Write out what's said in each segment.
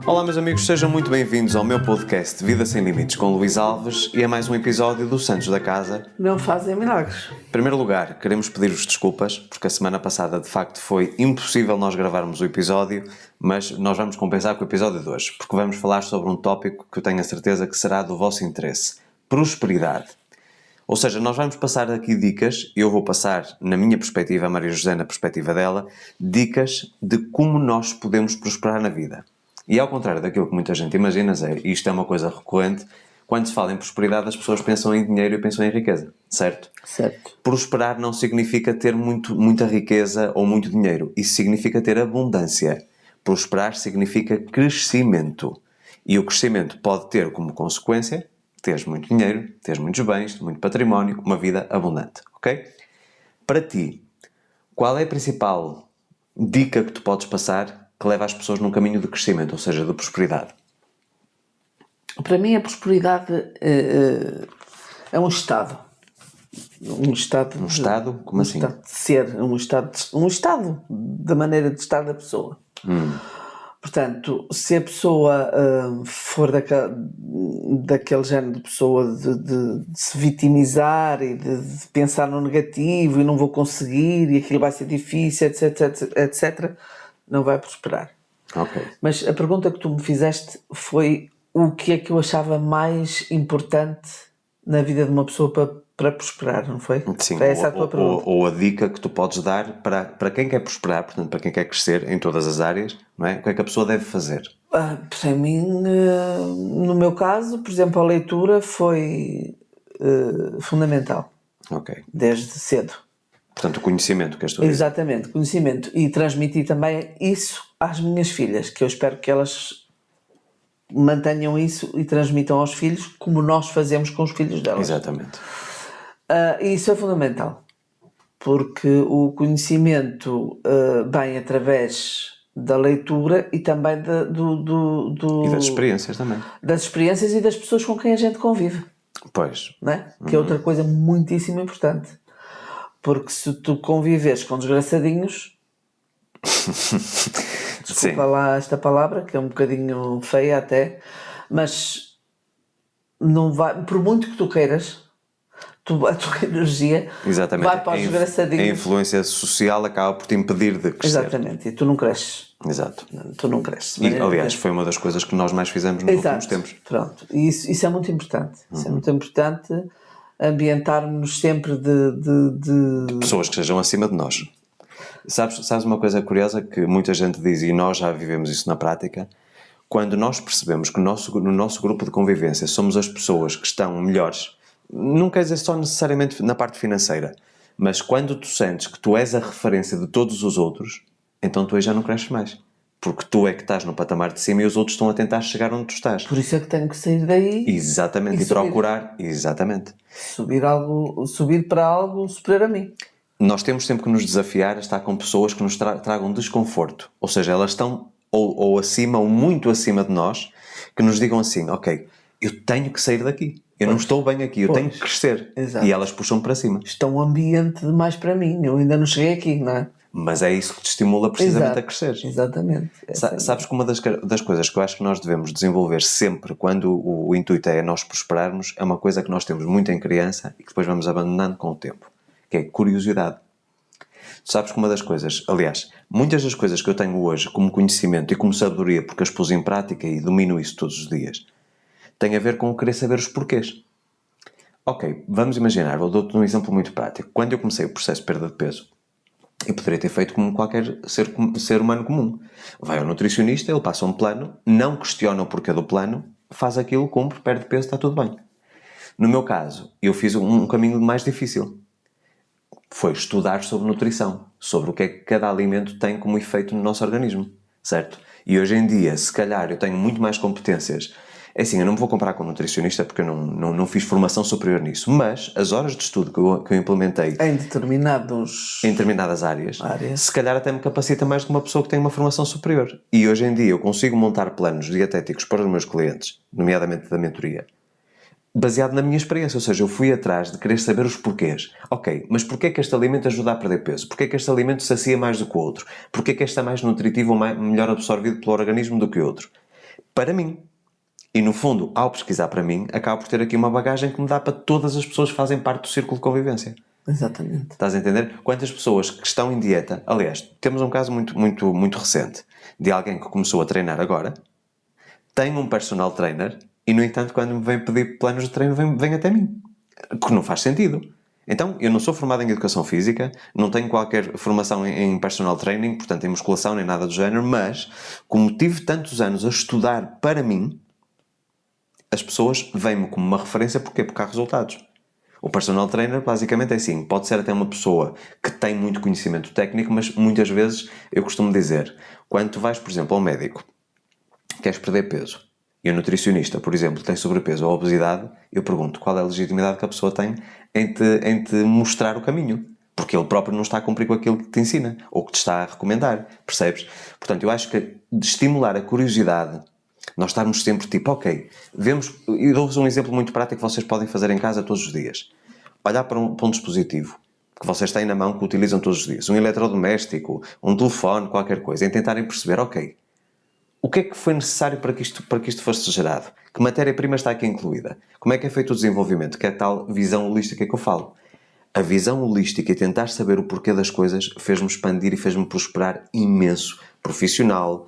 Olá meus amigos, sejam muito bem-vindos ao meu podcast Vida Sem Limites com Luís Alves e a mais um episódio do Santos da Casa. Não fazem milagres. Em primeiro lugar, queremos pedir-vos desculpas, porque a semana passada de facto foi impossível nós gravarmos o episódio, mas nós vamos compensar com o episódio de hoje, porque vamos falar sobre um tópico que eu tenho a certeza que será do vosso interesse: prosperidade. Ou seja, nós vamos passar aqui dicas, eu vou passar na minha perspectiva, a Maria José na perspectiva dela, dicas de como nós podemos prosperar na vida. E ao contrário daquilo que muita gente imagina, Zé, e isto é uma coisa recorrente, quando se fala em prosperidade as pessoas pensam em dinheiro e pensam em riqueza, certo? Certo. Prosperar não significa ter muita riqueza ou muito dinheiro, isso significa ter abundância. Prosperar significa crescimento. E o crescimento pode ter como consequência teres muito dinheiro, teres muitos bens, muito património, uma vida abundante, ok? Para ti, qual é a principal dica que tu podes passar que leva as pessoas num caminho de crescimento, ou seja, de prosperidade? Para mim a prosperidade é um estado. Um estado. Um estado? Como assim? Um estado de ser. Um estado da maneira de estar da pessoa. Portanto, se a pessoa for daquele género de pessoa de se vitimizar e de pensar no negativo e não vou conseguir e aquilo vai ser difícil, etc., não vai prosperar. Ok. Mas a pergunta que tu me fizeste foi o que é que eu achava mais importante na vida de uma pessoa para prosperar, não foi? Sim, Foi essa a tua pergunta. ou a dica que tu podes dar para quem quer prosperar, portanto, para quem quer crescer em todas as áreas, não é? O que é que a pessoa deve fazer? Para mim, no meu caso, por exemplo, a leitura foi fundamental, Ok. desde cedo. Portanto, o conhecimento que estou a dizer. Exatamente, conhecimento. E transmiti também isso às minhas filhas, que eu espero que elas mantenham isso e transmitam aos filhos como nós fazemos com os filhos delas. Exatamente. E isso é fundamental, porque o conhecimento vem através da leitura e também E das experiências também. das experiências e das pessoas com quem a gente convive, Pois. não é? Que é outra coisa muitíssimo importante. Porque se tu conviveres com desgraçadinhos, desculpa lá esta palavra, que é um bocadinho feia até, mas não vai, por muito que tu queiras, a tua energia Exatamente. vai para os desgraçadinhos. A influência social acaba por te impedir de crescer. Exatamente, e tu não cresces. Exato. Tu não cresces. E, aliás, foi uma das coisas que nós mais fizemos nos últimos tempos. Pronto, e isso é muito importante. Isso é muito importante, ambientar-nos sempre de Pessoas que estejam acima de nós. Sabes uma coisa curiosa que muita gente diz, e nós já vivemos isso na prática? Quando nós percebemos que no nosso grupo de convivência somos as pessoas que estão melhores, não quer dizer só necessariamente na parte financeira, mas quando tu sentes que tu és a referência de todos os outros, então tu aí já não cresces mais. Porque tu é que estás no patamar de cima e os outros estão a tentar chegar onde tu estás. Por isso é que tenho que sair daí. Exatamente, e procurar. Exatamente. Subir para algo superior a mim. Nós temos sempre que nos desafiar a estar com pessoas que nos tragam desconforto. Ou seja, elas estão ou acima ou muito acima de nós, que nos digam assim, ok, eu tenho que sair daqui. Eu não estou bem aqui, eu tenho que crescer. Exato. E elas puxam para cima. Isto é um ambiente demais para mim. Eu ainda não cheguei aqui, não é? Mas é isso que te estimula precisamente a crescer. Exatamente. Sabes que uma das coisas que eu acho que nós devemos desenvolver sempre quando o intuito é nós prosperarmos é uma coisa que nós temos muito em criança e que depois vamos abandonando com o tempo, que é curiosidade. Sabes que uma das coisas, aliás, muitas das coisas que eu tenho hoje como conhecimento e como sabedoria, porque as pus em prática e domino isso todos os dias, tem a ver com querer saber os porquês. Ok, vamos imaginar, vou dar-te um exemplo muito prático. Quando eu comecei o processo de perda de peso, eu poderia ter feito como qualquer ser humano comum. Vai ao nutricionista, ele passa um plano, não questiona o porquê do plano, faz aquilo, cumpre, perde peso, está tudo bem. No meu caso, eu fiz um caminho mais difícil. Foi estudar sobre nutrição, sobre o que é que cada alimento tem como efeito no nosso organismo, certo? E hoje em dia, se calhar, eu tenho muito mais competências. É assim, eu não me vou comparar com um nutricionista porque eu não fiz formação superior nisso, mas as horas de estudo que eu implementei em determinadas áreas, se calhar até me capacita mais que uma pessoa que tem uma formação superior. E hoje em dia eu consigo montar planos dietéticos para os meus clientes, nomeadamente da mentoria, baseado na minha experiência, ou seja, eu fui atrás de querer saber os porquês. Ok, mas porquê é que este alimento ajuda a perder peso? Porquê é que este alimento sacia mais do que o outro? Porquê é que este é mais nutritivo ou melhor absorvido pelo organismo do que o outro? Para mim. E no fundo, ao pesquisar para mim, acabo por ter aqui uma bagagem que me dá para todas as pessoas que fazem parte do círculo de convivência. Exatamente. Estás a entender? Quantas pessoas que estão em dieta... Aliás, temos um caso muito recente de alguém que começou a treinar agora, tem um personal trainer e, no entanto, quando me vem pedir planos de treino, vem até mim. Que não faz sentido. Então, eu não sou formado em Educação Física, não tenho qualquer formação em personal training, portanto, em musculação nem nada do género, mas, como tive tantos anos a estudar para mim, as pessoas veem-me como uma referência. Porquê? Porque há resultados. O personal trainer basicamente é assim, pode ser até uma pessoa que tem muito conhecimento técnico, mas muitas vezes eu costumo dizer, quando tu vais, por exemplo, ao médico, queres perder peso, e o nutricionista, por exemplo, tem sobrepeso ou obesidade, eu pergunto qual é a legitimidade que a pessoa tem em te mostrar o caminho. Porque ele próprio não está a cumprir com aquilo que te ensina, ou que te está a recomendar, percebes? Portanto, eu acho que de estimular a curiosidade, nós estarmos sempre tipo, ok, vemos, e dou-vos um exemplo muito prático que vocês podem fazer em casa todos os dias. Olhar para um dispositivo que vocês têm na mão, que utilizam todos os dias, um eletrodoméstico, um telefone, qualquer coisa, e tentarem perceber, ok, o que é que foi necessário para que isto fosse gerado? Que matéria-prima está aqui incluída? Como é que é feito o desenvolvimento? Que é a tal visão holística que eu falo. A visão holística e tentar saber o porquê das coisas fez-me expandir e fez-me prosperar imenso. Profissional,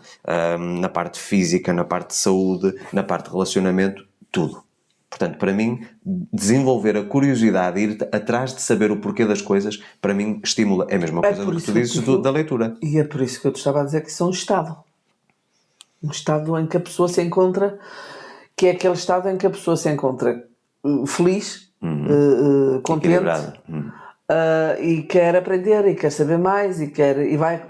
na parte física, na parte de saúde, na parte de relacionamento, tudo. Portanto, para mim, desenvolver a curiosidade e ir atrás de saber o porquê das coisas, para mim, estimula. É a mesma coisa do que tu dizes da leitura. E é por isso que eu te estava a dizer que isso é um estado. Um estado em que a pessoa se encontra, que é aquele estado em que a pessoa se encontra feliz, contente, e quer aprender, e quer saber mais, e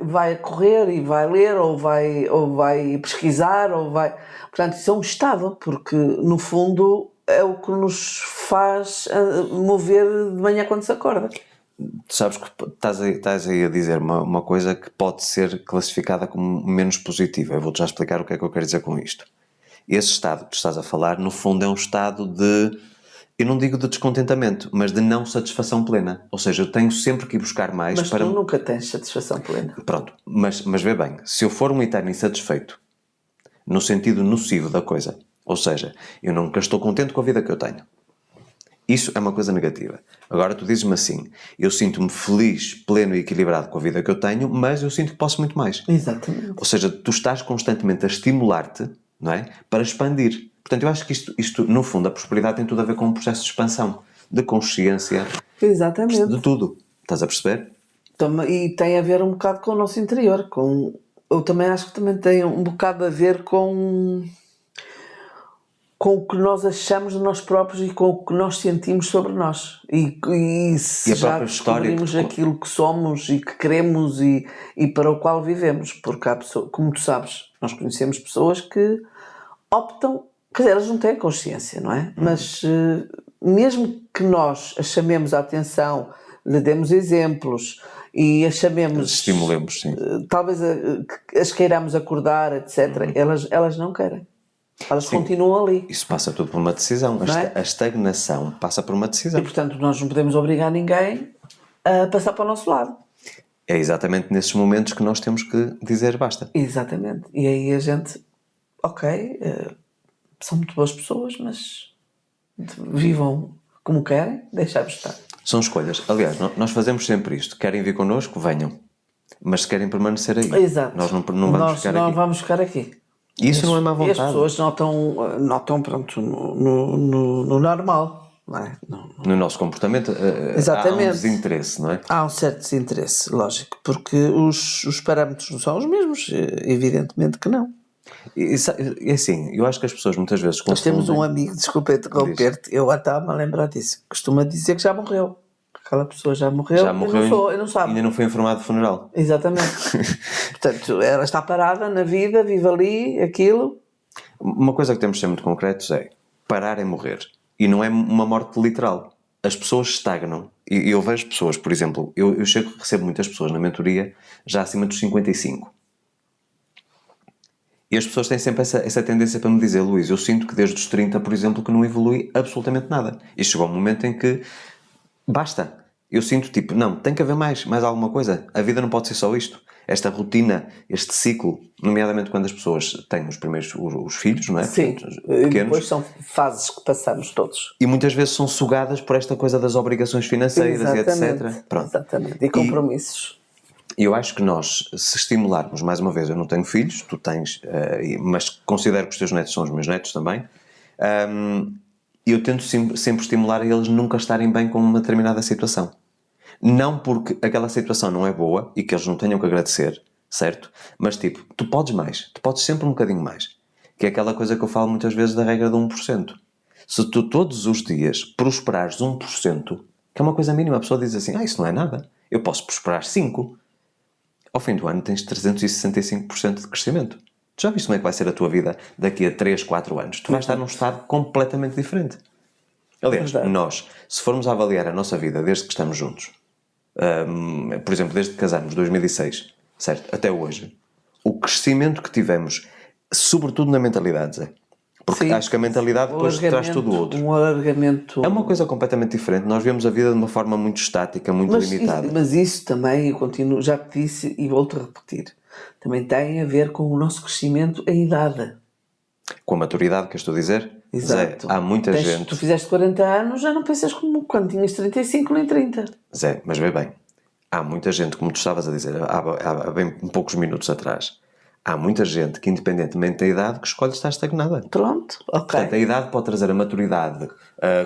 vai correr, e vai ler, ou vai pesquisar, Portanto, isso é um estado, porque no fundo é o que nos faz mover de manhã quando se acorda. Tu sabes que estás aí a dizer uma coisa que pode ser classificada como menos positiva. Eu vou-te já explicar o que é que eu quero dizer com isto. Esse estado que tu estás a falar, no fundo, é um estado de, eu não digo de descontentamento, mas de não satisfação plena. Ou seja, eu tenho sempre que ir buscar mais. Mas tu nunca tens satisfação plena. Pronto, mas vê bem, se eu for um eterno insatisfeito, no sentido nocivo da coisa, ou seja, eu nunca estou contente com a vida que eu tenho, isso é uma coisa negativa. Agora tu dizes-me assim, eu sinto-me feliz, pleno e equilibrado com a vida que eu tenho, mas eu sinto que posso muito mais. Exatamente. Ou seja, tu estás constantemente a estimular-te, não é? Para expandir. Portanto, eu acho que isto, no fundo, a prosperidade tem tudo a ver com um processo de expansão, de consciência, Exatamente. de tudo. Estás a perceber? E tem a ver um bocado com o nosso interior. Eu também acho que também tem um bocado a ver com o que nós achamos de nós próprios e com o que nós sentimos sobre nós. E se já descobrimos aquilo que somos e que queremos e para o qual vivemos. Porque há pessoas, como tu sabes, nós conhecemos pessoas que optam, quer dizer, elas não têm consciência, não é? Mas mesmo que nós a chamemos a atenção, lhe demos exemplos e a chamemos... Estimulemos, sim. Talvez as queiramos acordar, etc. Elas não querem. Elas continuam ali. Isso passa tudo por uma decisão. A estagnação passa por uma decisão. E, portanto, nós não podemos obrigar ninguém a passar para o nosso lado. É exatamente nesses momentos que nós temos que dizer basta. Exatamente. E aí a gente, ok, são muito boas pessoas, mas vivam como querem, deixar-vos estar. São escolhas. Aliás, nós fazemos sempre isto. Querem vir connosco? Venham. Mas se querem permanecer aí, exato. Nós não vamos ficar aqui. Não vamos ficar aqui. E isso não é má vontade. E as pessoas notam pronto, no normal, não é? No nosso comportamento há um desinteresse, não é? Há um certo desinteresse, lógico, porque os parâmetros não são os mesmos, evidentemente que não. E assim, eu acho que as pessoas muitas vezes confundem... Nós temos um amigo, desculpa interromper-te, eu estava-me a lembrar disso, costuma dizer que já morreu. Aquela pessoa já morreu e não sabe. Ainda não foi informado do funeral. Exatamente. Portanto, ela está parada na vida, vive ali, aquilo. Uma coisa que temos de ser muito concretos é parar é morrer. E não é uma morte literal. As pessoas estagnam. E eu vejo pessoas, por exemplo, eu recebo muitas pessoas na mentoria já acima dos 55. E as pessoas têm sempre essa tendência para me dizer: Luís, eu sinto que desde os 30, por exemplo, que não evolui absolutamente nada. E chegou um momento em que basta. Eu sinto tipo, não, tem que haver mais alguma coisa. A vida não pode ser só isto. Esta rotina, este ciclo, nomeadamente quando as pessoas têm os primeiros os filhos, não é? Sim, Portanto, e pequenos. depois são fases que passamos todos. E muitas vezes são sugadas por esta coisa das obrigações financeiras e etc. Pronto. Exatamente. E compromissos. E eu acho que nós, se estimularmos, mais uma vez, eu não tenho filhos, tu tens, mas considero que os teus netos são os meus netos também, eu tento sempre estimular a eles nunca estarem bem com uma determinada situação. Não porque aquela situação não é boa e que eles não tenham que agradecer, certo? Mas tipo, tu podes mais, tu podes sempre um bocadinho mais. Que é aquela coisa que eu falo muitas vezes da regra do 1%. Se tu todos os dias prosperares 1%, que é uma coisa mínima, a pessoa diz assim, isso não é nada, eu posso prosperar 5%. Ao fim do ano tens 365% de crescimento. Tu já viste como é que vai ser a tua vida daqui a 3, 4 anos? Tu vais estar num estado completamente diferente. Aliás, nós, se formos a avaliar a nossa vida desde que estamos juntos, por exemplo, desde que casamos, 2006, certo? Até hoje, o crescimento que tivemos, sobretudo na mentalidade, Zé, porque acho que a mentalidade depois traz tudo o outro. Um alargamento. É uma coisa completamente diferente. Nós vemos a vida de uma forma muito estática, muito limitada. Mas isso também, eu continuo, já te disse e volto a repetir, também tem a ver com o nosso crescimento em idade. Com a maturidade, que eu estou a dizer? Exato. Zé, há muita gente... Tu fizeste 40 anos, já não pensas como quando tinhas 35 nem 30. Zé, mas vê bem, há muita gente, como tu estavas a dizer há bem poucos minutos atrás, há muita gente que, independentemente da idade, que escolhe estar estagnada. Pronto, ok. Portanto, a idade pode trazer a maturidade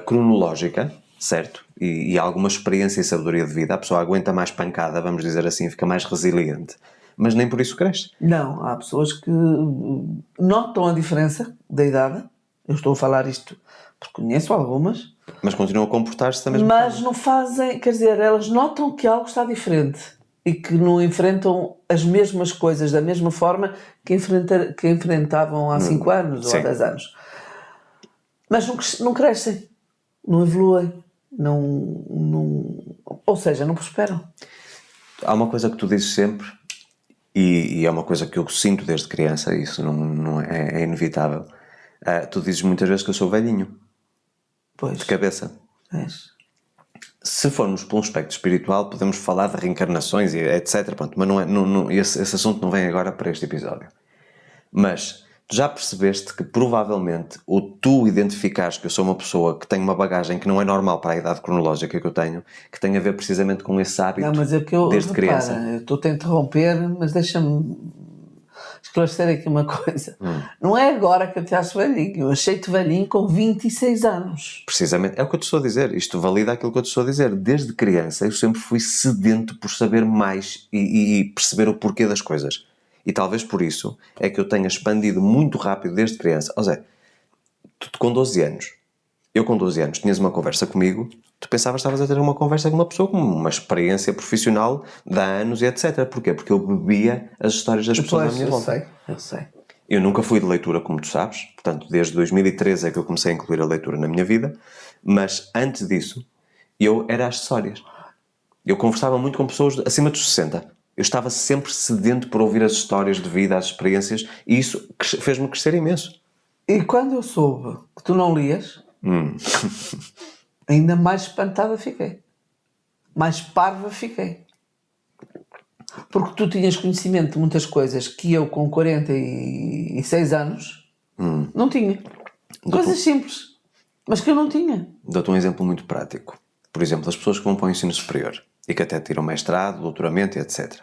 cronológica, certo? E alguma experiência e sabedoria de vida. A pessoa aguenta mais pancada, vamos dizer assim, fica mais resiliente. Mas nem por isso cresce. Não, há pessoas que notam a diferença da idade. Eu estou a falar isto porque conheço algumas. Mas continuam a comportar-se da mesma Mas forma. não fazem, quer dizer, elas notam que algo está diferente e que não enfrentam as mesmas coisas da mesma forma que enfrentavam há 5 anos ou há 10 anos. Mas não crescem, não evoluem, ou seja, não prosperam. Há uma coisa que tu dizes sempre, e é uma coisa que eu sinto desde criança, isso não é inevitável. Tu dizes muitas vezes que eu sou velhinho. Pois. De cabeça. És. Se formos por um aspecto espiritual, podemos falar de reencarnações e etc. Pronto, mas esse assunto não vem agora para este episódio. Mas tu já percebeste que provavelmente, ou tu identificares que eu sou uma pessoa que tem uma bagagem que não é normal para a idade cronológica que eu tenho, que tem a ver precisamente com esse hábito Não, mas é que eu, desde criança. Eu estou-te a interromper, mas deixa-me esclarecer aqui uma coisa. Não é agora que eu te acho velhinho. Eu achei-te velhinho com 26 anos. Precisamente, é o que eu te estou a dizer. Isto valida aquilo que eu te estou a dizer. Desde criança eu sempre fui sedento por saber mais e perceber o porquê das coisas. E talvez por isso é que eu tenha expandido muito rápido desde criança. Ou seja, tu com 12 anos, eu com 12 anos, tinhas uma conversa comigo, tu pensavas que estavas a ter uma conversa com uma pessoa com uma experiência profissional de há anos e etc. Porquê? Porque eu bebia as histórias das pessoas à minha volta. Eu sei. Eu nunca fui de leitura, como tu sabes, portanto, desde 2013 é que eu comecei a incluir a leitura na minha vida, mas antes disso, eu era as histórias. Eu conversava muito com pessoas acima dos 60. Eu estava sempre sedento por ouvir as histórias de vida, as experiências, e isso fez-me crescer imenso. E quando eu soube que tu não lias, ainda mais espantada fiquei. Mais parva fiquei. Porque tu tinhas conhecimento de muitas coisas que eu, com 46 anos, não tinha. Coisas simples, mas que eu não tinha. Dou-te um exemplo muito prático. Por exemplo, as pessoas que vão para o ensino superior e que até tiram mestrado, doutoramento, etc.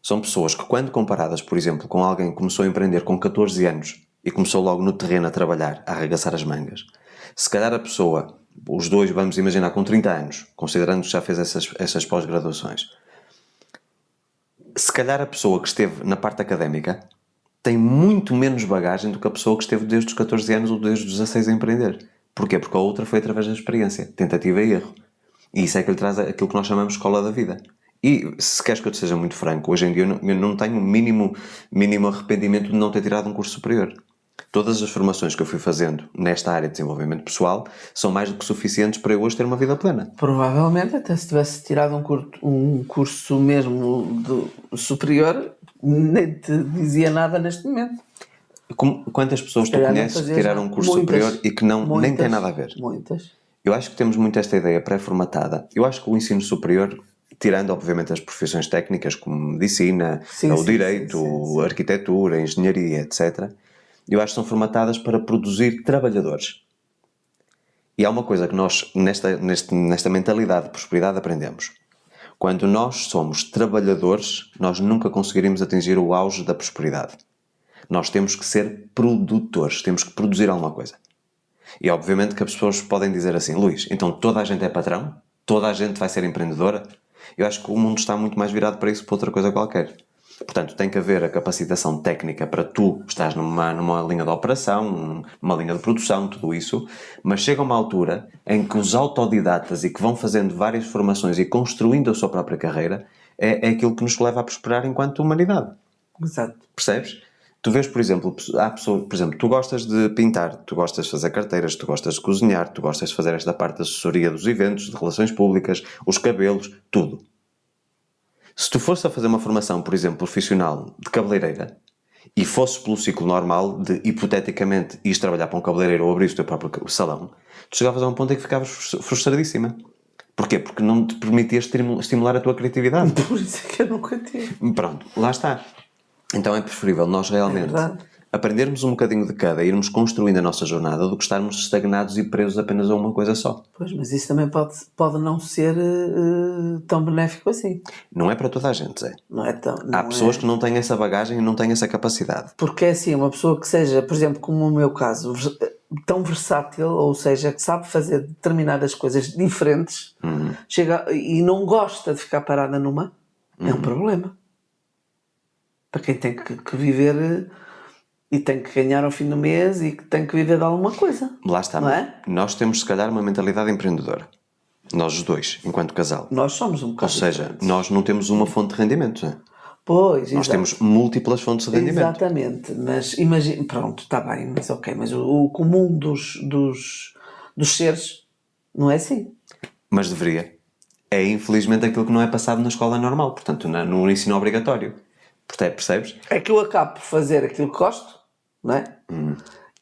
São pessoas que, quando comparadas, por exemplo, com alguém que começou a empreender com 14 anos e começou logo no terreno a trabalhar, a arregaçar as mangas, se calhar a pessoa, os dois, vamos imaginar, com 30 anos, considerando que já fez essas pós-graduações, se calhar a pessoa que esteve na parte académica tem muito menos bagagem do que a pessoa que esteve desde os 14 anos ou desde os 16 a empreender. Porquê? Porque a outra foi através da experiência, tentativa e erro. E isso é que lhe traz aquilo que nós chamamos de escola da vida. E, se queres que eu te seja muito franco, hoje em dia eu não tenho mínimo arrependimento de não ter tirado um curso superior. Todas as formações que eu fui fazendo nesta área de desenvolvimento pessoal são mais do que suficientes para eu hoje ter uma vida plena. Provavelmente, até se tivesse tirado um curso mesmo superior, nem te dizia nada neste momento. Quantas pessoas tu calhar não conheces que fazias tiraram um nada. curso Muitas. superior e que nem tem Muitas. nada a ver? Muitas. Eu acho que temos muito esta ideia pré-formatada. Eu acho que o ensino superior, tirando obviamente as profissões técnicas como medicina, Sim, o sim, direito, sim. a arquitetura, a engenharia, etc., eu acho que são formatadas para produzir trabalhadores. E há uma coisa que nós, nesta mentalidade de prosperidade, aprendemos. Quando nós somos trabalhadores, nós nunca conseguiremos atingir o auge da prosperidade. Nós temos que ser produtores, temos que produzir alguma coisa. E obviamente que as pessoas podem dizer assim, Luís, então toda a gente é patrão? Toda a gente vai ser empreendedora? Eu acho que o mundo está muito mais virado para isso que para outra coisa qualquer. Portanto, tem que haver a capacitação técnica para tu estás numa linha de operação, numa linha de produção, tudo isso, mas chega uma altura em que os autodidatas e que vão fazendo várias formações e construindo a sua própria carreira é aquilo que nos leva a prosperar enquanto humanidade. Exato. Percebes? Tu vês, por exemplo, há pessoas, por exemplo, tu gostas de pintar, tu gostas de fazer carteiras, tu gostas de cozinhar, tu gostas de fazer esta parte da assessoria dos eventos, de relações públicas, os cabelos, tudo. Se tu fosse a fazer uma formação, por exemplo, profissional de cabeleireira e fosse pelo ciclo normal de, hipoteticamente, ires trabalhar para um cabeleireiro ou abrir o teu próprio salão, tu chegavas a um ponto em que ficavas frustradíssima. Porquê? Porque não te permitias estimular a tua criatividade. Por isso é que eu nunca tive. Pronto, lá está. Então é preferível nós realmente aprendermos um bocadinho de cada e irmos construindo a nossa jornada do que estarmos estagnados e presos apenas a uma coisa só. Pois, mas isso também pode não ser tão benéfico assim. Não é para toda a gente, Zé. Não é tão. Há pessoas que não têm essa bagagem e não têm essa capacidade. Porque é assim, uma pessoa que seja, por exemplo, como o meu caso, tão versátil, ou seja, que sabe fazer determinadas coisas diferentes, chega e não gosta de ficar parada numa, é um problema. Para quem tem que viver e tem que ganhar ao fim do mês e que tem que viver de alguma coisa. Lá está. Não é? Nós temos, se calhar, uma mentalidade empreendedora. Nós os dois, enquanto casal. Nós somos um bocado Ou seja, diferentes. nós não temos uma fonte de rendimento. Né? Pois, Nós exato. temos múltiplas fontes de rendimento. Exatamente, mas imagina, pronto, está bem, mas ok, mas o comum dos seres não é assim. Mas deveria. É infelizmente aquilo que não é passado na escola normal, portanto, no ensino obrigatório. Portanto, percebes? É que eu acabo por fazer aquilo que gosto, não é?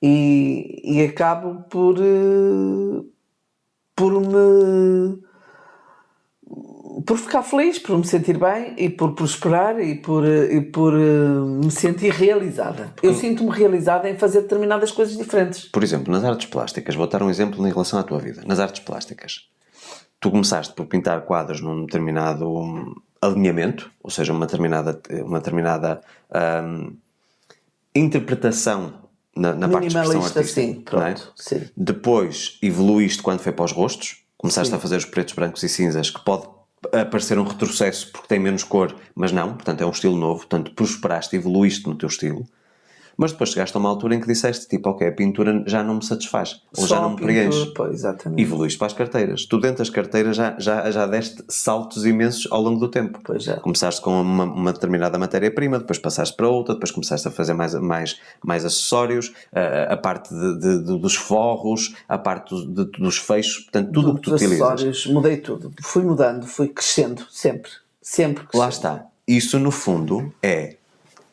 E acabo por ficar feliz, por me sentir bem e por prosperar e por me sentir realizada. Eu sinto-me realizada em fazer determinadas coisas diferentes. Por exemplo, nas artes plásticas, vou dar um exemplo em relação à tua vida. Nas artes plásticas, tu começaste por pintar quadros num determinado alinhamento, ou seja, uma determinada interpretação na parte de expressão artística. Sim, pronto. É? Sim. Depois evoluíste quando foi para os rostos, começaste a fazer os pretos, brancos e cinzas, que pode parecer um retrocesso porque tem menos cor, mas não, portanto é um estilo novo, portanto prosperaste, evoluíste no teu estilo. Mas depois chegaste a uma altura em que disseste, tipo, ok, a pintura já não me satisfaz, ou já não me preenche. Exatamente. Evoluíste para as carteiras. Tu dentro das carteiras já deste saltos imensos ao longo do tempo. Pois já. Começaste com uma determinada matéria-prima, depois passaste para outra, depois começaste a fazer mais acessórios, a parte dos forros, a parte dos fechos, portanto, tudo o que tu utilizas. Acessórios, mudei tudo. Fui mudando, fui crescendo, sempre crescendo. Lá está. Isso, no fundo, é...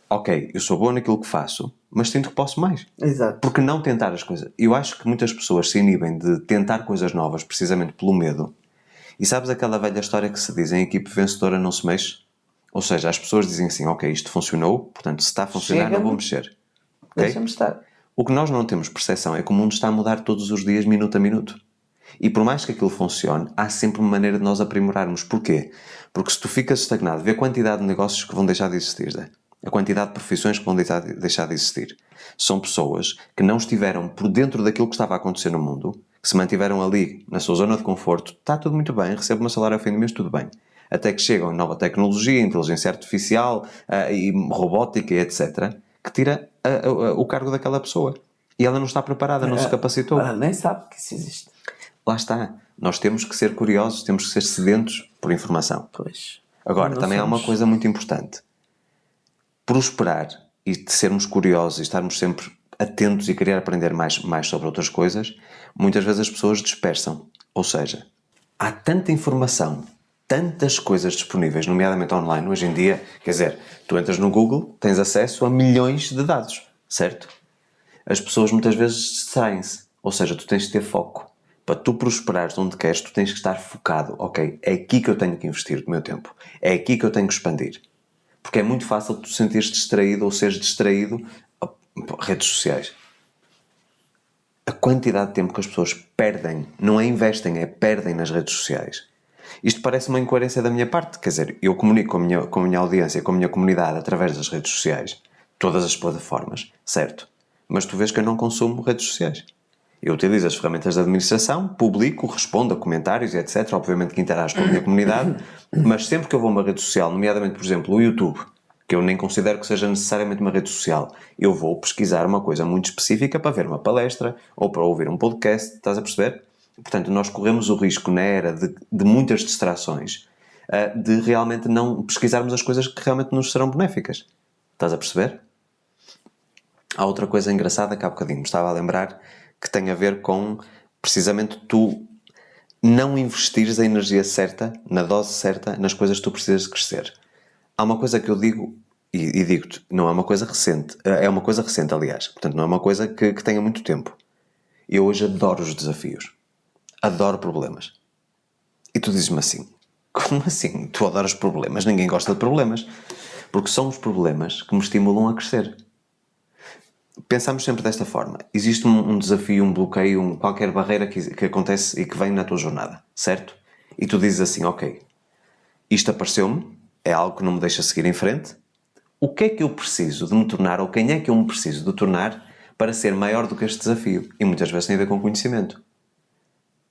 Ok, eu sou bom naquilo que faço, mas sinto que posso mais. Exato. Porque não tentar as coisas? Eu acho que muitas pessoas se inibem de tentar coisas novas precisamente pelo medo. E sabes aquela velha história que se diz, em equipe vencedora não se mexe? Ou seja, as pessoas dizem assim, ok, isto funcionou, portanto se está a funcionar não vou mexer. Okay? Deixa-me estar. O que nós não temos percepção é que o mundo está a mudar todos os dias, minuto a minuto. E por mais que aquilo funcione, há sempre uma maneira de nós aprimorarmos. Porquê? Porque se tu ficas estagnado, vê a quantidade de negócios que vão deixar de existir, Zé. A quantidade de profissões que vão deixar de existir. São pessoas que não estiveram por dentro daquilo que estava a acontecer no mundo, que se mantiveram ali, na sua zona de conforto, está tudo muito bem, recebo o meu salário ao fim do mês, tudo bem. Até que chegam nova tecnologia, inteligência artificial e robótica, etc., que tira o cargo daquela pessoa. E ela não está preparada, não se capacitou. Ela nem sabe que isso existe. Lá está. Nós temos que ser curiosos, temos que ser sedentos por informação. Pois. Agora, também há uma coisa muito importante. Prosperar e de sermos curiosos e estarmos sempre atentos e querer aprender mais sobre outras coisas, muitas vezes as pessoas dispersam. Ou seja, há tanta informação tantas coisas disponíveis, nomeadamente online, hoje em dia, quer dizer, tu entras no Google, tens acesso a milhões de dados, certo? As pessoas muitas vezes distraem-se, ou seja, tu tens de ter foco. Para tu prosperares onde queres, tu tens que estar focado. Ok, é aqui que eu tenho que investir o meu tempo. É aqui que eu tenho que expandir. Porque é muito fácil tu sentires distraído ou seres distraído a redes sociais. A quantidade de tempo que as pessoas perdem, não é investem, é perdem nas redes sociais. Isto parece uma incoerência da minha parte. Quer dizer, eu comunico com a minha audiência, com a minha comunidade através das redes sociais. Todas as plataformas, certo? Mas tu vês que eu não consumo redes sociais. Eu utilizo as ferramentas de administração, publico, respondo a comentários e etc. Obviamente que interajo com a minha comunidade, mas sempre que eu vou a uma rede social, nomeadamente, por exemplo, o YouTube, que eu nem considero que seja necessariamente uma rede social, eu vou pesquisar uma coisa muito específica para ver uma palestra ou para ouvir um podcast, estás a perceber? Portanto, nós corremos o risco na era de muitas distrações de realmente não pesquisarmos as coisas que realmente nos serão benéficas. Estás a perceber? Há outra coisa engraçada que há bocadinho me estava a lembrar que tem a ver com, precisamente, tu não investires a energia certa, na dose certa, nas coisas que tu precisas de crescer. Há uma coisa que eu digo, e digo-te, não é uma coisa recente, é uma coisa recente, aliás, portanto não é uma coisa que tenha muito tempo. Eu hoje adoro os desafios. Adoro problemas. E tu dizes-me assim, como assim? Tu adoras problemas? Ninguém gosta de problemas. Porque são os problemas que me estimulam a crescer. Pensamos sempre desta forma. Existe um desafio, um bloqueio, qualquer barreira que acontece e que vem na tua jornada, certo? E tu dizes assim, ok, isto apareceu-me, é algo que não me deixa seguir em frente. O que é que eu preciso de me tornar, ou quem é que eu me preciso de tornar para ser maior do que este desafio? E muitas vezes tem a ver com conhecimento.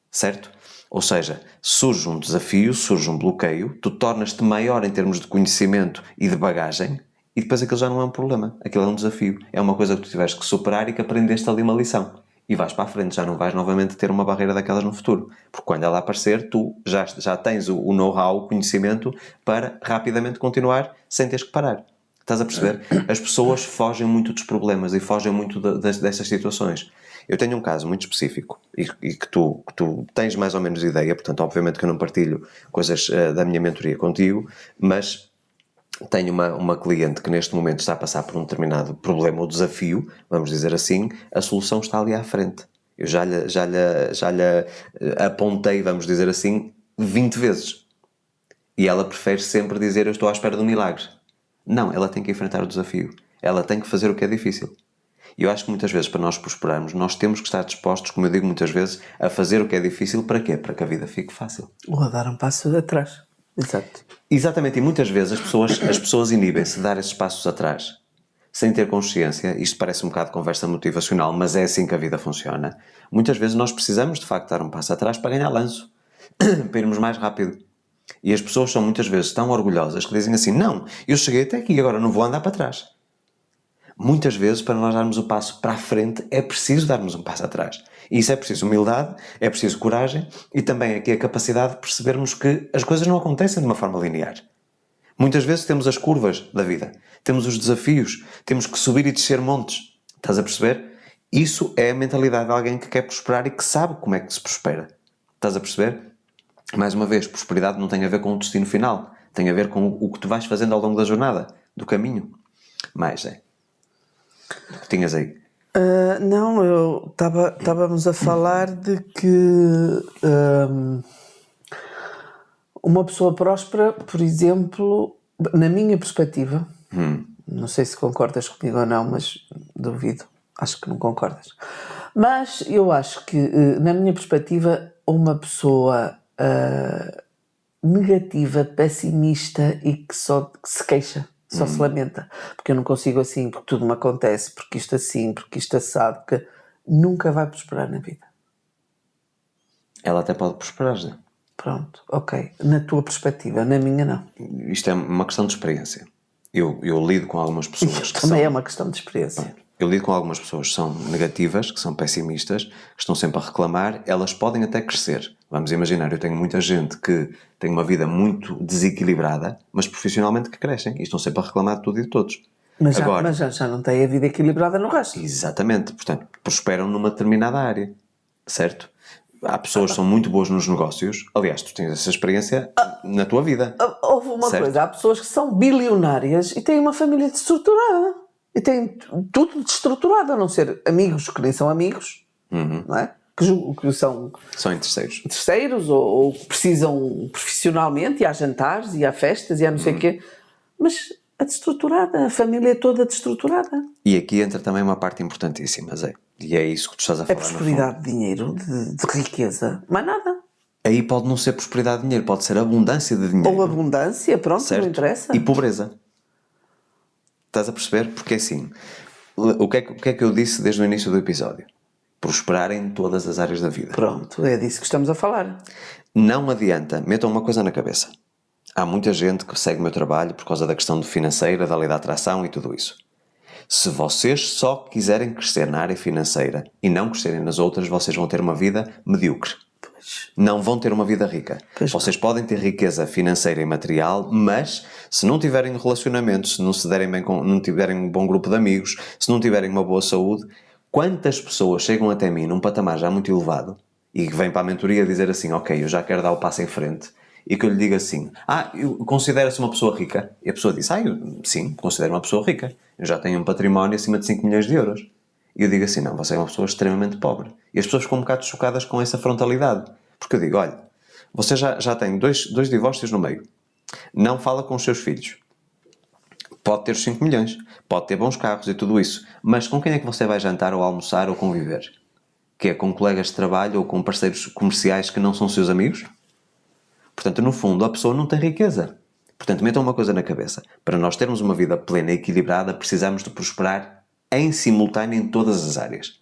Certo? Ou seja, surge um desafio, surge um bloqueio, tu tornas-te maior em termos de conhecimento e de bagagem, e depois aquilo já não é um problema, aquilo é um desafio. É uma coisa que tu tiveste que superar e que aprendeste ali uma lição. E vais para a frente, já não vais novamente ter uma barreira daquelas no futuro. Porque quando ela aparecer, tu já tens o know-how, o conhecimento, para rapidamente continuar sem teres que parar. Estás a perceber? As pessoas fogem muito dos problemas e fogem muito destas situações. Eu tenho um caso muito específico e que tu tens mais ou menos ideia, portanto, obviamente que eu não partilho coisas da minha mentoria contigo, mas tenho uma cliente que neste momento está a passar por um determinado problema ou desafio, vamos dizer assim, a solução está ali à frente. Eu já lhe apontei, vamos dizer assim, 20 vezes. E ela prefere sempre dizer eu estou à espera do milagre. Não, ela tem que enfrentar o desafio. Ela tem que fazer o que é difícil. E eu acho que muitas vezes para nós prosperarmos, nós temos que estar dispostos, como eu digo muitas vezes, a fazer o que é difícil. Para quê? Para que a vida fique fácil. Ou a dar um passo atrás. Exato. Exatamente, e muitas vezes as pessoas inibem-se de dar esses passos atrás sem ter consciência. Isto parece um bocado de conversa motivacional, mas é assim que a vida funciona. Muitas vezes nós precisamos de facto dar um passo atrás para ganhar lanço, para irmos mais rápido. E as pessoas são muitas vezes tão orgulhosas que dizem assim, não, eu cheguei até aqui, agora não vou andar para trás. Muitas vezes, para nós darmos o passo para a frente, é preciso darmos um passo atrás. E isso é preciso humildade, é preciso coragem e também aqui a capacidade de percebermos que as coisas não acontecem de uma forma linear. Muitas vezes temos as curvas da vida, temos os desafios, temos que subir e descer montes. Estás a perceber? Isso é a mentalidade de alguém que quer prosperar e que sabe como é que se prospera. Estás a perceber? Mais uma vez, prosperidade não tem a ver com o destino final, tem a ver com o que tu vais fazendo ao longo da jornada, do caminho. Mais, o que tinhas aí? Não, estávamos a falar de que uma pessoa próspera, por exemplo, na minha perspectiva, não sei se concordas comigo ou não, mas duvido, acho que não concordas. Mas eu acho que, na minha perspectiva, uma pessoa negativa, pessimista e que só se queixa, só se lamenta, porque eu não consigo assim, porque tudo me acontece, porque isto assim, porque isto assado, porque nunca vai prosperar na vida. Ela até pode prosperar, já. Pronto, ok. Na tua perspectiva, na minha não. Isto é uma questão de experiência. Eu lido com algumas pessoas que Também são... é uma questão de experiência. Eu lido com algumas pessoas que são negativas, que são pessimistas, que estão sempre a reclamar. Elas podem até crescer. Vamos imaginar, eu tenho muita gente que tem uma vida muito desequilibrada, mas profissionalmente que crescem e estão sempre a reclamar de tudo e de todos. Mas já não tem a vida equilibrada no resto. Exatamente. Portanto, prosperam numa determinada área. Certo? há pessoas que são muito boas nos negócios. Aliás, tu tens essa experiência na tua vida. Houve uma Certo. coisa, há pessoas que são bilionárias e têm uma família desestruturada. E têm tudo desestruturado, a não ser amigos que nem são amigos, não é? Que são São em terceiros. terceiros ou que precisam profissionalmente, e há jantares, e há festas, e há não sei o quê. Mas a desestruturada, a família é toda desestruturada. E aqui entra também uma parte importantíssima, Zé. E é isso que tu estás a É falar. No prosperidade de dinheiro, de riqueza, mais nada. Aí pode não ser prosperidade de dinheiro, pode ser abundância de dinheiro. Ou abundância, pronto, certo? não interessa. E pobreza. Estás a perceber? Porque assim, o que é que eu disse desde o início do episódio? Prosperar em todas as áreas da vida. Pronto, é disso que estamos a falar. Não adianta, metam uma coisa na cabeça. Há muita gente que segue o meu trabalho por causa da questão financeira, da lei da atração e tudo isso. Se vocês só quiserem crescer na área financeira e não crescerem nas outras, vocês vão ter uma vida medíocre. Não vão ter uma vida rica. Vocês podem ter riqueza financeira e material, mas se não tiverem relacionamento, se não se derem bem não tiverem um bom grupo de amigos, se não tiverem uma boa saúde, quantas pessoas chegam até mim num patamar já muito elevado e que vêm para a mentoria dizer assim, ok, eu já quero dar o passo em frente, e que eu lhe diga assim, considera-se uma pessoa rica? E a pessoa diz, sim, considero uma pessoa rica. Eu já tenho um património acima de 5 milhões de euros. E eu digo assim, não, você é uma pessoa extremamente pobre. E as pessoas ficam um bocado chocadas com essa frontalidade. Porque eu digo, olha, você já tem dois divórcios no meio. Não fala com os seus filhos. Pode ter os 5 milhões. Pode ter bons carros e tudo isso. Mas com quem é que você vai jantar ou almoçar ou conviver? Que é com colegas de trabalho ou com parceiros comerciais que não são seus amigos? Portanto, no fundo, a pessoa não tem riqueza. Portanto, metam uma coisa na cabeça. Para nós termos uma vida plena e equilibrada, precisamos de prosperar em simultâneo em todas as áreas.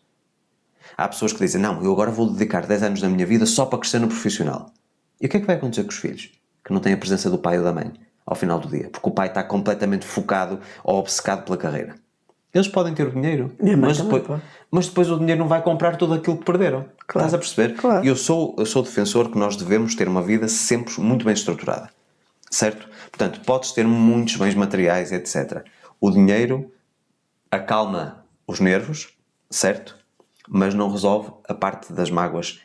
Há pessoas que dizem, não, eu agora vou dedicar 10 anos da minha vida só para crescer no profissional. E o que é que vai acontecer com os filhos? Que não têm a presença do pai ou da mãe ao final do dia. Porque o pai está completamente focado ou obcecado pela carreira. Eles podem ter o dinheiro, mas depois o dinheiro não vai comprar tudo aquilo que perderam. Claro. Estás a perceber? Claro. Eu sou defensor que nós devemos ter uma vida sempre muito bem estruturada. Certo? Portanto, podes ter muitos bens materiais, etc. O dinheiro acalma os nervos, certo? Mas não resolve a parte das mágoas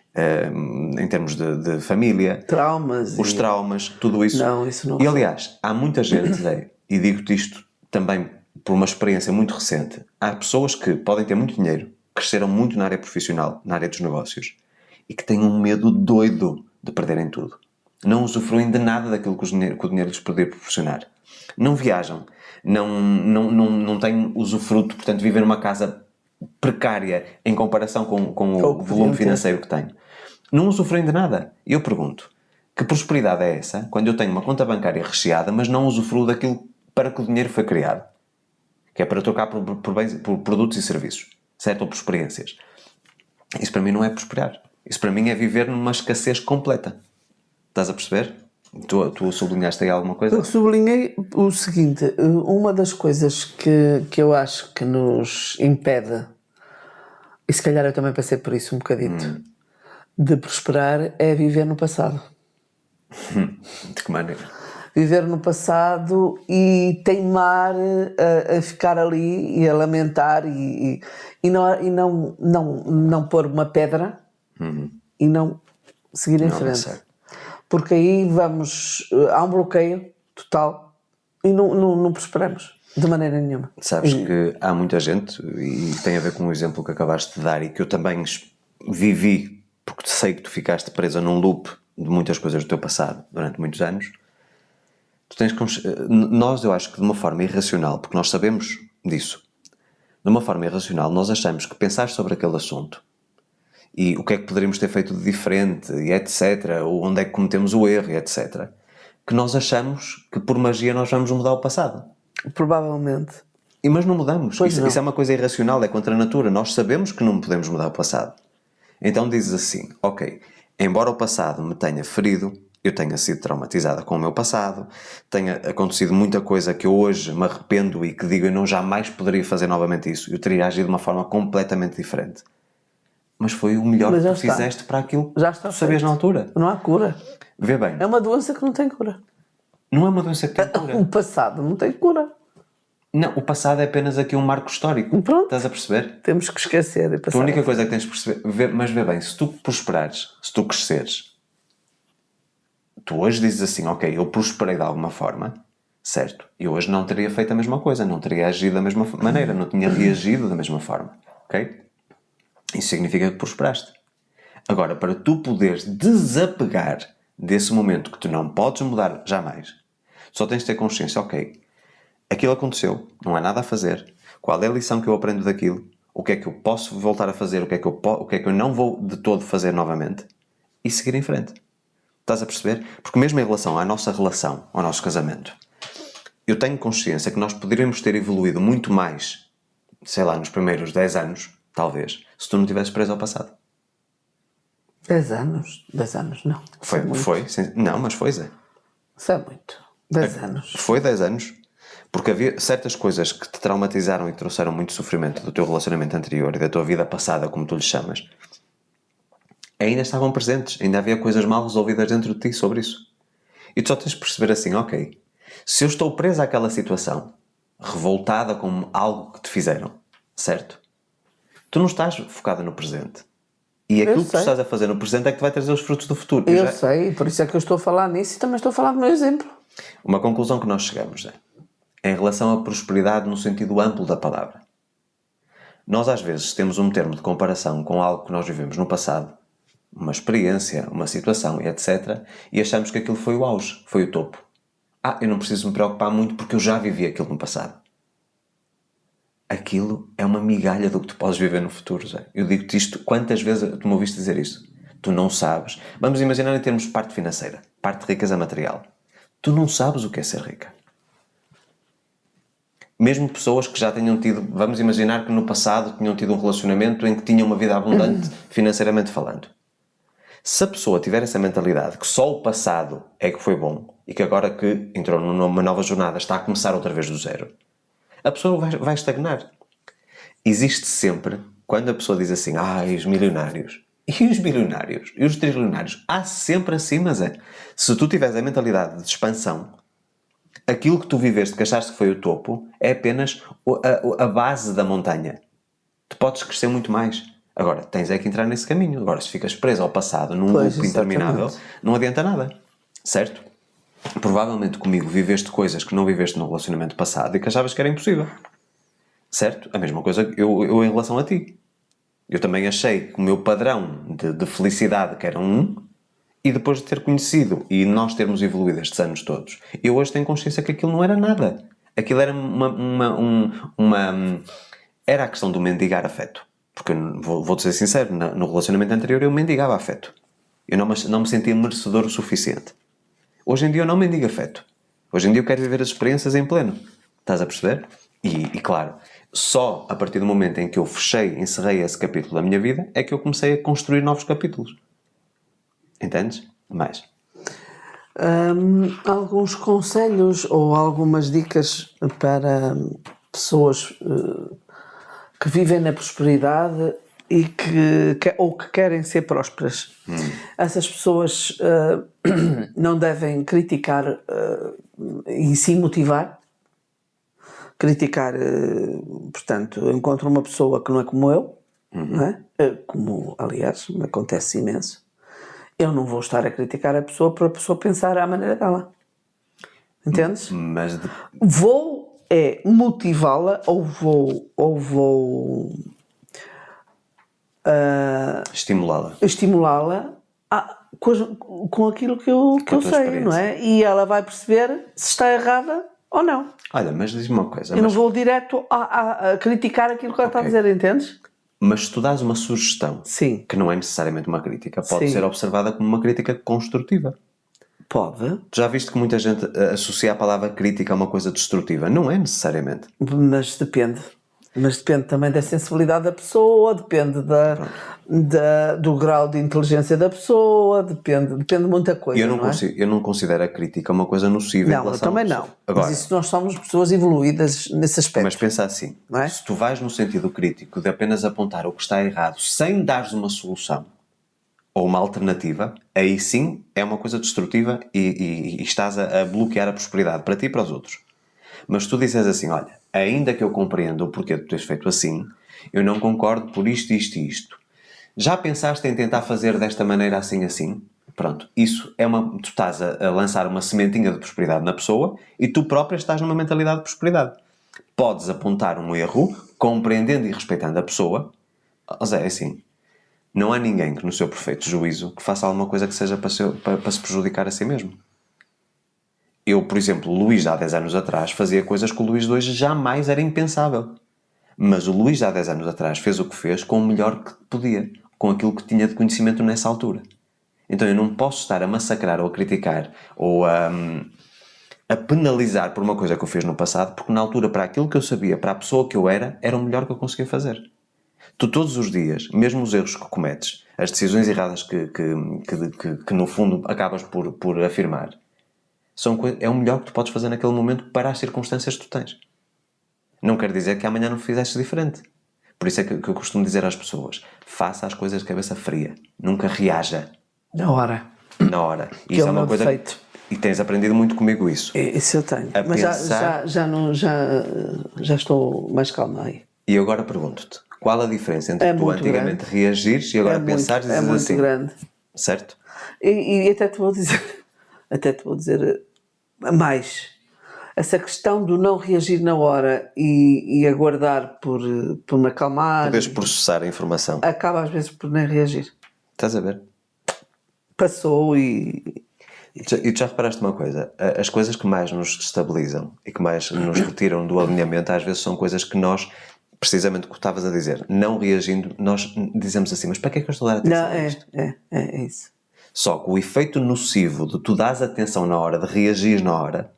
em termos de família. Traumas. Os traumas, tudo isso. Não, isso não. E aliás, há muita gente, Zé, e digo-te isto também por uma experiência muito recente, há pessoas que podem ter muito dinheiro, cresceram muito na área profissional, na área dos negócios, e que têm um medo doido de perderem tudo. Não usufruem de nada daquilo que o dinheiro lhes poder proporcionar. Não viajam, não têm usufruto, portanto vivem numa casa precária em comparação com o volume financeiro que têm. Não usufruem de nada. E eu pergunto, que prosperidade é essa quando eu tenho uma conta bancária recheada, mas não usufruo daquilo para que o dinheiro foi criado? Que é para trocar por produtos e serviços, certo? Ou por experiências. Isso para mim não é prosperar. Isso para mim é viver numa escassez completa. Estás a perceber? Tu sublinhaste aí alguma coisa? Eu sublinhei o seguinte, uma das coisas que eu acho que nos impede, e se calhar eu também passei por isso um bocadito, de prosperar é viver no passado. De que maneira? Viver no passado e teimar a ficar ali e a lamentar e não pôr uma pedra e não seguir em frente. Porque aí há um bloqueio total e não prosperamos de maneira nenhuma. Sabes que há muita gente, e tem a ver com o exemplo que acabaste de dar e que eu também vivi, porque sei que tu ficaste presa num loop de muitas coisas do teu passado durante muitos anos. Nós, eu acho que de uma forma irracional, porque nós sabemos disso, de uma forma irracional, nós achamos que pensar sobre aquele assunto e o que é que poderíamos ter feito de diferente, e etc., ou onde é que cometemos o erro, e etc., que nós achamos que por magia nós vamos mudar o passado. Provavelmente. Mas não mudamos. Isso é uma coisa irracional, é contra a natura. Nós sabemos que não podemos mudar o passado. Então dizes assim, ok, embora o passado me tenha ferido, eu tenha sido traumatizada com o meu passado, tenha acontecido muita coisa que eu hoje me arrependo e que digo eu não jamais poderia fazer novamente isso. Eu teria agido de uma forma completamente diferente. Mas foi o melhor que tu fizeste para aquilo que tu sabias na altura. Não há cura. Vê bem. É uma doença que não tem cura. Não é uma doença que tem cura. O passado não tem cura. Não, o passado é apenas aqui um marco histórico. Pronto. Estás a perceber? Temos que esquecer e Tu passar. a única coisa que tens de perceber, mas vê bem, se tu prosperares, se tu cresceres, tu hoje dizes assim, ok, eu prosperei de alguma forma, certo? E hoje não teria feito a mesma coisa, não teria agido da mesma maneira, não tinha reagido da mesma forma, ok? Isso significa que prosperaste. Agora, para tu poderes desapegar desse momento que tu não podes mudar jamais, só tens de ter consciência, ok, aquilo aconteceu, não há nada a fazer, qual é a lição que eu aprendo daquilo, o que é que eu posso voltar a fazer, o que é que eu não vou de todo fazer novamente, e seguir em frente. Estás a perceber? Porque mesmo em relação à nossa relação, ao nosso casamento, eu tenho consciência que nós poderíamos ter evoluído muito mais, sei lá, nos primeiros 10 anos, talvez, se tu não tivesses preso ao passado. 10 anos? 10 anos, não. Não, mas foi, Zé. Isso é muito. 10 anos. Foi 10 anos. Porque havia certas coisas que te traumatizaram e trouxeram muito sofrimento do teu relacionamento anterior e da tua vida passada, como tu lhe chamas, ainda estavam presentes. Ainda havia coisas mal resolvidas dentro de ti sobre isso. E tu só tens de perceber assim, ok, se eu estou preso àquela situação, revoltada com algo que te fizeram, certo? Tu não estás focada no presente. E aquilo que tu estás a fazer no presente é que te vai trazer os frutos do futuro. Eu sei, por isso é que eu estou a falar nisso e também estou a falar do meu exemplo. Uma conclusão que nós chegamos é em relação à prosperidade no sentido amplo da palavra. Nós às vezes temos um termo de comparação com algo que nós vivemos no passado, uma experiência, uma situação, etc. E achamos que aquilo foi o auge, foi o topo. Eu não preciso me preocupar muito porque eu já vivi aquilo no passado. Aquilo é uma migalha do que tu podes viver no futuro, Zé. Eu digo-te isto, quantas vezes tu me ouviste dizer isto? Tu não sabes. Vamos imaginar em termos de parte financeira, parte de riqueza material. Tu não sabes o que é ser rica. Mesmo pessoas que já tenham tido, vamos imaginar que no passado tinham tido um relacionamento em que tinham uma vida abundante, financeiramente falando. Se a pessoa tiver essa mentalidade que só o passado é que foi bom e que agora que entrou numa nova jornada está a começar outra vez do zero, a pessoa vai estagnar. Existe sempre, quando a pessoa diz assim, os milionários, e os bilionários, e os trilionários, há sempre acima, Zé. Se tu tiveres a mentalidade de expansão, aquilo que tu viveste, que achaste que foi o topo, é apenas a base da montanha. Tu podes crescer muito mais. Agora, tens é que entrar nesse caminho. Agora, se ficas preso ao passado, num loop interminável, não adianta nada. Certo? Provavelmente comigo viveste coisas que não viveste no relacionamento passado e que achavas que era impossível. Certo? A mesma coisa eu em relação a ti. Eu também achei que o meu padrão de felicidade, que era e depois de ter conhecido e nós termos evoluído estes anos todos, eu hoje tenho consciência que aquilo não era nada. Aquilo era era a questão do mendigar afeto. Porque, vou-te ser sincero, no relacionamento anterior eu mendigava afeto. Eu não me sentia merecedor o suficiente. Hoje em dia eu não mendigo afeto. Hoje em dia eu quero viver as experiências em pleno. Estás a perceber? E claro, só a partir do momento em que eu encerrei esse capítulo da minha vida, é que eu comecei a construir novos capítulos. Entendes? Mais. Alguns conselhos ou algumas dicas para pessoas que vivem na prosperidade e que querem ser prósperas. Essas pessoas não devem criticar e sim motivar. Criticar, portanto, encontro uma pessoa que não é como eu, não é? Como, aliás, me acontece imenso. Eu não vou estar a criticar a pessoa para a pessoa pensar à maneira dela. Entendes? Mas Vou motivá-la ou vou estimulá-la com aquilo que eu sei, não é? E ela vai perceber se está errada ou não. Olha, mas diz-me uma coisa. Eu não vou direto a criticar aquilo que ela está a dizer, entendes? Mas se tu dás uma sugestão, sim, que não é necessariamente uma crítica, pode ser observada como uma crítica construtiva. Pode. Tu já viste que muita gente associa a palavra crítica a uma coisa destrutiva? Não é necessariamente. Mas depende. Mas depende também da sensibilidade da pessoa, depende do grau de inteligência da pessoa, depende de muita coisa. Eu não considero a crítica uma coisa nociva. Não, eu também não. Agora, mas isso nós somos pessoas evoluídas nesse aspecto. Mas pensa assim, se tu vais no sentido crítico de apenas apontar o que está errado sem dares uma solução ou uma alternativa, aí sim é uma coisa destrutiva e estás a bloquear a prosperidade para ti e para os outros. Mas se tu disseres assim, olha, ainda que eu compreendo o porquê de tu teres feito assim, eu não concordo por isto, isto e isto. Já pensaste em tentar fazer desta maneira assim, assim? Pronto, isso é tu estás a lançar uma sementinha de prosperidade na pessoa e tu própria estás numa mentalidade de prosperidade. Podes apontar um erro, compreendendo e respeitando a pessoa. Mas é assim, não há ninguém que no seu perfeito juízo que faça alguma coisa que seja para se prejudicar a si mesmo. Eu, por exemplo, o Luís há 10 anos atrás fazia coisas que o Luís de hoje jamais era impensável. Mas o Luís há 10 anos atrás fez o que fez com o melhor que podia, com aquilo que tinha de conhecimento nessa altura. Então eu não posso estar a massacrar ou a criticar ou a penalizar por uma coisa que eu fiz no passado, porque na altura, para aquilo que eu sabia, para a pessoa que eu era o melhor que eu conseguia fazer. Tu todos os dias, mesmo os erros que cometes, as decisões erradas que no fundo acabas por afirmar, é o melhor que tu podes fazer naquele momento para as circunstâncias que tu tens. Não quer dizer que amanhã não fizeste diferente. Por isso é que eu costumo dizer às pessoas, faça as coisas de cabeça fria. Nunca reaja. Na hora. Na hora. Que Isso é o uma meu coisa defeito. E tens aprendido muito comigo isso. Isso eu tenho. A Mas pensar... já estou mais calma aí. E agora pergunto-te, qual a diferença entre tu antigamente reagires e agora pensares e dizeres assim? É muito grande. Certo? E até te vou dizer mais. Essa questão do não reagir na hora e aguardar por me acalmar. Podes processar a informação. Acaba às vezes por nem reagir. Estás a ver? Passou e tu já reparaste uma coisa? As coisas que mais nos destabilizam e que mais nos retiram do alinhamento às vezes são coisas que nós, precisamente o que estavas a dizer, não reagindo, nós dizemos assim, mas para que é que eu estou a dar atenção a isto? É isso. Só que o efeito nocivo de tu dares atenção na hora, de reagir na hora,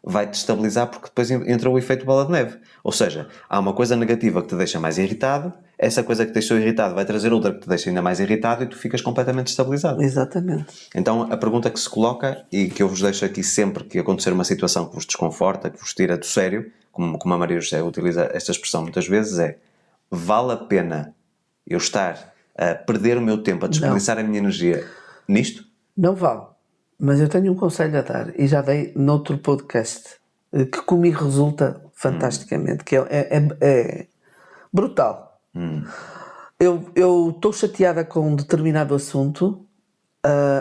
vai-te estabilizar porque depois entra o efeito bola de neve. Ou seja, há uma coisa negativa que te deixa mais irritado, essa coisa que te deixou irritado vai trazer outra que te deixa ainda mais irritado e tu ficas completamente estabilizado. Exatamente. Então a pergunta que se coloca e que eu vos deixo aqui sempre que acontecer uma situação que vos desconforta, que vos tira do sério, como a Maria José utiliza esta expressão muitas vezes, é: vale a pena eu estar a perder o meu tempo, a desperdiçar a minha energia nisto? Não vale. Mas eu tenho um conselho a dar, e já dei noutro podcast, que comigo resulta fantasticamente, que é brutal. Eu estou chateada com um determinado assunto,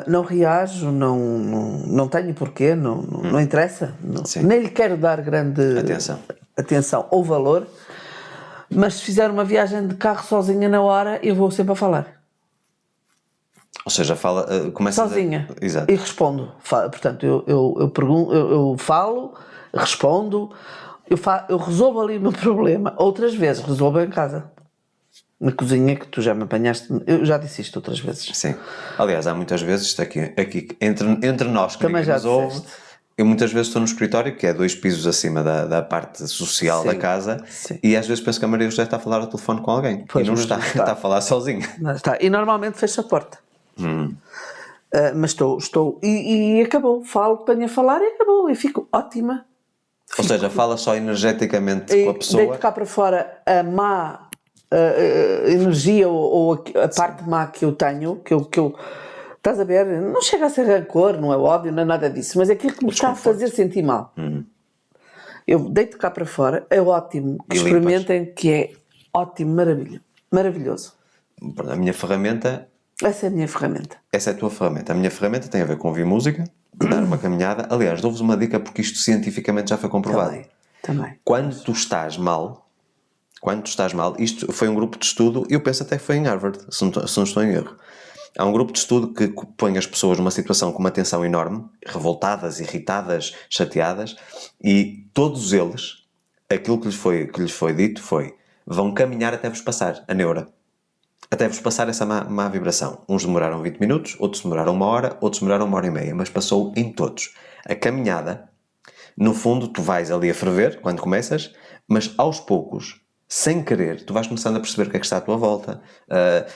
não reajo, não tenho porquê, não interessa, nem lhe quero dar grande atenção ou valor, mas se fizer uma viagem de carro sozinha na hora, eu vou sempre a falar. Ou seja, começa sozinha. Exato. E respondo. Portanto, eu pergunto, eu falo, respondo, eu resolvo ali o meu problema. Outras vezes resolvo em casa. Na cozinha, que tu já me apanhaste. Eu já disse isto outras vezes. Sim. Aliás, há muitas vezes, isto aqui entre nós que também ninguém nos ouve, eu muitas vezes estou no escritório, que é 2 pisos acima da parte social da casa, e às vezes penso que a Maria José está a falar ao telefone com alguém. Pois, e não está a falar sozinha. Não está. E normalmente fecho a porta. Mas estou e acabou, falo que tenho a falar e acabou, e fico ótima. Ou seja, fala só energeticamente com a pessoa. Deito cá para fora a má energia ou a parte má que eu tenho, que eu estás a ver, não chega a ser rancor, não é ódio, não é nada disso, mas é aquilo que me está a fazer sentir mal. Eu deito cá para fora, é ótimo, que experimentem, que é ótimo, maravilhoso. A minha ferramenta... Essa é a minha ferramenta. Essa é a tua ferramenta. A minha ferramenta tem a ver com ouvir música, dar uma caminhada. Aliás, dou-vos uma dica porque isto cientificamente já foi comprovado. Também. Quando tu estás mal, isto foi um grupo de estudo, eu penso até que foi em Harvard, se não estou em erro. Há um grupo de estudo que põe as pessoas numa situação com uma tensão enorme, revoltadas, irritadas, chateadas, e todos eles, aquilo que lhes foi dito foi: vão caminhar até vos passar a neura. Até vos passar essa má vibração. Uns demoraram 20 minutos, outros demoraram 1 hora, outros demoraram 1h30, mas passou em todos. A caminhada, no fundo, tu vais ali a ferver, quando começas, mas aos poucos, sem querer, tu vais começando a perceber o que é que está à tua volta,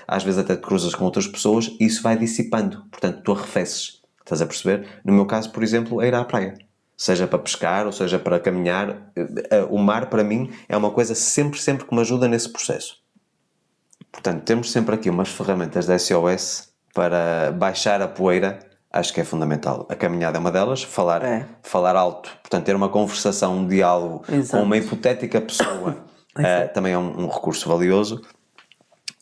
às vezes até te cruzas com outras pessoas, e isso vai dissipando. Portanto, tu arrefeces. Estás a perceber? No meu caso, por exemplo, é ir à praia. Seja para pescar, ou seja para caminhar. O mar, para mim, é uma coisa sempre que me ajuda nesse processo. Portanto, temos sempre aqui umas ferramentas da SOS para baixar a poeira acho que é fundamental. A caminhada é uma delas, falar alto, portanto, ter uma conversação, um diálogo Exato. com uma hipotética pessoa também é um recurso valioso.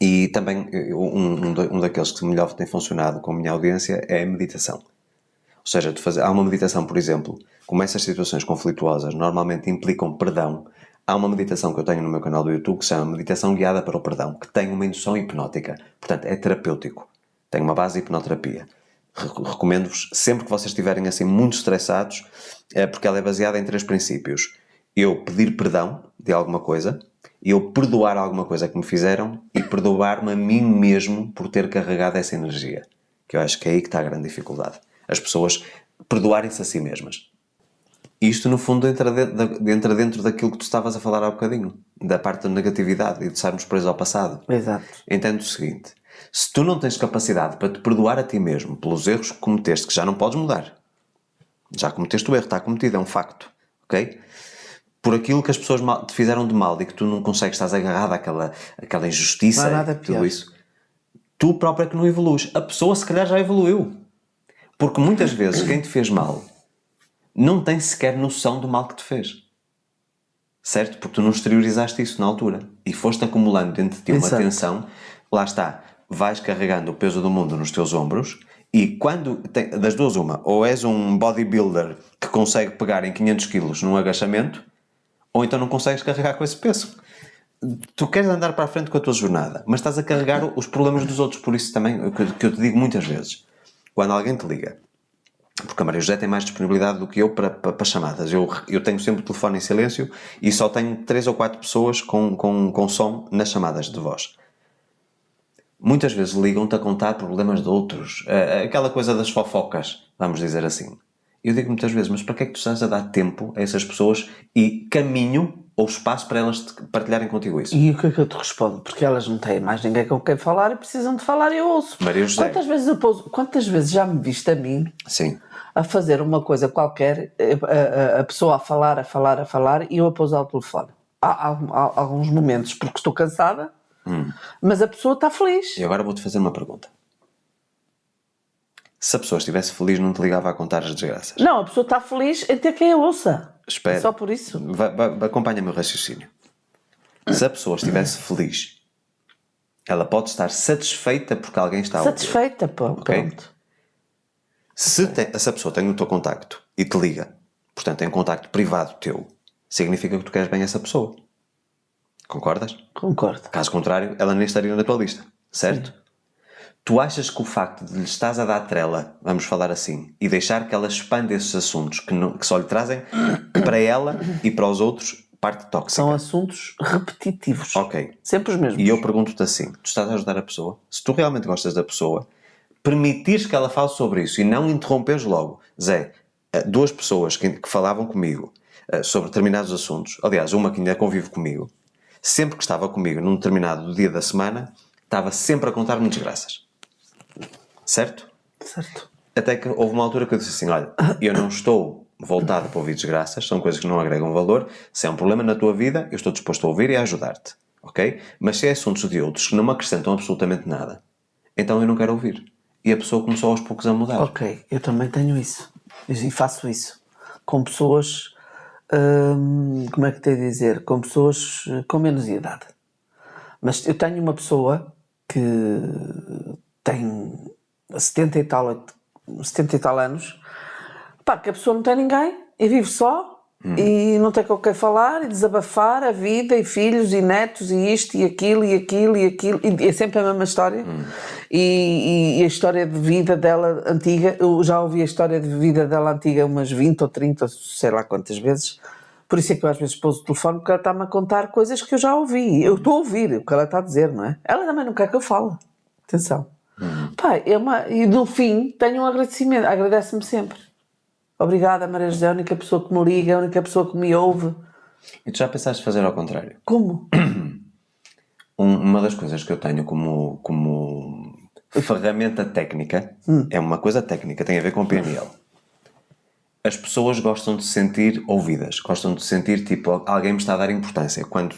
E também um daqueles que melhor tem funcionado com a minha audiência é a meditação. Ou seja, há uma meditação, por exemplo, como essas situações conflituosas normalmente implicam perdão, há uma meditação que eu tenho no meu canal do YouTube que se chama Meditação Guiada para o Perdão, que tem uma indução hipnótica, portanto é terapêutico, tem uma base de hipnoterapia. Recomendo-vos, sempre que vocês estiverem assim muito estressados, porque ela é baseada em 3 princípios. Eu pedir perdão de alguma coisa, eu perdoar alguma coisa que me fizeram e perdoar-me a mim mesmo por ter carregado essa energia. Que eu acho que é aí que está a grande dificuldade. As pessoas perdoarem-se a si mesmas. Isto, no fundo, entra dentro daquilo que tu estavas a falar há bocadinho. Da parte da negatividade e de estarmos presos ao passado. Exato. Entende o seguinte. Se tu não tens capacidade para te perdoar a ti mesmo pelos erros que cometeste, que já não podes mudar. Já cometeste o erro, está cometido, é um facto. Ok? Por aquilo que as pessoas te fizeram de mal e que tu não consegues, estás agarrado àquela injustiça e tudo isso. Tu próprio é que não evolues. A pessoa se calhar já evoluiu. Porque muitas vezes quem te fez mal não tem sequer noção do mal que te fez. Certo? Porque tu não exteriorizaste isso na altura. E foste acumulando dentro de ti uma tensão. Lá está. Vais carregando o peso do mundo nos teus ombros e das duas uma. Ou és um bodybuilder que consegue pegar em 500 quilos num agachamento, ou então não consegues carregar com esse peso. Tu queres andar para a frente com a tua jornada, mas estás a carregar os problemas dos outros. Por isso também, que eu te digo muitas vezes, quando alguém te liga, porque a Maria José tem mais disponibilidade do que eu para chamadas. Eu tenho sempre o telefone em silêncio e só tenho 3 ou 4 pessoas com som nas chamadas de voz. Muitas vezes ligam-te a contar problemas de outros. Aquela coisa das fofocas, vamos dizer assim. Eu digo muitas vezes, mas para que é que tu estás a dar tempo a essas pessoas e caminho ou espaço para elas partilharem contigo isso? E o que é que eu te respondo? Porque elas não têm mais ninguém com quem falar e precisam de falar e eu ouço. Maria José. Quantas vezes já me viste a mim Sim. a fazer uma coisa qualquer, a pessoa a falar e eu a pousar o telefone? Há alguns momentos porque estou cansada, mas a pessoa está feliz. E agora vou-te fazer uma pergunta. Se a pessoa estivesse feliz, não te ligava a contar as desgraças? Não, a pessoa está feliz em ter quem a ouça. Espera. É só por isso. Acompanha-me o raciocínio. Se a pessoa estivesse feliz, ela pode estar satisfeita porque alguém está a ouvir. Satisfeita, pronto. Okay? Se a pessoa tem o teu contacto e te liga, portanto, é um contacto privado teu, significa que tu queres bem essa pessoa. Concordas? Concordo. Caso contrário, ela nem estaria na tua lista, certo? Sim. Tu achas que o facto de lhe estás a dar trela, vamos falar assim, e deixar que ela expanda esses assuntos que só lhe trazem para ela e para os outros parte tóxica? São assuntos repetitivos. Ok. Sempre os mesmos. E eu pergunto-te assim, tu estás a ajudar a pessoa? Se tu realmente gostas da pessoa, permitires que ela fale sobre isso e não interromperes logo. Zé, 2 pessoas que falavam comigo sobre determinados assuntos, aliás, uma que ainda convive comigo, sempre que estava comigo num determinado dia da semana, estava sempre a contar-me desgraças. Certo? Certo. Até que houve uma altura que eu disse assim, olha, eu não estou voltado para ouvir desgraças, são coisas que não agregam valor, se é um problema na tua vida, eu estou disposto a ouvir e a ajudar-te, ok? Mas se é assuntos de outros que não me acrescentam absolutamente nada, então eu não quero ouvir. E a pessoa começou aos poucos a mudar. Ok, eu também tenho isso. E faço isso. Com pessoas, como é que tenho a dizer? Com pessoas com menos idade. Mas eu tenho uma pessoa que tem 70 e tal anos, pá, que a pessoa não tem ninguém e vive só e não tem com quem falar e desabafar a vida e filhos e netos e isto e aquilo e aquilo e aquilo e é sempre a mesma história e a história de vida dela antiga, eu já ouvi a história de vida dela antiga umas 20 ou 30, sei lá quantas vezes. Por isso é que eu às vezes pôs o telefone porque ela está-me a contar coisas que eu já ouvi. Eu estou a ouvir o que ela está a dizer, não é? Ela também não quer que eu fale. Atenção. Pá, e no fim tenho um agradecimento. Agradece-me sempre. Obrigada, Maria José, a única pessoa que me liga, a única pessoa que me ouve. E tu já pensaste fazer ao contrário? Como? Uma das coisas que eu tenho como ferramenta técnica, é uma coisa técnica, tem a ver com PNL. As pessoas gostam de se sentir ouvidas, gostam de sentir tipo alguém me está a dar importância. Quando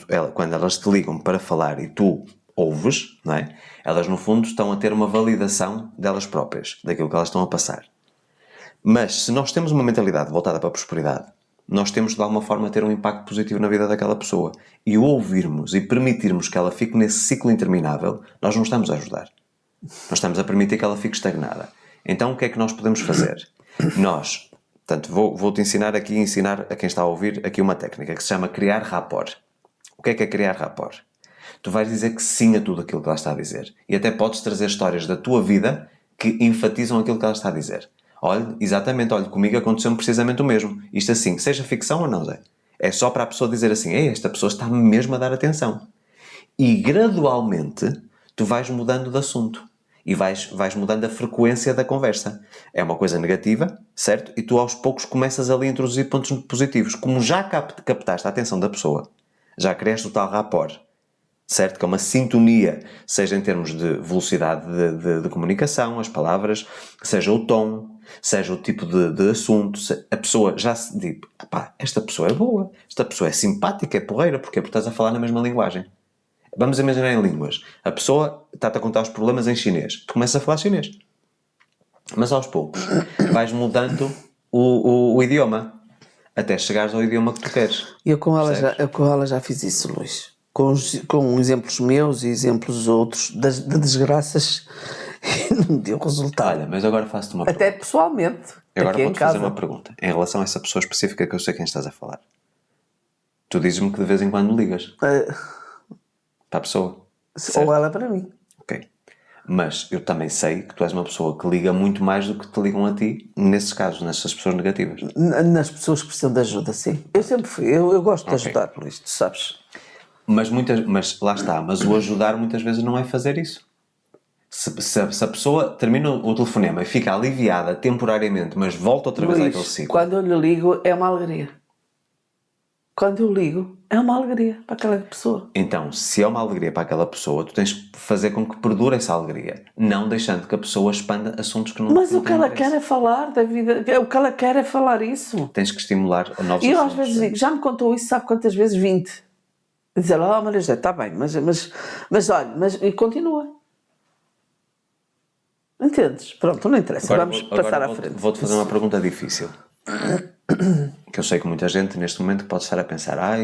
elas te ligam para falar e tu ouves, não é? Elas no fundo estão a ter uma validação delas próprias, daquilo que elas estão a passar. Mas se nós temos uma mentalidade voltada para a prosperidade, nós temos de alguma forma ter um impacto positivo na vida daquela pessoa. E o ouvirmos e permitirmos que ela fique nesse ciclo interminável, nós não estamos a ajudar. Nós estamos a permitir que ela fique estagnada. Então o que é que nós podemos fazer? Nós, portanto, vou-te ensinar aqui, ensinar a quem está a ouvir aqui uma técnica que se chama criar rapport. O que é criar rapport? Tu vais dizer que sim a tudo aquilo que ela está a dizer. E até podes trazer histórias da tua vida que enfatizam aquilo que ela está a dizer. Olha, exatamente, olha, comigo aconteceu precisamente o mesmo. Isto assim, seja ficção ou não, Zé. É só para a pessoa dizer assim, ei, esta pessoa está-me mesmo a dar atenção. E gradualmente tu vais mudando de assunto. E vais mudando a frequência da conversa. É uma coisa negativa, certo? E tu aos poucos começas ali a introduzir pontos positivos. Como já captaste a atenção da pessoa, já criaste o tal rapport, certo? Que é uma sintonia, seja em termos de velocidade de comunicação, as palavras, seja o tom, seja o tipo de assunto. A pessoa já se diz, esta pessoa é boa, esta pessoa é simpática, é porreira, porque estás a falar na mesma linguagem. Vamos imaginar em línguas. A pessoa está-te a contar os problemas em chinês. Tu começas a falar chinês. Mas aos poucos vais mudando o idioma até chegares ao idioma que tu queres. Eu com ela já fiz isso, Luís. Com exemplos meus e exemplos outros de desgraças e não deu resultado. Olha, mas agora faço-te uma pergunta. Até pessoalmente. Agora vou-te fazer uma pergunta. Em relação a essa pessoa específica que eu sei quem estás a falar. Tu dizes-me que de vez em quando ligas. Para a pessoa. Certo? Ou ela para mim. Ok. Mas eu também sei que tu és uma pessoa que liga muito mais do que te ligam a ti, nesses casos, nessas pessoas negativas. Nas pessoas que precisam de ajuda, sim. Eu sempre fui. Eu gosto de ajudar, Luís, tu sabes. Mas lá está. Mas o ajudar muitas vezes não é fazer isso. Se a pessoa termina o telefonema e fica aliviada temporariamente, mas volta outra vez àquele ciclo. Quando eu lhe ligo, é uma alegria. Quando eu ligo, é uma alegria para aquela pessoa. Então, se é uma alegria para aquela pessoa, tu tens que fazer com que perdure essa alegria. Não deixando que a pessoa expanda assuntos que não Mas não o que ela quer é falar da vida. O que ela quer é falar isso. Tens que estimular a novos assuntos. E eu às vezes digo, já me contou isso, sabe quantas vezes? 20. E diz ela, Maria José, está bem, mas olha, e continua. Entendes? Pronto, não interessa. Agora, vamos passar à frente. Vou-te fazer uma pergunta difícil. Que eu sei que muita gente neste momento pode estar a pensar, a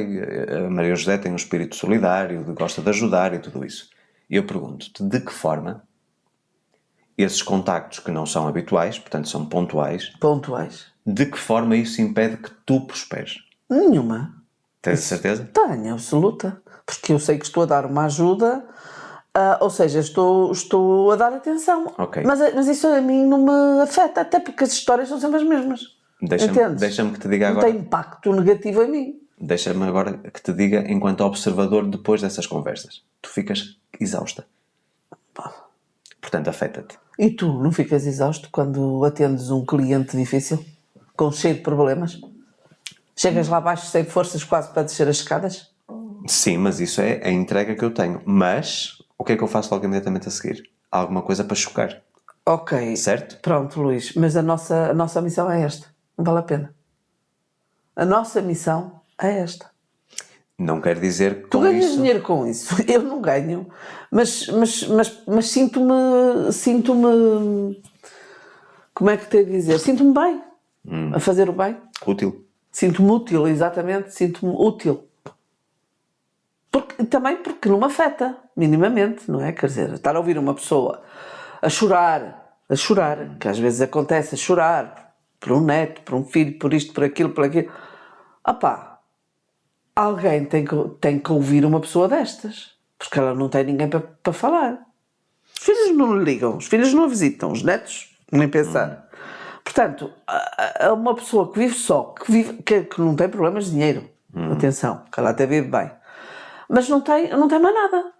Maria José tem um espírito solidário, gosta de ajudar e tudo isso. E eu pergunto-te, de que forma esses contactos que não são habituais, portanto são pontuais, de que forma isso impede que tu prosperes? Nenhuma. Tens certeza? Tenho, absoluta. Porque eu sei que estou a dar uma ajuda, ou seja, estou a dar atenção. Okay. Mas isso a mim não me afeta, até porque as histórias são sempre as mesmas. Deixa-me que te diga agora. Não tem impacto negativo em mim. Deixa-me agora que te diga, enquanto observador, depois dessas conversas. Tu ficas exausta. Portanto, afeta-te. E tu não ficas exausto quando atendes um cliente difícil? Cheio de problemas? Chegas lá abaixo sem forças quase para descer as escadas? Sim, mas isso é a entrega que eu tenho. Mas, o que é que eu faço logo imediatamente a seguir? Alguma coisa para chocar. Ok. Certo? Pronto, Luís. Mas a nossa missão é esta. Não vale a pena. A nossa missão é esta. Não quer dizer que tu ganhas dinheiro com isso. Eu não ganho. Mas sinto-me... Como é que te a dizer? Sinto-me bem. A fazer o bem. Útil. Sinto-me útil, exatamente. Sinto-me útil. Também porque não me afeta, minimamente, não é? Quer dizer, estar a ouvir uma pessoa a chorar, que às vezes acontece, a chorar por um neto, por um filho, por isto, por aquilo. Alguém tem que ouvir uma pessoa destas, porque ela não tem ninguém para falar. Os filhos não lhe ligam, os filhos não a visitam, os netos, nem pensar. Portanto, uma pessoa que vive só, que não tem problemas de dinheiro, atenção, que ela até vive bem, mas não tem mais nada.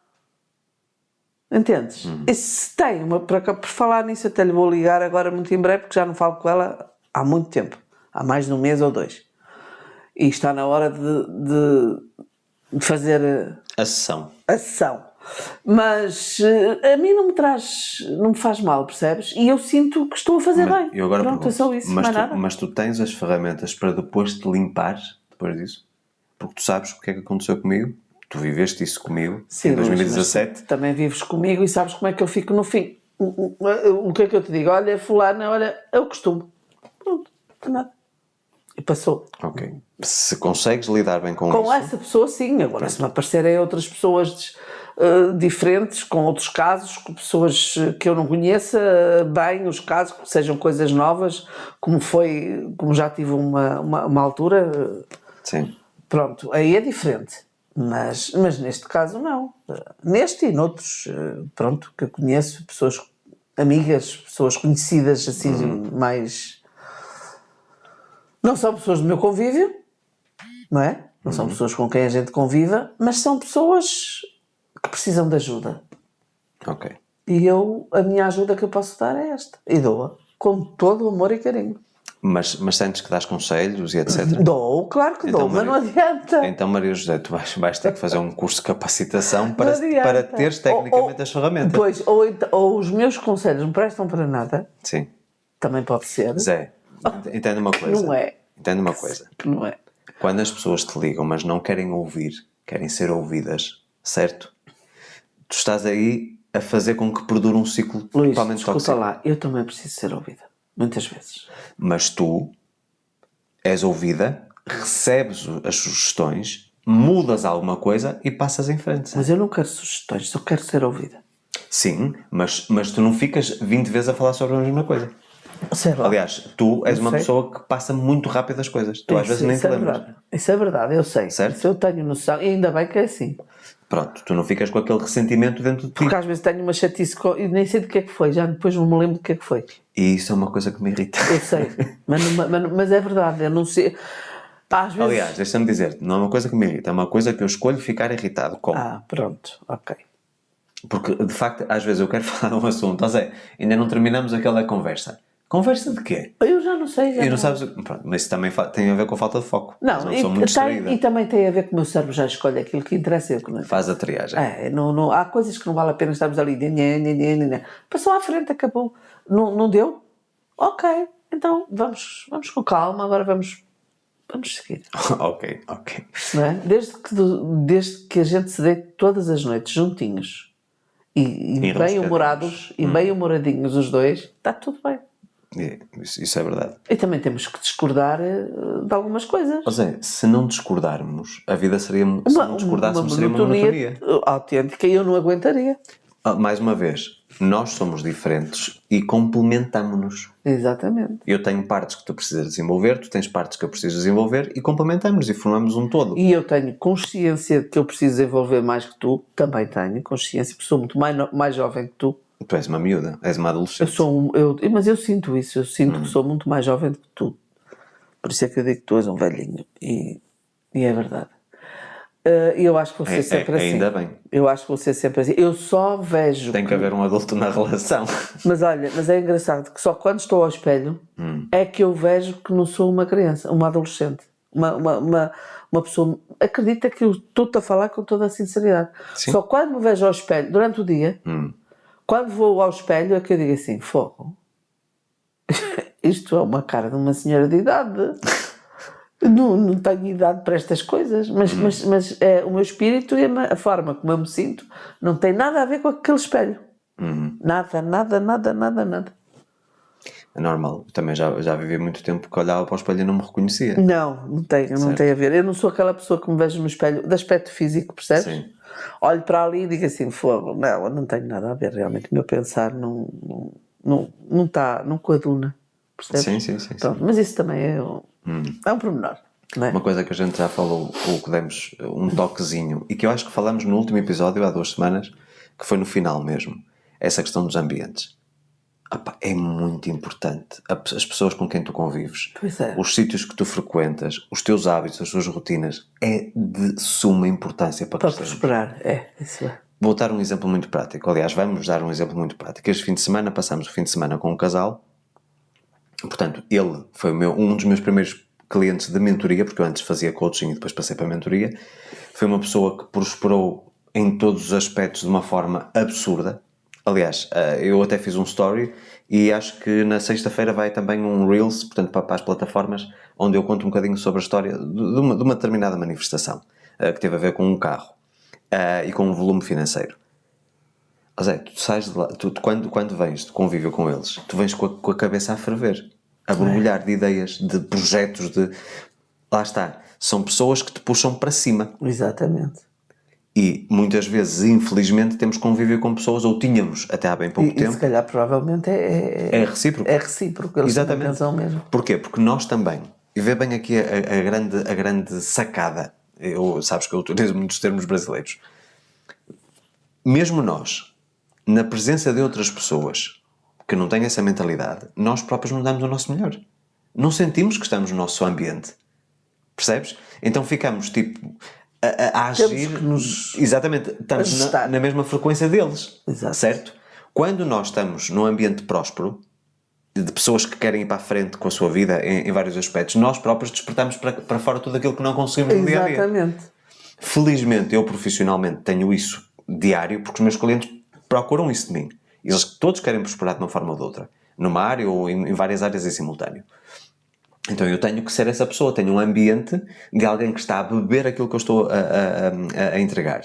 Entendes? E se tem por falar nisso, até lhe vou ligar agora muito em breve, porque já não falo com ela há muito tempo, há mais de um mês ou 2. E está na hora de fazer a sessão. Mas a mim não me faz mal, percebes? E eu sinto que estou a fazer bem. Eu agora pronto, é só isso, mais nada. Mas tu tens as ferramentas para depois te limpar, depois disso? Porque tu sabes o que é que aconteceu comigo? Tu viveste isso comigo, sim, em 2017. Também vives comigo e sabes como é que eu fico no fim. O que é que eu te digo? Olha, fulana, olha, é o costume. nada. E passou. Ok. Se consegues lidar bem com Com isso... essa pessoa, sim. Agora, se me aparecerem outras pessoas diferentes, com outros casos, com pessoas que eu não conheça bem, os casos, que sejam coisas novas, como já tive uma altura, Sim. pronto, aí é diferente. Mas neste caso, não. Neste e noutros, pronto, que eu conheço, pessoas amigas, pessoas conhecidas, assim, mais... Não são pessoas do meu convívio, não é? Não são pessoas com quem a gente conviva, mas são pessoas que precisam de ajuda. Ok. E a minha ajuda que eu posso dar é esta. E dou-a com todo o amor e carinho. Mas sentes que dás conselhos e etc? Dou, claro que dou, mas não adianta. Então, Maria José, tu vais ter que fazer um curso de capacitação para adianta. teres tecnicamente as ferramentas. Pois, ou os meus conselhos não prestam para nada. Sim. Também pode ser. Zé, entende uma coisa. Não é. Entende uma coisa. Não é. Quando as pessoas te ligam, mas não querem ouvir, querem ser ouvidas, certo? Tu estás aí a fazer com que perdure um ciclo Luís, totalmente escuta tóxico. lá, eu também preciso ser ouvida. Muitas vezes. Mas tu és ouvida, recebes as sugestões, mudas alguma coisa e passas em frente. Mas eu não quero sugestões, só quero ser ouvida. Sim, mas tu não ficas 20 vezes a falar sobre a mesma coisa. Sei lá. Aliás, tu és uma sei. pessoa que passa muito rápido as coisas. Tu às vezes nem te é lembras. verdade. Isso é verdade, eu sei. Certo? Isso eu tenho noção. E ainda bem que é assim. Pronto, tu não ficas com aquele ressentimento dentro de ti. Porque às vezes tenho uma chatice e nem sei do que é que foi. Já depois não me lembro do que é que foi. E isso é uma coisa que me irrita. Eu sei. mas é verdade. Eu não sei. Às vezes... Aliás, deixa-me dizer, não é uma coisa que me irrita, é uma coisa que eu escolho ficar irritado com. Pronto. Ok. Porque, de facto, às vezes eu quero falar de um assunto. Ó Zé, ainda não terminamos aquela conversa. Conversa de quê? Eu já não sei. E não sabes... Pronto, mas isso também tem a ver com a falta de foco. Não, Sou muito distraída. e também tem a ver com o meu cérebro já escolhe aquilo que interessa. Faz a triagem. Não, há coisas que não vale a pena estarmos ali. Passou à frente, acabou. Não deu? Ok. Então vamos com calma. Agora vamos seguir. Ok. Não é? Desde que a gente se deite todas as noites juntinhos e bem-humorados e bem-humoradinhos os dois, está tudo bem. Isso é verdade. E também temos que discordar de algumas coisas. Ó Zé, se não discordarmos, a vida seria... Se não discordássemos, seria uma monotonia. Autêntica e eu não aguentaria. Mais uma vez, nós somos diferentes e complementamos-nos. Exatamente. Eu tenho partes que tu precisas desenvolver, tu tens partes que eu preciso desenvolver e complementamos e formamos um todo. E eu tenho consciência de que eu preciso desenvolver mais que tu, também tenho consciência, porque sou muito mais jovem que tu. Tu és uma miúda, és uma adolescente. Mas eu sinto isso, eu sinto que sou muito mais jovem do que tu. Por isso é que eu digo que tu és um velhinho. E é verdade. E eu acho que vou ser sempre assim. Ainda bem. Eu acho que vou ser sempre assim. Eu só vejo... Tem que haver um adulto na relação. Mas olha, é engraçado que só quando estou ao espelho é que eu vejo que não sou uma criança, uma adolescente. Uma pessoa... Acredita que eu estou-te a falar com toda a sinceridade. Sim. Só quando me vejo ao espelho, durante o dia... Quando vou ao espelho é que eu digo assim, fogo, isto é uma cara de uma senhora de idade, não tenho idade para estas coisas, mas é, o meu espírito e a forma como eu me sinto não tem nada a ver com aquele espelho. Nada. É normal, eu também já vivi muito tempo que olhava para o espelho e não me reconhecia. Não tem a ver. Eu não sou aquela pessoa que me vejo no espelho de aspecto físico, percebes? Sim. Olho para ali e digo assim, fogo, não tenho nada a ver realmente. O meu pensar não coaduna, percebes? Sim. Pronto, mas isso também é um pormenor, não é? Uma coisa que a gente já falou, ou que demos um toquezinho, e que eu acho que falamos no último episódio, há 2 semanas, que foi no final mesmo, essa questão dos ambientes. É muito importante as pessoas com quem tu convives, Pois é. os sítios que tu frequentas, os teus hábitos, as tuas rotinas, é de suma importância para prosperar, isso é. Vou dar um exemplo muito prático. Aliás, vamos dar um exemplo muito prático. Este fim de semana, passamos o fim de semana com um casal. Portanto, ele foi um dos meus primeiros clientes de mentoria, porque eu antes fazia coaching e depois passei para a mentoria. Foi uma pessoa que prosperou em todos os aspectos de uma forma absurda. Aliás, eu até fiz um story e acho que na sexta-feira vai também um Reels, portanto, para as plataformas, onde eu conto um bocadinho sobre a história de uma determinada manifestação que teve a ver com um carro e com um volume financeiro. Mas tu sais de lá, quando vens de convívio com eles, tu vens com a cabeça a ferver. a borbulhar de ideias, de projetos, de... Lá está. São pessoas que te puxam para cima. Exatamente. E muitas vezes, infelizmente, temos que conviver com pessoas, ou tínhamos até há bem pouco E tempo. se calhar provavelmente É recíproco. É recíproco, eles Exatamente. pensam mesmo. Porquê? Porque nós também, e vê bem aqui a grande sacada, sabes que eu utilizo muitos termos brasileiros, mesmo nós, na presença de outras pessoas que não têm essa mentalidade, nós próprios não damos o nosso melhor. Não sentimos que estamos no nosso ambiente. Percebes? Então ficamos tipo a agir. Temos que nos exatamente, estamos ajustar. na mesma frequência deles. Exato. Certo? Quando nós estamos num ambiente próspero, de pessoas que querem ir para a frente com a sua vida em vários aspectos, nós próprios despertamos para fora tudo aquilo que não conseguimos no dia a dia. Exatamente. Felizmente, eu profissionalmente tenho isso diário, porque os meus clientes procuram isso de mim. Eles todos querem prosperar de uma forma ou de outra, numa área ou em várias áreas em simultâneo. Então eu tenho que ser essa pessoa, tenho um ambiente de alguém que está a beber aquilo que eu estou a entregar.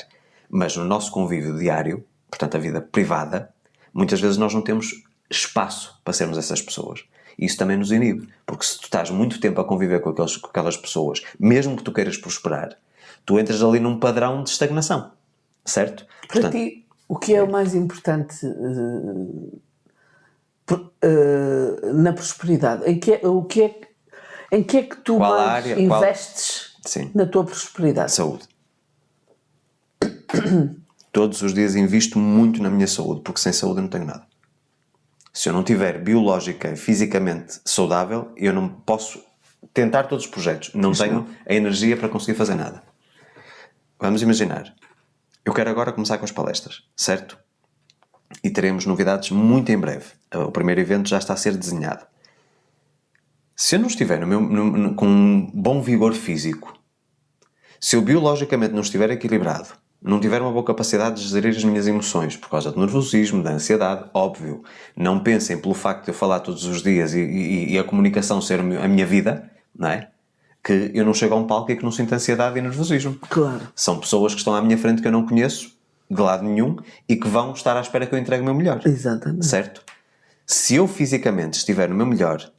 Mas no nosso convívio diário, portanto a vida privada, muitas vezes nós não temos espaço para sermos essas pessoas. E isso também nos inibe, porque se tu estás muito tempo a conviver com aquelas pessoas, mesmo que tu queiras prosperar, tu entras ali num padrão de estagnação, certo? Para ti, o que é o mais importante na prosperidade? Em que é que tu Qual mais área, investes Sim. na tua prosperidade? Saúde. Todos os dias invisto muito na minha saúde, porque sem saúde eu não tenho nada. Se eu não estiver biológica e fisicamente saudável, eu não posso tentar todos os projetos. Não tenho a energia para conseguir fazer nada. Vamos imaginar. Eu quero agora começar com as palestras, certo? E teremos novidades muito em breve. O primeiro evento já está a ser desenhado. Se eu não estiver com um bom vigor físico, se eu biologicamente não estiver equilibrado, não tiver uma boa capacidade de gerir as minhas emoções por causa do nervosismo, da ansiedade, óbvio. Não pensem pelo facto de eu falar todos os dias e a comunicação ser a minha vida, não é? Que eu não chego a um palco e que não sinto ansiedade e nervosismo. Claro. São pessoas que estão à minha frente que eu não conheço de lado nenhum e que vão estar à espera que eu entregue o meu melhor. Exatamente. Certo? Se eu fisicamente estiver no meu melhor,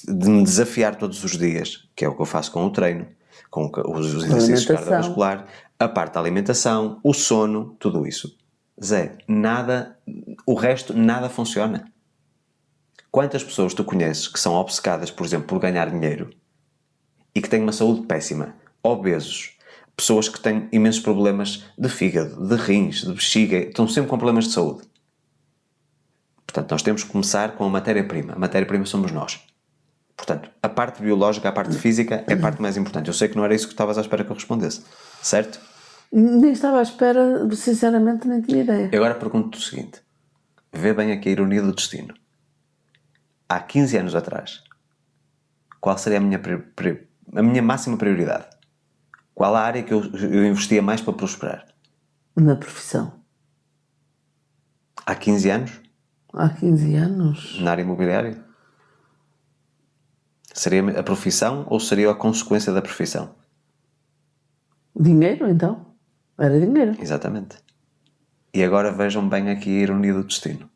de me desafiar todos os dias, que é o que eu faço com o treino, com os exercícios cardiovasculares, a parte da alimentação, o sono, tudo isso. Zé, o resto nada funciona. Quantas pessoas tu conheces que são obcecadas, por exemplo, por ganhar dinheiro e que têm uma saúde péssima, obesos, pessoas que têm imensos problemas de fígado, de rins, de bexiga, estão sempre com problemas de saúde. Portanto, nós temos que começar com a matéria-prima. A matéria-prima somos nós. Portanto, a parte biológica, a parte física é a parte mais importante. Eu sei que não era isso que estavas à espera que eu respondesse. Certo? Nem estava à espera, sinceramente, nem tinha ideia. Eu agora pergunto-te o seguinte. Vê bem aqui a ironia do destino. Há 15 anos atrás, qual seria a minha máxima prioridade? Qual a área que eu investia mais para prosperar? Na profissão. Há 15 anos? Há 15 anos? Na área imobiliária? Seria a profissão ou seria a consequência da profissão? Dinheiro, então? Era dinheiro. Exatamente. E agora vejam bem aqui a ironia do destino.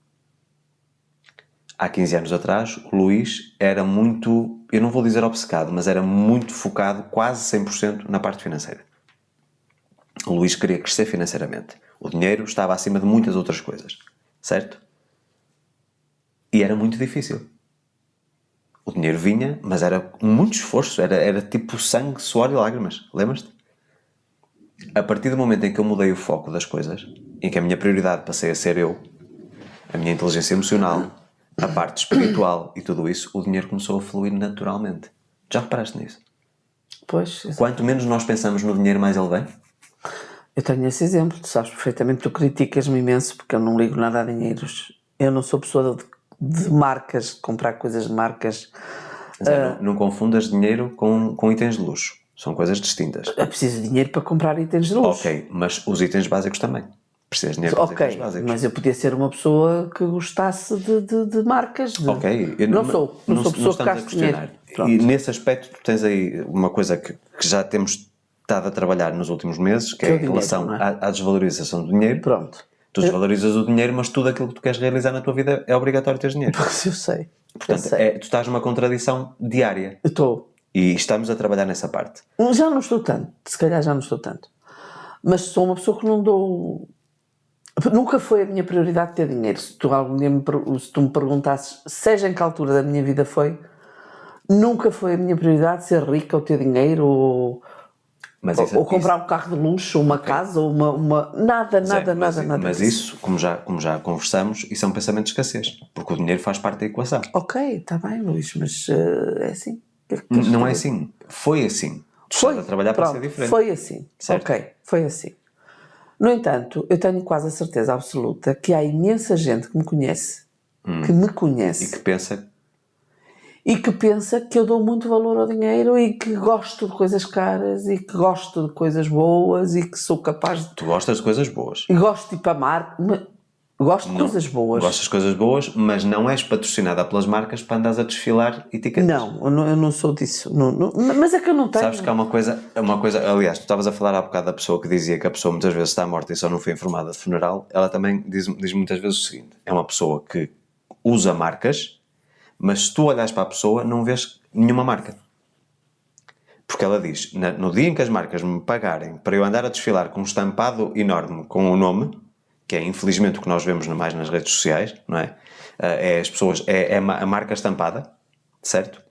Há 15 anos atrás, o Luís era muito, eu não vou dizer obcecado, mas era muito focado, quase 100% na parte financeira. O Luís queria crescer financeiramente. O dinheiro estava acima de muitas outras coisas. Certo? E era muito difícil. O dinheiro vinha, mas era muito esforço. Era tipo sangue, suor e lágrimas. Lembras-te? A partir do momento em que eu mudei o foco das coisas, em que a minha prioridade passei a ser eu, a minha inteligência emocional, a parte espiritual e tudo isso, o dinheiro começou a fluir naturalmente. Já reparaste nisso? Pois. Quanto menos nós pensamos no dinheiro, mais ele vem? Eu tenho esse exemplo. Tu sabes perfeitamente, tu criticas-me imenso porque eu não ligo nada a dinheiros. Eu não sou pessoa de marcas, de comprar coisas de marcas. Não confundas dinheiro com itens de luxo. São coisas distintas. É preciso de dinheiro para comprar itens de luxo. Ok, mas os itens básicos também. Precisas de dinheiro para os itens básicos. Mas eu podia ser uma pessoa que gostasse de marcas. Ok. Não sou pessoa que gasta dinheiro. E nesse aspecto tu tens aí uma coisa que já temos estado a trabalhar nos últimos meses, que é em relação à desvalorização do dinheiro. Pronto. Tu desvalorizas o dinheiro, mas tudo aquilo que tu queres realizar na tua vida é obrigatório ter dinheiro. Pois eu sei. Portanto, tu estás numa contradição diária. Eu estou. E estamos a trabalhar nessa parte. Já não estou tanto, se calhar já não estou tanto. Mas sou uma pessoa que não dou... Nunca foi a minha prioridade ter dinheiro. Se tu algum dia se tu me perguntasses, seja em que altura da minha vida foi, nunca foi a minha prioridade ser rica ou ter dinheiro ou comprar um carro de luxo, ou uma casa, ou uma... Nada. Mas isso, como já conversamos, isso é um pensamento de escassez. Porque o dinheiro faz parte da equação. Ok, está bem, Luís, mas é assim. Não é assim. Foi assim. Tu estás a trabalhar para ser diferente. Foi assim. Certo? Ok, foi assim. No entanto, eu tenho quase a certeza absoluta que há imensa gente que me conhece, e que pensa que eu dou muito valor ao dinheiro e que gosto de coisas caras e que gosto de coisas boas e que sou capaz de... Tu gostas de coisas boas. E gosto de ir para a marca... Gosto de coisas boas. Gostas de coisas boas, mas não és patrocinada pelas marcas para andares a desfilar etiquetas. Não, eu não sou disso. Não, mas é que eu não tenho... Sabes que há uma coisa... Aliás, tu estavas a falar há bocado da pessoa que dizia que a pessoa muitas vezes está morta e só não foi informada de funeral. Ela também diz muitas vezes o seguinte. É uma pessoa que usa marcas, mas se tu olhas para a pessoa não vês nenhuma marca. Porque ela diz, no dia em que as marcas me pagarem para eu andar a desfilar com um estampado enorme com o nome... que é infelizmente o que nós vemos mais nas redes sociais, não é? É as pessoas, a marca estampada, certo?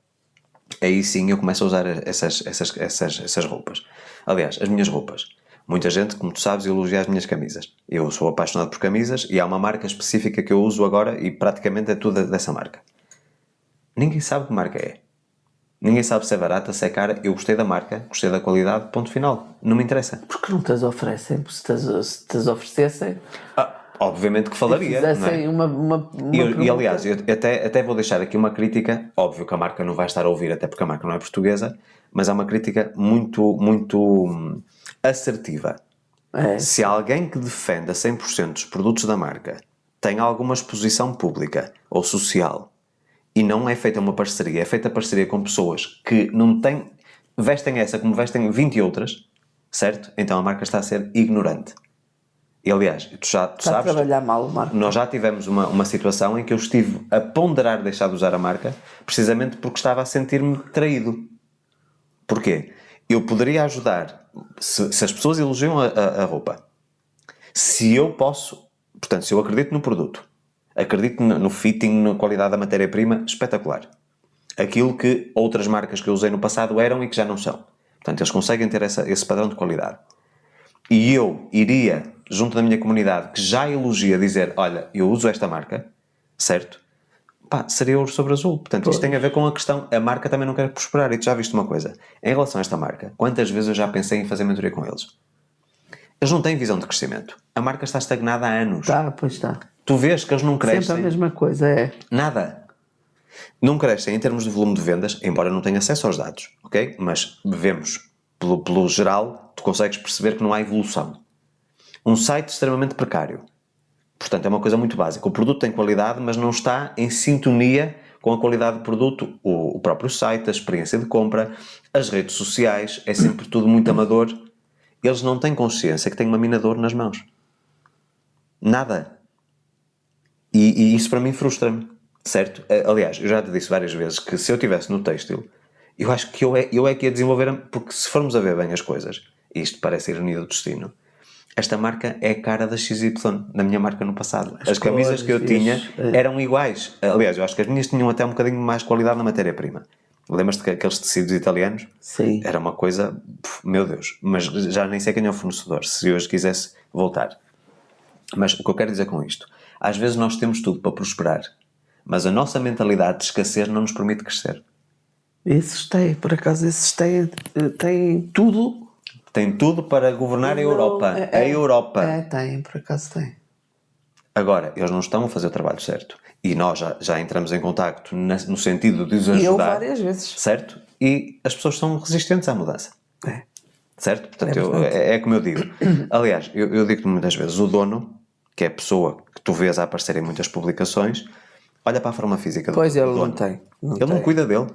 Aí sim eu começo a usar essas roupas. Aliás, as minhas roupas. Muita gente, como tu sabes, elogia as minhas camisas. Eu sou apaixonado por camisas e há uma marca específica que eu uso agora e praticamente é tudo dessa marca. Ninguém sabe que marca é. Ninguém sabe se é barata, se é cara. Eu gostei da marca, gostei da qualidade, ponto final. Não me interessa. Porque não te as oferecem? Se te as oferecessem... Obviamente que falaria, não é? E aliás, eu até vou deixar aqui uma crítica. Óbvio que a marca não vai estar a ouvir, até porque a marca não é portuguesa, mas há uma crítica muito, muito assertiva. Se alguém que defenda 100% dos produtos da marca tem alguma exposição pública ou social e não é feita uma parceria, é feita parceria com pessoas que não têm, vestem essa como vestem 20 outras, certo? Então a marca está a ser ignorante. E aliás, tu sabes, a trabalhar mal, Marco. Nós já tivemos uma situação em que eu estive a ponderar deixar de usar a marca precisamente porque estava a sentir-me traído. Porquê? Eu poderia ajudar, se as pessoas elogiam a roupa, se eu posso, portanto, se eu acredito no produto, acredito no fitting, na qualidade da matéria-prima, espetacular. Aquilo que outras marcas que eu usei no passado eram e que já não são. Portanto, eles conseguem ter esse padrão de qualidade. E eu iria, junto da minha comunidade, que já elogia, dizer, olha, eu uso esta marca, certo? Seria ouro sobre azul. Portanto, isto tem a ver com a questão, a marca também não quer prosperar. E tu já viste uma coisa, em relação a esta marca, quantas vezes eu já pensei em fazer mentoria com eles? Eles não têm visão de crescimento. A marca está estagnada há anos. Pois está. Tu vês que eles não crescem. Sempre a mesma coisa, é. Nada. Não crescem em termos de volume de vendas, embora não tenha acesso aos dados, ok? Mas vemos, pelo geral, tu consegues perceber que não há evolução. Um site extremamente precário. Portanto, é uma coisa muito básica. O produto tem qualidade, mas não está em sintonia com a qualidade do produto. O próprio site, a experiência de compra, as redes sociais, é sempre tudo muito amador. Eles não têm consciência que têm uma mina de ouro nas mãos. Nada. E isso para mim frustra-me. Certo? Aliás, eu já te disse várias vezes que se eu estivesse no têxtil, eu acho que eu é que ia desenvolver, porque se formos a ver bem as coisas, e isto parece a ironia do destino, esta marca é a cara da XY, da minha marca no passado. As camisas que eu tinha eram iguais. Aliás, eu acho que as minhas tinham até um bocadinho mais qualidade na matéria-prima. Lembras-te que aqueles tecidos italianos? Sim. Era uma coisa, meu Deus, mas já nem sei quem é o fornecedor, se hoje quisesse voltar. Mas o que eu quero dizer com isto, às vezes nós temos tudo para prosperar, mas a nossa mentalidade de escassez não nos permite crescer. Esses têm, por acaso, têm tudo. Tem tudo para governar a Europa. A Europa. Têm, por acaso têm. Agora, eles não estão a fazer o trabalho certo. E nós já entramos em contacto no sentido de os ajudar. E eu várias vezes. Certo? E as pessoas são resistentes à mudança. Certo? Portanto, é como eu digo. Aliás, eu digo-te muitas vezes, o dono, que é a pessoa que tu vês a aparecer em muitas publicações, olha para a forma física do dono. Pois, ele não tem. Ele não cuida dele.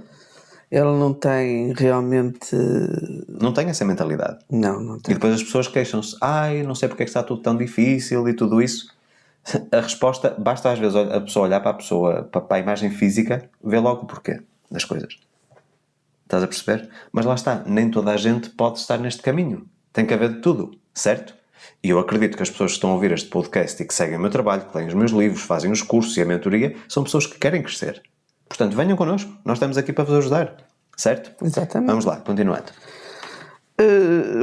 Ele não tem realmente... Não tem essa mentalidade. Não tem. E depois as pessoas queixam-se. Não sei porque é que está tudo tão difícil e tudo isso. A resposta, basta às vezes a pessoa olhar para a pessoa, para a imagem física, ver logo o porquê das coisas. Estás a perceber? Mas lá está, nem toda a gente pode estar neste caminho. Tem que haver de tudo, certo? E eu acredito que as pessoas que estão a ouvir este podcast e que seguem o meu trabalho, que leem os meus livros, fazem os cursos e a mentoria, são pessoas que querem crescer. Portanto, venham connosco. Nós estamos aqui para vos ajudar. Certo? Exatamente. Vamos lá, continuando.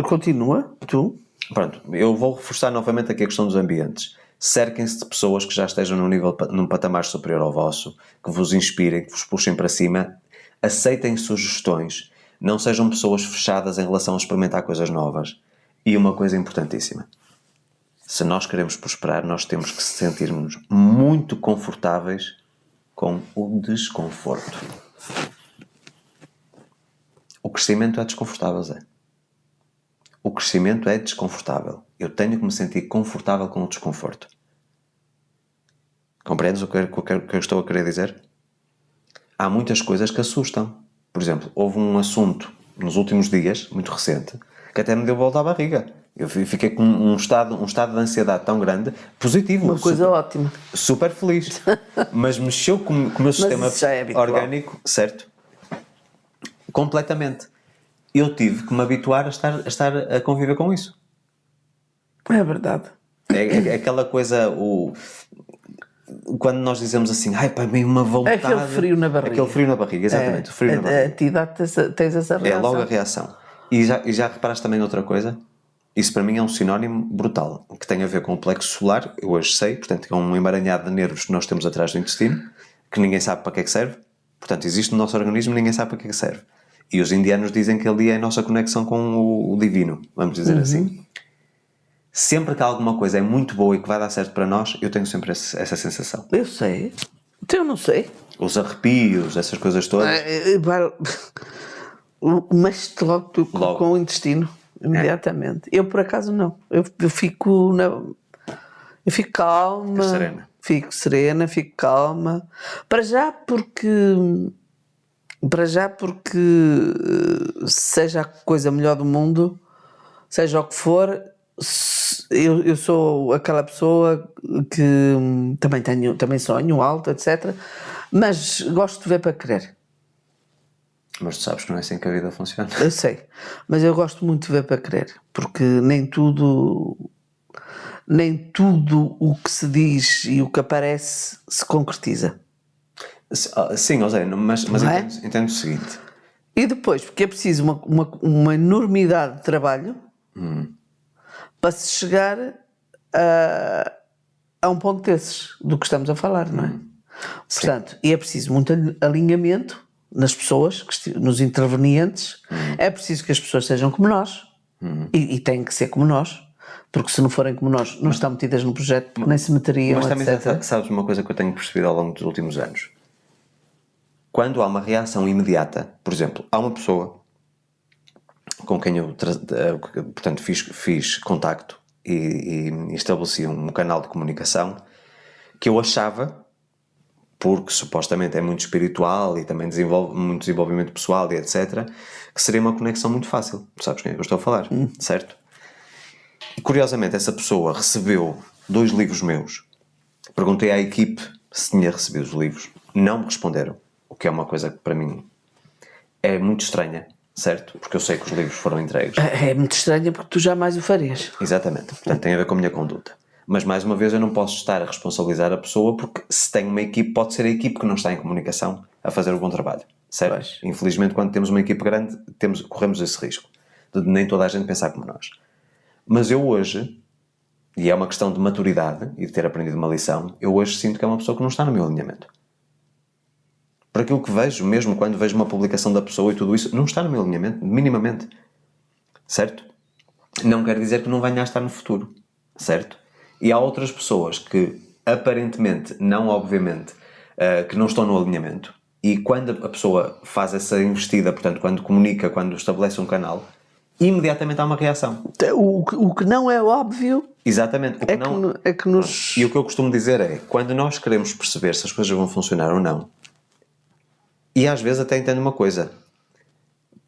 Continua, tu. Pronto, eu vou reforçar novamente aqui a questão dos ambientes. Cerquem-se de pessoas que já estejam num patamar superior ao vosso, que vos inspirem, que vos puxem para cima. Aceitem sugestões. Não sejam pessoas fechadas em relação a experimentar coisas novas. E uma coisa importantíssima. Se nós queremos prosperar, nós temos que se sentirmos muito confortáveis com o desconforto. O crescimento é desconfortável, Zé. O crescimento é desconfortável. Eu tenho que me sentir confortável com o desconforto. Compreendes o que eu estou a querer dizer? Há muitas coisas que assustam. Por exemplo, houve um assunto nos últimos dias, muito recente, que até me deu volta à barriga. Eu fiquei com um estado de ansiedade tão grande, positivo. Uma coisa ótima. Super feliz. Mas mexeu com o meu sistema orgânico, certo? Completamente. Eu tive que me habituar a estar a conviver com isso. É verdade. É aquela coisa, quando nós dizemos assim, ai pá, vem uma vontade... Aquele frio na barriga. Aquele frio na barriga, exatamente. O frio na barriga. A ti tens essa reação. É logo a reação. E já reparaste também outra coisa? Isso para mim é um sinónimo brutal, que tem a ver com o plexo solar, eu hoje sei, portanto é um emaranhado de nervos que nós temos atrás do intestino, que ninguém sabe para que é que serve. Portanto, existe no nosso organismo, ninguém sabe para que é que serve. E os indianos dizem que ali é a nossa conexão com o divino, vamos dizer assim. Sempre que alguma coisa é muito boa e que vai dar certo para nós, eu tenho sempre essa sensação. Eu sei. Eu não sei. Os arrepios, essas coisas todas. Mexe-te logo com o intestino, imediatamente. Eu, por acaso, não. Eu fico calma. Fico serena, fico calma. Para já porque seja a coisa melhor do mundo, seja o que for, eu sou aquela pessoa que também sonho alto, etc. Mas gosto de ver para querer. Mas tu sabes que não é assim que a vida funciona. Eu sei, mas eu gosto muito de ver para querer, porque nem tudo o que se diz e o que aparece se concretiza. Sim, José, mas entendo o seguinte. E depois, porque é preciso uma enormidade de trabalho para se chegar a um ponto desses, do que estamos a falar, não é? Portanto, e é preciso muito alinhamento nas pessoas, nos intervenientes. É preciso que as pessoas sejam como nós e têm que ser como nós, porque se não forem como nós, não estão metidas no projeto, porque nem se meteriam, mas também etc. sabes uma coisa que eu tenho percebido ao longo dos últimos anos. Quando há uma reação imediata, por exemplo, há uma pessoa com quem eu portanto, fiz contacto e estabeleci um canal de comunicação que eu achava, porque supostamente é muito espiritual e também desenvolve muito desenvolvimento pessoal e etc., que seria uma conexão muito fácil. Tu sabes quem é que eu estou a falar, certo? E curiosamente essa pessoa recebeu 2 livros meus. Perguntei à equipe se tinha recebido os livros. Não me responderam, o que é uma coisa que para mim é muito estranha, certo? Porque eu sei que os livros foram entregues. É muito estranho porque tu jamais o farias. Exatamente, portanto tem a ver com a minha conduta. Mas mais uma vez eu não posso estar a responsabilizar a pessoa, porque se tem uma equipe, pode ser a equipe que não está em comunicação a fazer o bom trabalho, certo? Pois. Infelizmente, quando temos uma equipe grande, corremos esse risco de nem toda a gente pensar como nós. Mas eu hoje, e é uma questão de maturidade e de ter aprendido uma lição, eu hoje sinto que é uma pessoa que não está no meu alinhamento. Por aquilo que vejo, mesmo quando vejo uma publicação da pessoa e tudo isso, não está no meu alinhamento, minimamente. Certo? Não quer dizer que não venha a estar no futuro. Certo? E há outras pessoas que, aparentemente, não obviamente, que não estão no alinhamento. E quando a pessoa faz essa investida, portanto, quando comunica, quando estabelece um canal, imediatamente há uma reação. O que não é óbvio. Exatamente. É que nos... E o que eu costumo dizer é, quando nós queremos perceber se as coisas vão funcionar ou não, e às vezes até entendo uma coisa,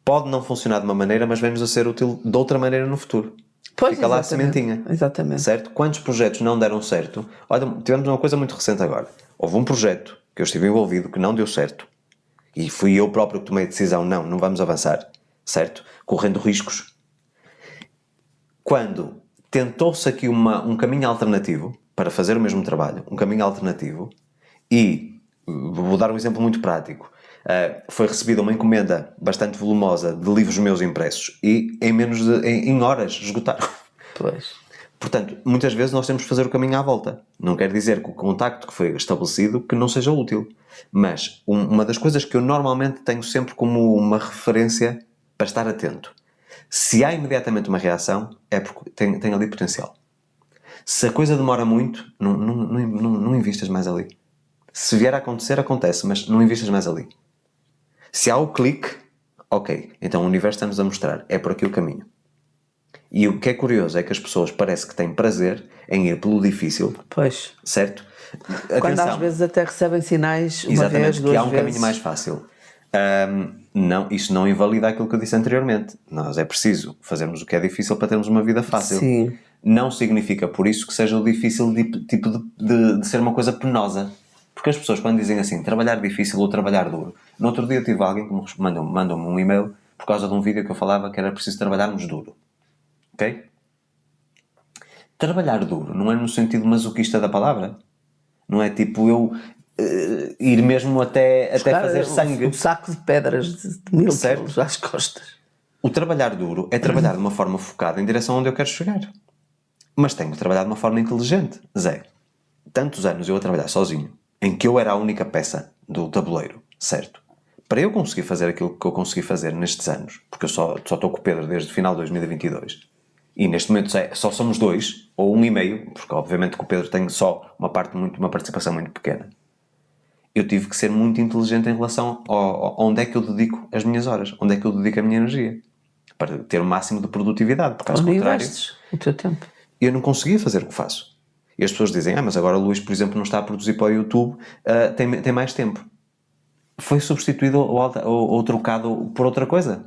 pode não funcionar de uma maneira, mas vem-nos a ser útil de outra maneira no futuro. Pois, fica lá a exatamente, sementinha. exatamente. Certo? Quantos projetos não deram certo? Olha, tivemos uma coisa muito recente agora. Houve um projeto que eu estive envolvido que não deu certo. E fui eu próprio que tomei a decisão, não vamos avançar. Certo? Correndo riscos. Quando tentou-se aqui um caminho alternativo para fazer o mesmo trabalho, um caminho alternativo, e vou dar um exemplo muito prático. Foi recebida uma encomenda bastante volumosa de livros meus impressos e em horas esgotaram. Pois. Portanto, muitas vezes nós temos que fazer o caminho à volta. Não quer dizer que o contacto que foi estabelecido que não seja útil. Mas uma das coisas que eu normalmente tenho sempre como uma referência para estar atento. Se há imediatamente uma reação, é porque tem ali potencial. Se a coisa demora muito, não investas mais ali. Se vier a acontecer, acontece, mas não investas mais ali. Se há o clique, ok, então o universo está-nos a mostrar, é por aqui o caminho. E o que é curioso é que as pessoas parece que têm prazer em ir pelo difícil, Pois. certo? Quando Atenção, às vezes até recebem sinais uma exatamente, vez, que duas há um vezes. caminho mais fácil. Não, isso não invalida aquilo que eu disse anteriormente. Nós é preciso fazermos o que é difícil para termos uma vida fácil. Sim. Não significa por isso que seja o difícil de ser uma coisa penosa. Porque as pessoas quando dizem assim, trabalhar difícil ou trabalhar duro. No outro dia tive alguém que me mandou-me um e-mail por causa de um vídeo que eu falava que era preciso trabalharmos duro. Ok? Trabalhar duro não é no sentido masoquista da palavra. Não é tipo eu ir mesmo até fazer sangue. Um saco de pedras de 1000 Certo. quilos às costas. O trabalhar duro é trabalhar de uma forma focada em direção onde eu quero chegar. Mas tenho que trabalhar de uma forma inteligente. Zé, tantos anos eu a trabalhar sozinho, em que eu era a única peça do tabuleiro, certo? Para eu conseguir fazer aquilo que eu consegui fazer nestes anos, porque eu só estou com o Pedro desde o final de 2022, e neste momento só somos 2, ou 1,5, porque obviamente que o Pedro tem só uma participação muito pequena. Eu tive que ser muito inteligente em relação a onde é que eu dedico as minhas horas, onde é que eu dedico a minha energia, para ter o máximo de produtividade, porque caso Onde contrário, investes o teu tempo? eu não conseguia fazer o que faço. E as pessoas dizem, mas agora o Luís, por exemplo, não está a produzir para o YouTube, tem mais tempo. Foi substituído ou trocado por outra coisa.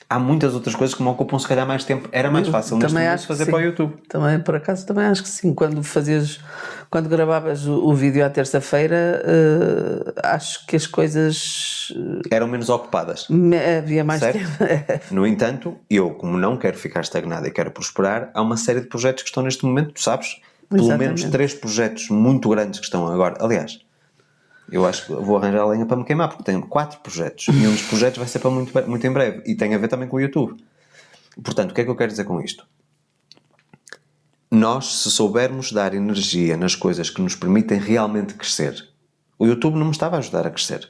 Há muitas outras coisas que me ocupam se calhar mais tempo. Era mais fácil neste momento fazer para o YouTube. Também, por acaso, também acho que sim. Quando gravavas o vídeo à terça-feira, acho que as coisas Eram menos ocupadas. havia mais Certo? tempo. No entanto, eu, como não quero ficar estagnado e quero prosperar, há uma série de projetos que estão neste momento, tu sabes? Pelo Exatamente. menos 3 projetos muito grandes que estão agora. Aliás, eu acho que vou arranjar a lenha para me queimar, porque tenho 4 projetos. E um dos projetos vai ser para muito em breve. E tem a ver também com o YouTube. Portanto, o que é que eu quero dizer com isto? Nós, se soubermos dar energia nas coisas que nos permitem realmente crescer, o YouTube não me estava a ajudar a crescer.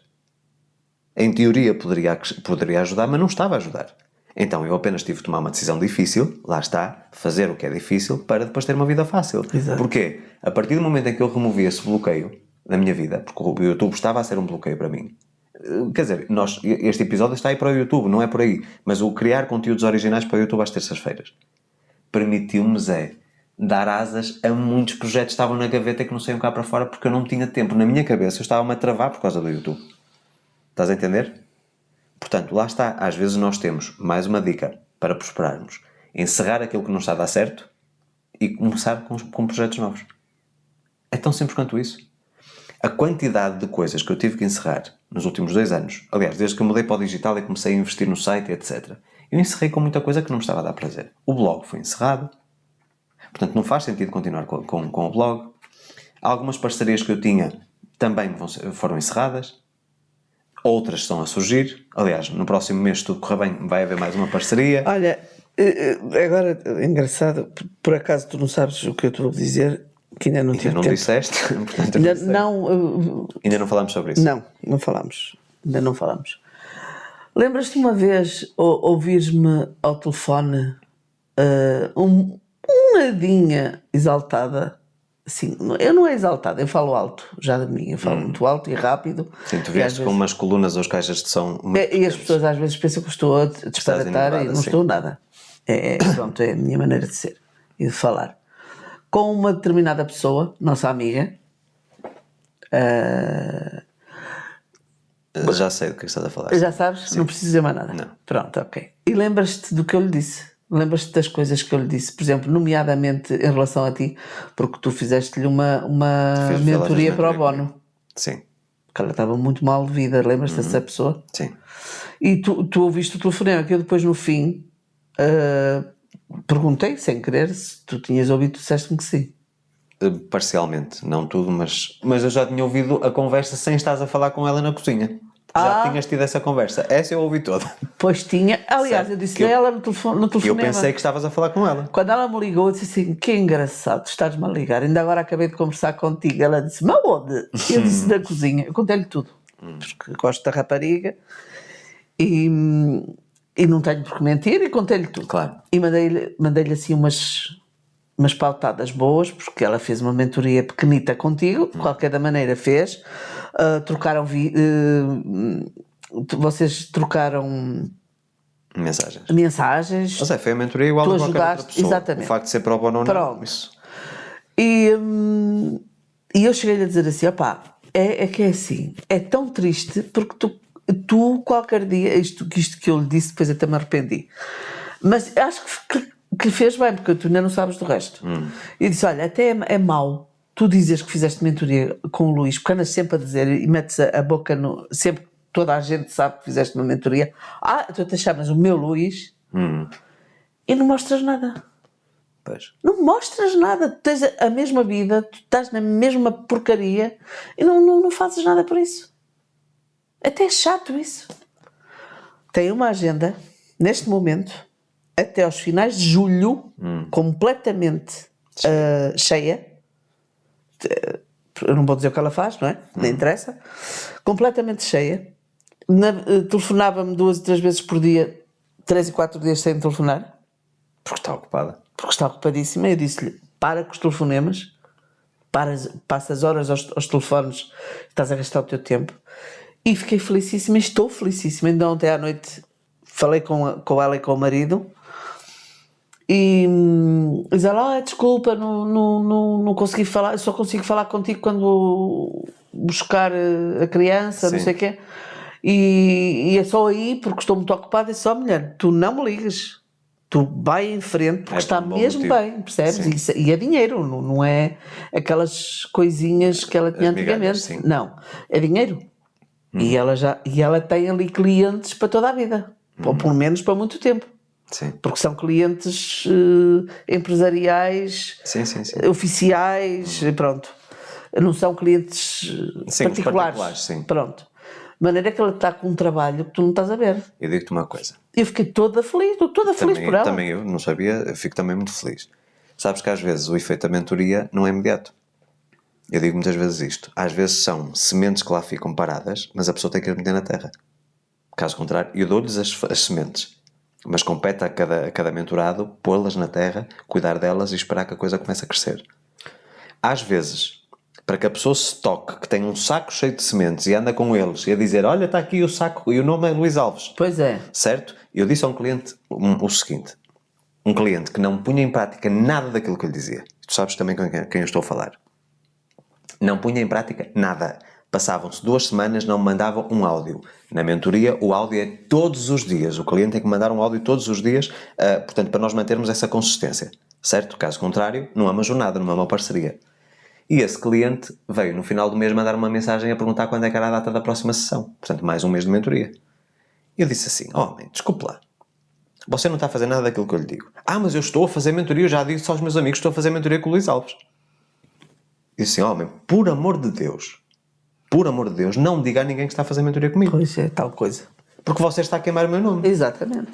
Em teoria poderia ajudar, mas não estava a ajudar. Então eu apenas tive de tomar uma decisão difícil, lá está, fazer o que é difícil, para depois ter uma vida fácil. Exato. Porquê? A partir do momento em que eu removi esse bloqueio da minha vida, porque o YouTube estava a ser um bloqueio para mim, quer dizer, este episódio está aí para o YouTube, não é por aí, mas o criar conteúdos originais para o YouTube às terças-feiras permitiu-me, Zé, dar asas a muitos projetos que estavam na gaveta que não saíam cá para fora porque eu não tinha tempo. Na minha cabeça eu estava-me a travar por causa do YouTube. Estás a entender? Portanto, lá está. Às vezes nós temos, mais uma dica para prosperarmos, encerrar aquilo que não está a dar certo e começar com projetos novos. É tão simples quanto isso. A quantidade de coisas que eu tive que encerrar nos últimos 2 anos, aliás, desde que eu mudei para o digital e comecei a investir no site, etc., eu encerrei com muita coisa que não me estava a dar prazer. O blog foi encerrado, portanto não faz sentido continuar com o blog. Algumas parcerias que eu tinha também foram encerradas. Outras estão a surgir. Aliás, no próximo mês, se tudo correr bem, vai haver mais uma parceria. Olha, agora, engraçado, por acaso tu não sabes o que eu te vou dizer, que ainda não tive Ainda não tempo. disseste, portanto Ainda não sei. não, Ainda não falámos sobre isso. não falámos. Ainda não falámos. Lembras-te uma vez ouvires-me ao telefone uma nadinha exaltada? Assim, eu não é exaltada, eu falo alto, já de mim, eu falo muito alto e rápido. Sim, tu E às vieste com vezes- umas colunas ou caixas de som muito e as pequenas. pessoas às vezes pensam que eu estou a disparatar enervada, e não sim. estou nada. Pronto, é a minha maneira de ser e de falar. Com uma determinada pessoa, nossa amiga, Já sei do que estás a falar. já sabes, não preciso dizer mais nada. Não. Pronto, ok. E lembras-te do que eu lhe disse? Lembras-te das coisas que eu lhe disse? Por exemplo, nomeadamente em relação a ti, porque tu fizeste-lhe uma Fez mentoria pro bono. comigo. Sim, Que ela estava muito mal de vida, lembras-te dessa pessoa? sim. E tu ouviste o telefonema que eu depois no fim perguntei, sem querer, se tu tinhas ouvido, tu disseste-me que sim. Parcialmente, não tudo, mas eu já tinha ouvido a conversa sem estares a falar com ela na cozinha. Já tinhas tido essa conversa. Essa eu ouvi toda. Pois tinha, aliás, Certo. eu disse a ela no telefonema. E eu pensei que estavas a falar com ela. Quando ela me ligou, eu disse assim: que engraçado, estás-me a ligar. Ainda agora acabei de conversar contigo. Ela disse: mas onde? Eu disse: na cozinha. Eu contei-lhe tudo, porque gosto da rapariga e não tenho por que mentir. E contei-lhe tudo. Claro. E mandei-lhe assim umas pautadas boas, porque ela fez uma mentoria pequenita contigo, de qualquer da maneira fez. Trocaram. Vocês trocaram mensagens. Mas foi a mentoria igual Tu a qualquer outra ajudaste, pessoa. exatamente. O facto de ser pro bono ou não. Pronto. Isso. E eu cheguei-lhe a dizer assim: opá, é que é assim, é tão triste porque tu qualquer dia, isto que eu lhe disse, depois até me arrependi, mas acho que fez bem, porque tu ainda não sabes do resto. E disse: olha, até é mau tu dizes que fizeste mentoria com o Luís, porque andas sempre a dizer e metes a boca no. Sempre que toda a gente sabe que fizeste uma mentoria, tu até chamas o meu Luís e não mostras nada. Pois. Não mostras nada, tu tens a mesma vida, tu estás na mesma porcaria e não fazes nada por isso. Até é chato isso. Tem uma agenda, neste momento, até aos finais de julho, completamente cheia. Eu não vou dizer o que ela faz, não é? Nem interessa. Completamente cheia. Telefonava-me 2 e 3 vezes por dia, 3 e 4 dias sem telefonar. Porque está ocupada. Porque está ocupadíssima. Eu disse-lhe: para com os telefonemas, passas horas aos telefones, estás a gastar o teu tempo. E fiquei felicíssima, estou felicíssima. Ainda ontem à noite falei com ela e com o marido e diz ela: desculpa, não consegui falar, só consigo falar contigo quando buscar a criança, não sei o quê. E é só aí, porque estou muito ocupada. É só, mulher, tu não me ligues. Tu vai em frente porque está mesmo bem, percebes? E é dinheiro, não é aquelas coisinhas que ela tinha antigamente. Não, é dinheiro. E ela tem ali clientes para toda a vida, ou pelo menos para muito tempo. Sim. Porque são clientes empresariais, oficiais, pronto. Não são clientes particulares. Sim. Pronto. De maneira que ela está com um trabalho que tu não estás a ver. Eu digo-te uma coisa. Eu fiquei toda feliz, estou toda feliz por ela. Também eu não sabia, eu fico também muito feliz. Sabes que às vezes o efeito da mentoria não é imediato. Eu digo muitas vezes isto. Às vezes são sementes que lá ficam paradas, mas a pessoa tem que as meter na terra. Caso contrário, eu dou-lhes as sementes. Mas compete a cada mentorado pô-las na terra, cuidar delas e esperar que a coisa comece a crescer. Às vezes, para que a pessoa se toque, que tem um saco cheio de sementes e anda com eles e a dizer: olha, está aqui o saco e o nome é Luís Alves. Pois é. Certo? Eu disse a um cliente o seguinte: um cliente que não punha em prática nada daquilo que eu lhe dizia. Tu sabes também com quem eu estou a falar. Não punha em prática nada. Passavam-se 2 semanas, não me mandavam um áudio. Na mentoria, o áudio é todos os dias. O cliente tem que mandar um áudio todos os dias, portanto, para nós mantermos essa consistência. Certo? Caso contrário, não há uma jornada, não há uma parceria. E esse cliente veio no final do mês mandar uma mensagem a perguntar quando é que era a data da próxima sessão. Portanto, mais um mês de mentoria. Eu disse assim: homem, desculpe lá. Você não está a fazer nada daquilo que eu lhe digo. Mas eu estou a fazer mentoria, eu já disse aos meus amigos que estou a fazer mentoria com o Luís Alves. Eu disse assim: homem, por amor de Deus, não diga a ninguém que está a fazer mentoria comigo. Pois é, tal coisa. Porque você está a queimar o meu nome. Exatamente.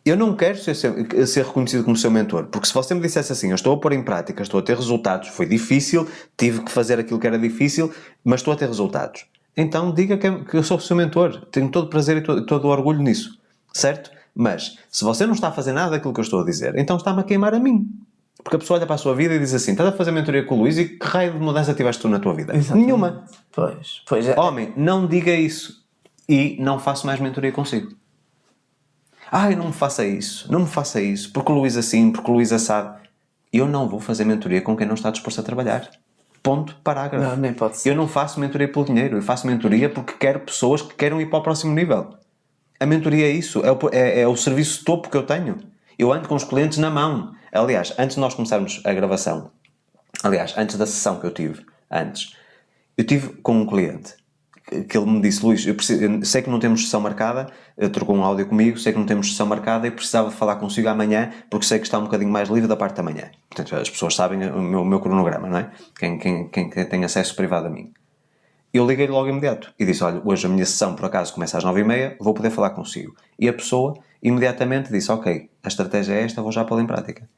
Eu não quero ser reconhecido como seu mentor, porque se você me dissesse assim: eu estou a pôr em prática, estou a ter resultados, foi difícil, tive que fazer aquilo que era difícil, mas estou a ter resultados. Então diga que eu sou o seu mentor. Tenho todo o prazer e todo o orgulho nisso. Certo? Mas, se você não está a fazer nada daquilo que eu estou a dizer, então está-me a queimar a mim. Porque a pessoa olha para a sua vida e diz assim: estás a fazer mentoria com o Luís e que raio de mudança tiveste tu na tua vida? Exatamente. Nenhuma. Pois é. Homem, não diga isso. E não faço mais mentoria consigo. Não me faça isso. Porque o Luís assim, porque o Luís assado. Eu não vou fazer mentoria com quem não está disposto a trabalhar. Ponto, parágrafo. Não, nem pode ser. Eu não faço mentoria pelo dinheiro. Eu faço mentoria porque quero pessoas que queiram ir para o próximo nível. A mentoria é isso. É o serviço topo que eu tenho. Eu ando com os clientes na mão. Aliás, antes de nós começarmos a gravação, antes da sessão que eu tive, eu tive com um cliente que ele me disse: Luís, eu sei que não temos sessão marcada, trocou um áudio comigo, sei que não temos sessão marcada e precisava falar consigo amanhã porque sei que está um bocadinho mais livre da parte da manhã. Portanto, as pessoas sabem o meu cronograma, não é? Quem tem acesso privado a mim. Eu liguei-lhe logo imediato e disse: olha, hoje a minha sessão por acaso começa às 9h30, vou poder falar consigo. E a pessoa imediatamente disse: ok, a estratégia é esta, vou já pô-la em prática.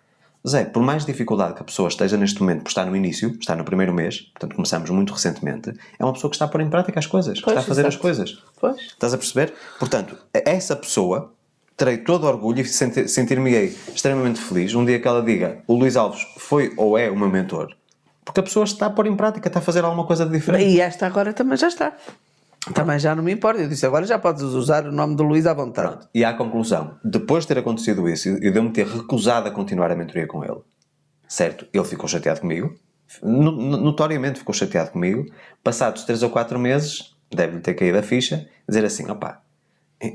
Zé, por mais dificuldade que a pessoa esteja neste momento, por estar no início, está no primeiro mês, portanto começamos muito recentemente, é uma pessoa que está a pôr em prática as coisas, que está a fazer as coisas. Pois. Estás a perceber? Portanto, essa pessoa, terei todo orgulho e sentir-me-ei extremamente feliz um dia que ela diga: o Luís Alves foi ou é o meu mentor. Porque a pessoa está a pôr em prática, está a fazer alguma coisa de diferente. E esta agora também já está. Também já não me importa. Eu disse: agora já podes usar o nome do Luís à vontade. Pronto. E à conclusão, depois de ter acontecido isso, eu de-me ter recusado a continuar a mentoria com ele, certo? Ele ficou chateado comigo, notoriamente ficou chateado comigo. Passados 3 ou 4 meses, deve-lhe ter caído a ficha, dizer assim: opá,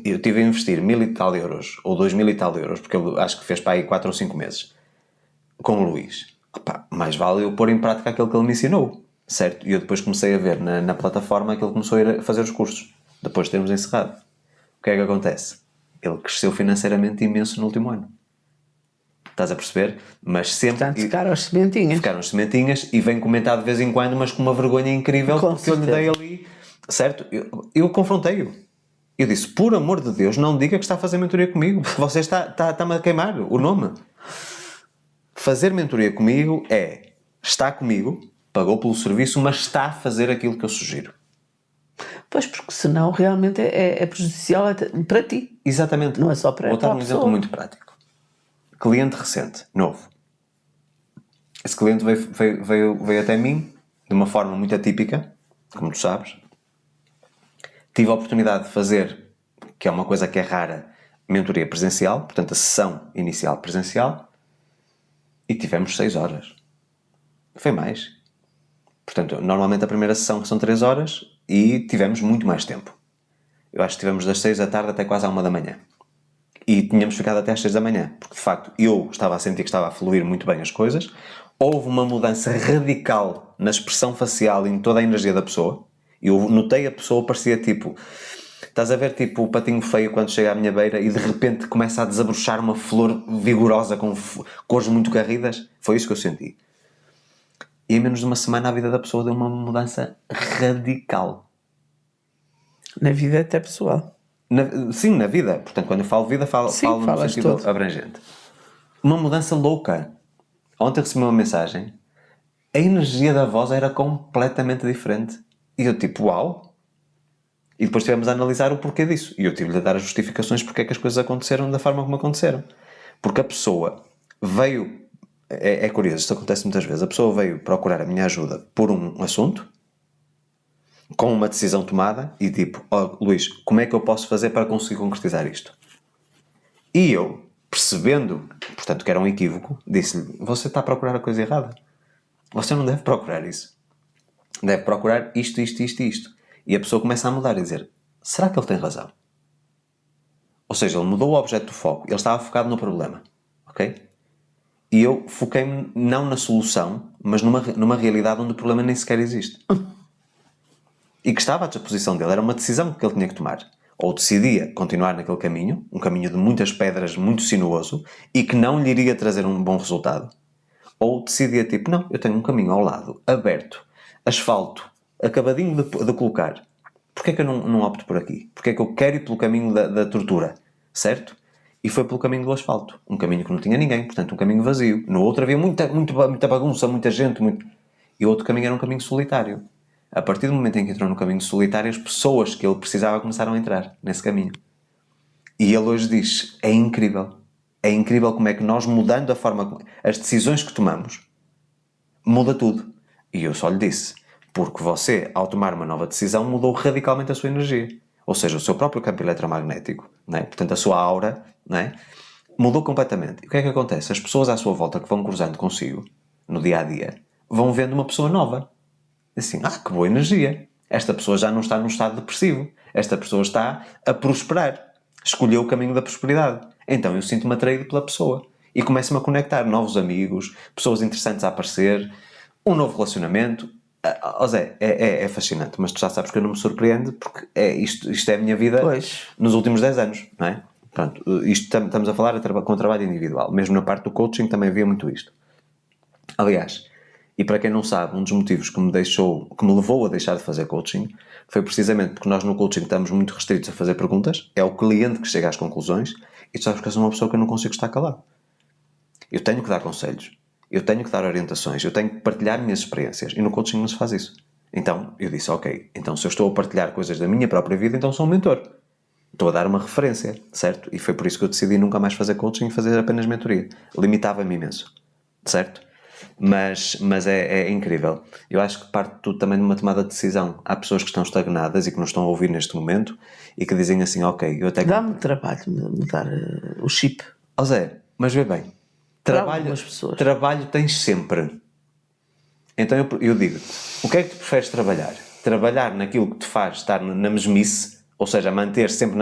eu tive a investir 1000 e tal euros, ou 2000 e tal euros, porque eu acho que fez para aí 4 ou 5 meses, com o Luís. Opá, mais vale eu pôr em prática aquilo que ele me ensinou, certo? E eu depois comecei a ver na plataforma que ele começou a ir a fazer os cursos, depois de termos encerrado. O que é que acontece? Ele cresceu financeiramente imenso no último ano. Estás a perceber? Mas sempre... Portanto, ficaram as sementinhas. Ficaram as sementinhas e vem comentar de vez em quando, mas com uma vergonha incrível, Com porque eu lhe dei ali... Certo? Eu confrontei-o. Eu disse: por amor de Deus, não diga que está a fazer mentoria comigo, porque você está-me a queimar o nome. Fazer mentoria comigo está comigo, pagou pelo serviço, mas está a fazer aquilo que eu sugiro. Pois, porque senão realmente é prejudicial para ti. Exatamente. Não é só para Vou dar um pessoa. exemplo muito prático. Cliente recente, novo. Esse cliente veio até mim de uma forma muito atípica, como tu sabes. Tive a oportunidade de fazer, que é uma coisa que é rara, mentoria presencial, portanto a sessão inicial presencial, e tivemos 6 horas. Foi mais. Portanto, normalmente a primeira sessão são 3 horas e tivemos muito mais tempo. Eu acho que tivemos das 6 da tarde até quase à 1 da manhã. E tínhamos ficado até às 6 da manhã, porque de facto eu estava a sentir que estava a fluir muito bem as coisas. Houve uma mudança radical na expressão facial e em toda a energia da pessoa. Eu notei a pessoa parecia tipo... Estás a ver tipo o patinho feio quando chega à minha beira e de repente começa a desabrochar uma flor vigorosa com cores muito garridas? Foi isso que eu senti. E em menos de uma semana a vida da pessoa deu uma mudança radical. Na vida até pessoal. Sim, na vida. Portanto, quando eu falo vida, falo no sentido todo. abrangente. Uma mudança louca. Ontem recebi uma mensagem. A energia da voz era completamente diferente. E eu tipo, uau! E depois estivemos a analisar o porquê disso. E eu tive-lhe a dar as justificações porque é que as coisas aconteceram da forma como aconteceram. Porque a pessoa veio... É curioso, isto acontece muitas vezes. A pessoa veio procurar a minha ajuda por um assunto, com uma decisão tomada, e tipo: Luís, como é que eu posso fazer para conseguir concretizar isto? E eu, percebendo, portanto, que era um equívoco, disse-lhe: você está a procurar a coisa errada. Você não deve procurar isso. Deve procurar isto, isto, isto e isto. E a pessoa começa a mudar e dizer: será que ele tem razão? Ou seja, ele mudou o objeto do foco. Ele estava focado no problema. Ok? E eu foquei-me não na solução, mas numa realidade onde o problema nem sequer existe. E que estava à disposição dele. Era uma decisão que ele tinha que tomar. Ou decidia continuar naquele caminho, um caminho de muitas pedras, muito sinuoso, e que não lhe iria trazer um bom resultado. Ou decidia tipo: não, eu tenho um caminho ao lado, aberto, asfalto, acabadinho de colocar. Porquê é que eu não opto por aqui? Porquê é que eu quero ir pelo caminho da tortura? Certo? E foi pelo caminho do asfalto. Um caminho que não tinha ninguém, portanto um caminho vazio. No outro havia muita bagunça, muita gente. E o outro caminho era um caminho solitário. A partir do momento em que entrou no caminho solitário, as pessoas que ele precisava começaram a entrar nesse caminho. E ele hoje diz: é incrível. É incrível como é que nós, mudando a forma... As decisões que tomamos, muda tudo. E eu só lhe disse: porque você, ao tomar uma nova decisão, mudou radicalmente a sua energia. Ou seja, o seu próprio campo eletromagnético, não é? Portanto, a sua aura, não é? Mudou completamente. E o que é que acontece? As pessoas à sua volta que vão cruzando consigo, no dia-a-dia, vão vendo uma pessoa nova. Assim: que boa energia. Esta pessoa já não está num estado depressivo. Esta pessoa está a prosperar. Escolheu o caminho da prosperidade. Então eu sinto-me atraído pela pessoa. E começo-me a conectar novos amigos, pessoas interessantes a aparecer, um novo relacionamento. Zé, é fascinante, mas tu já sabes que eu não me surpreende porque isto é a minha vida nos últimos 10 anos, não é? Pronto, isto estamos a falar com trabalho individual. Mesmo na parte do coaching também havia muito isto. Aliás, e para quem não sabe, um dos motivos que me levou a deixar de fazer coaching foi precisamente porque nós no coaching estamos muito restritos a fazer perguntas, é o cliente que chega às conclusões, e tu sabes que eu sou uma pessoa que eu não consigo estar calado. Eu tenho que dar conselhos, eu tenho que dar orientações, eu tenho que partilhar minhas experiências, e no coaching não se faz isso. Então eu disse, ok, então se eu estou a partilhar coisas da minha própria vida, então sou um mentor. Estou a dar uma referência, certo? E foi por isso que eu decidi nunca mais fazer coaching e fazer apenas mentoria. Limitava-me imenso, certo? Mas é incrível. Eu acho que parte tudo também de uma tomada de decisão. Há pessoas que estão estagnadas e que não estão a ouvir neste momento e que dizem assim, ok, eu até... Dá-me trabalho mudar o chip. Zé, mas vê bem, trabalho tens sempre. Então eu digo-te, o que é que tu preferes trabalhar? Trabalhar naquilo que te faz estar na mesmice, ou seja, manter sempre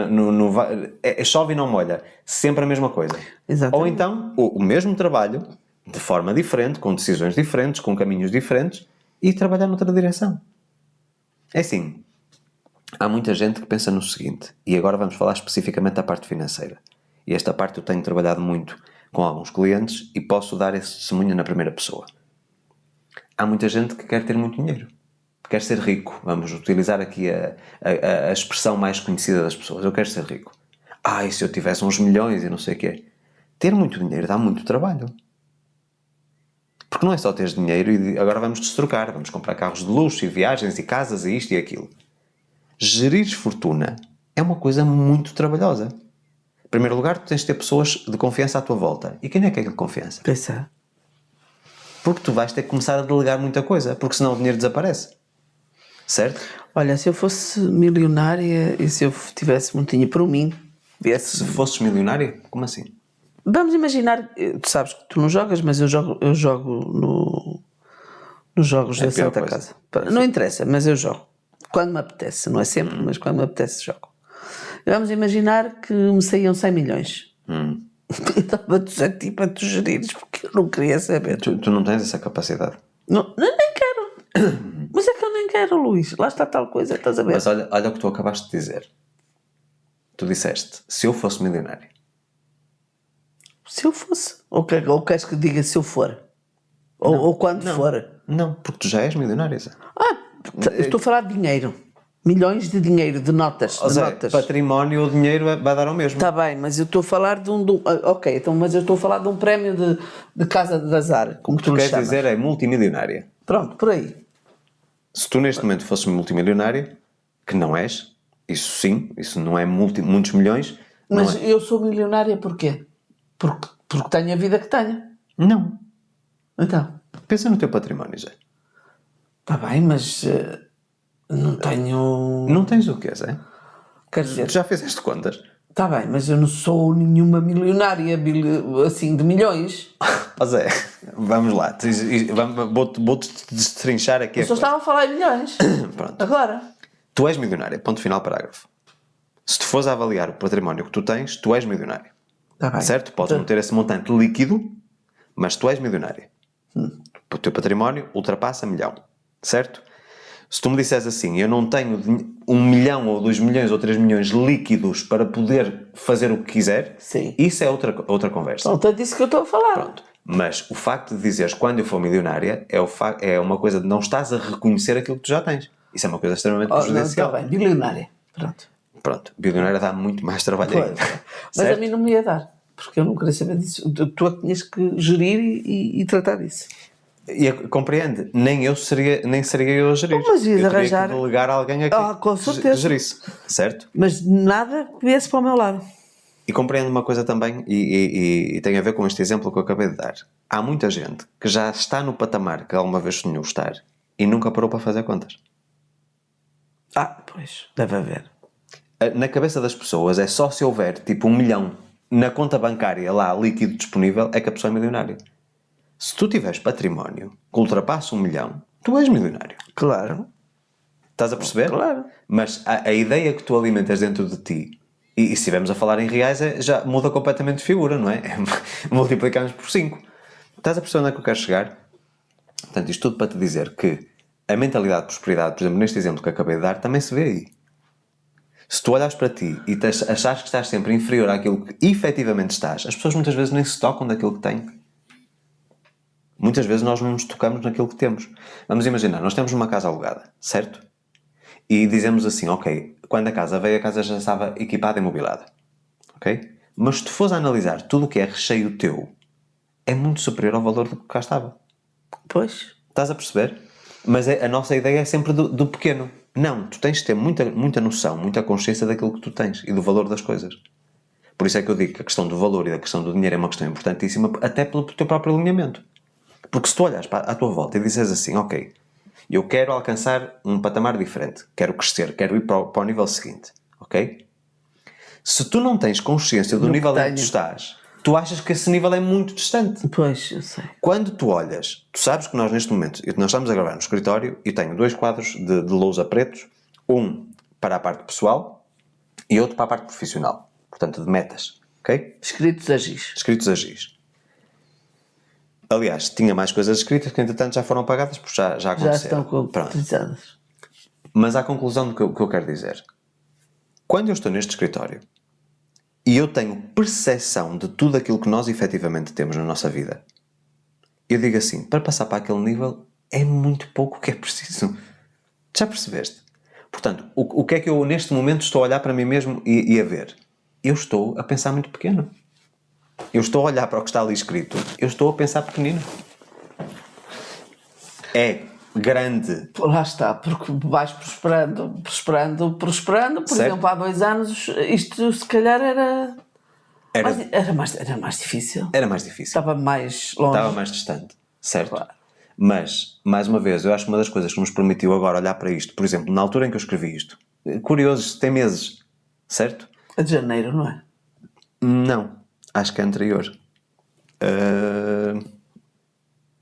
chove e não molha, sempre a mesma coisa. Exatamente. Ou então, o mesmo trabalho, de forma diferente, com decisões diferentes, com caminhos diferentes, e trabalhar noutra direção. É assim, há muita gente que pensa no seguinte, e agora vamos falar especificamente da parte financeira. E esta parte eu tenho trabalhado muito com alguns clientes e posso dar esse testemunho na primeira pessoa. Há muita gente que quer ter muito dinheiro, quer ser rico. Vamos utilizar aqui a expressão mais conhecida das pessoas. Eu quero ser rico. E se eu tivesse uns milhões e não sei o quê. Ter muito dinheiro dá muito trabalho. Porque não é só ter dinheiro e agora vamos destrocar, vamos comprar carros de luxo e viagens e casas e isto e aquilo. Gerir fortuna é uma coisa muito trabalhosa. Em primeiro lugar, tu tens de ter pessoas de confiança à tua volta. E quem é que é de confiança? Pensar. Porque tu vais ter que começar a delegar muita coisa, porque senão o dinheiro desaparece. Certo? Olha, se eu fosse milionária e se eu tivesse muito dinheiro para mim... Se fosses milionária? Como assim? Vamos imaginar, tu sabes que tu não jogas, mas eu jogo nos jogos da Santa Casa. Não interessa, mas eu jogo. Quando me apetece, não é sempre, mas quando me apetece jogo. Vamos imaginar que me saíam 100 milhões. Eu estava-te a ti para tu gerires, porque eu não queria saber. Tu não tens essa capacidade? Não, nem quero. Mas é que eu nem quero, Luís. Lá está tal coisa, estás a ver? Mas olha o que tu acabaste de dizer. Tu disseste, se eu fosse milionário. Se eu fosse. Ou queres que diga se eu for? Ou quando for? Não, porque tu já és milionário. Estou a falar de dinheiro. Milhões de dinheiro, de notas. Notas. Património ou dinheiro vai dar ao mesmo. Está bem, mas eu estou a falar de um... ok, então, mas eu estou a falar de um prémio de casa de azar, como tu queres dizer é multimilionária. Pronto, por aí. Se tu neste momento fosses multimilionário, que não és, isso sim, isso não é muitos milhões. Mas eu sou milionária porquê? Porque tenho a vida que tenho. Não. Então? Pensa no teu património, Zé. Está bem, mas não tenho... Não tens o quê, Zé? Quer dizer... Tu já fizeste contas? Está bem, mas eu não sou nenhuma milionária, assim, de milhões. Zé, vamos lá. Vou-te destrinchar aqui. Eu só estava a falar em milhões. Pronto. Agora. Tu és milionária, ponto final, parágrafo. Se tu fores a avaliar o património que tu tens, tu és milionário. Tá bem. Certo? Podes não ter esse montante líquido, mas tu és milionário. O teu património ultrapassa 1 milhão. Certo? Se tu me disseres assim, eu não tenho 1 milhão ou 2 milhões ou 3 milhões líquidos para poder fazer o que quiser, sim, isso é outra conversa. Então é disso que eu estou a falar. Pronto. Mas o facto de dizeres quando eu for milionária é uma coisa de não estás a reconhecer aquilo que tu já tens. Isso é uma coisa extremamente prejudicial. Não, está bem, bilionária. Pronto, bilionária dá muito mais trabalho ainda. Mas a mim não me ia dar, porque eu não queria saber disso. Tu é que tinhas que gerir e tratar disso. E compreende, nem seria eu a gerir. Mas ias eu arranjar... teria que delegar alguém aqui com certeza. que gerisse, certo? Mas nada que viesse para o meu lado. E compreendo uma coisa também, e tem a ver com este exemplo que eu acabei de dar. Há muita gente que já está no patamar que alguma vez sonhou estar e nunca parou para fazer contas. Pois, deve haver. Na cabeça das pessoas é só se houver tipo 1 milhão na conta bancária lá líquido disponível é que a pessoa é milionária. Se tu tiveres património que ultrapassa 1 milhão, tu és milionário. Claro. Estás a perceber? Claro. Mas a ideia que tu alimentas dentro de ti E se estivermos a falar em reais, já muda completamente de figura, não é? Multiplicamos por 5. Estás a perceber onde é que eu quero chegar? Portanto, isto tudo para te dizer que a mentalidade de prosperidade, por exemplo, neste exemplo que acabei de dar, também se vê aí. Se tu olhas para ti e achares que estás sempre inferior àquilo que efetivamente estás, as pessoas muitas vezes nem se tocam daquilo que têm. Muitas vezes nós não nos tocamos naquilo que temos. Vamos imaginar, nós temos uma casa alugada, certo? E dizemos assim, ok, quando a casa veio, a casa já estava equipada e mobilada. Ok? Mas se tu fores a analisar tudo o que é recheio teu, é muito superior ao valor do que cá estava. Pois. Estás a perceber? Mas a nossa ideia é sempre do pequeno. Não, tu tens de ter muita noção, muita consciência daquilo que tu tens e do valor das coisas. Por isso é que eu digo que a questão do valor e da questão do dinheiro é uma questão importantíssima, até pelo teu próprio alinhamento. Porque se tu olhas à tua volta e dizes assim, ok, eu quero alcançar um patamar diferente, quero crescer, quero ir para o nível seguinte, ok? Se tu não tens consciência do nível em que tu estás, tu achas que esse nível é muito distante. Pois, eu sei. Quando tu olhas, tu sabes que nós neste momento, nós estamos a gravar no escritório e tenho 2 quadros de lousa pretos, um para a parte pessoal e outro para a parte profissional, portanto de metas, ok? Escritos a giz. Escritos a giz. Aliás, tinha mais coisas escritas que entretanto já foram apagadas porque já aconteceram. Já estão concretizadas. Mas à conclusão do que eu quero dizer, quando eu estou neste escritório e eu tenho percepção de tudo aquilo que nós efetivamente temos na nossa vida, eu digo assim, para passar para aquele nível é muito pouco o que é preciso. Já percebeste? Portanto, o que é que eu neste momento estou a olhar para mim mesmo e a ver? Eu estou a pensar muito pequeno. Eu estou a olhar para o que está ali escrito, eu estou a pensar pequenino. É grande. Lá está, porque vais prosperando. Por Certo. exemplo, há 2 anos isto se calhar era mais difícil. Era mais difícil. Estava mais longe. Estava mais distante. Certo? Claro. Mas, mais uma vez, eu acho que uma das coisas que nos permitiu agora olhar para isto, por exemplo, na altura em que eu escrevi isto, curioso, tem meses, certo? É de janeiro, não é? Não, acho que é anterior.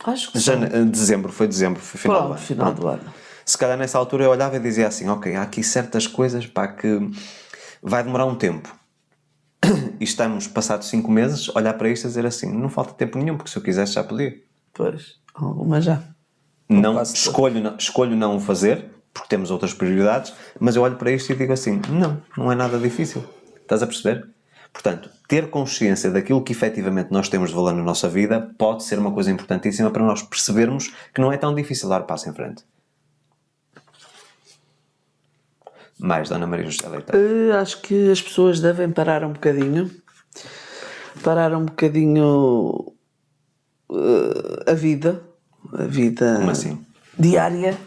Acho que sim. Dezembro, foi final do ano. Final do ano. Se calhar nessa altura eu olhava e dizia assim, ok, há aqui certas coisas que vai demorar um tempo. E estamos, passados 5 meses, olhar para isto e dizer assim, não falta tempo nenhum, porque se eu quisesse já podia. Pois, alguma já. Não, escolho não o fazer, porque temos outras prioridades, mas eu olho para isto e digo assim, não é nada difícil. Estás a perceber? Portanto, ter consciência daquilo que efetivamente nós temos de valor na nossa vida pode ser uma coisa importantíssima para nós percebermos que não é tão difícil dar passo em frente. Mais, Dona Maria José Leitão. Acho que as pessoas devem parar um bocadinho. A vida Como assim? diária,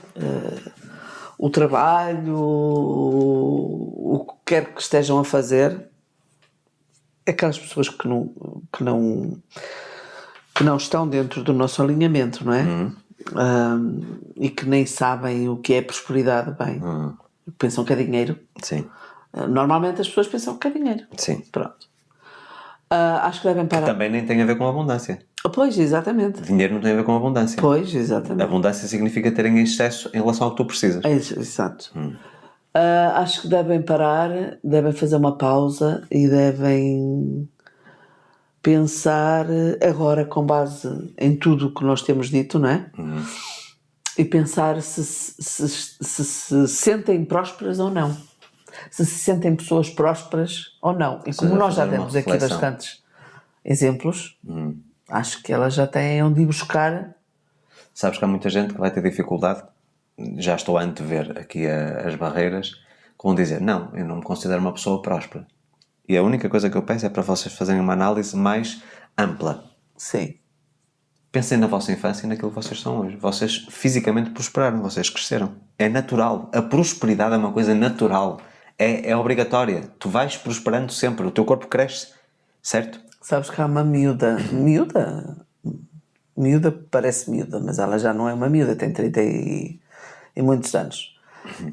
o trabalho, o que quer que estejam a fazer. Aquelas pessoas que não estão dentro do nosso alinhamento, não é? E que nem sabem o que é prosperidade bem. Pensam que é dinheiro. Sim. Normalmente as pessoas pensam que é dinheiro. Sim. Pronto. Acho que devem parar. Também nem tem a ver com abundância. Pois, exatamente. Dinheiro não tem a ver com abundância. Pois, exatamente. Abundância significa ter em excesso em relação ao que tu precisas. Exato. Acho que devem parar, devem fazer uma pausa e devem pensar agora com base em tudo o que nós temos dito, não é? E pensar se se sentem prósperas ou não. Se sentem pessoas prósperas ou não. E como nós já demos aqui bastantes exemplos, acho que elas já têm onde ir buscar. Sabes que há muita gente que vai ter dificuldade, já estou a antever aqui as barreiras, com dizer, não, eu não me considero uma pessoa próspera. E a única coisa que eu peço é para vocês fazerem uma análise mais ampla. Sim. Pensem na vossa infância e naquilo que vocês são hoje. Vocês fisicamente prosperaram, vocês cresceram. É natural. A prosperidade é uma coisa natural. É obrigatória. Tu vais prosperando sempre. O teu corpo cresce. Certo? Sabes que há uma miúda parece miúda, mas ela já não é uma miúda, tem 30 e muitos anos,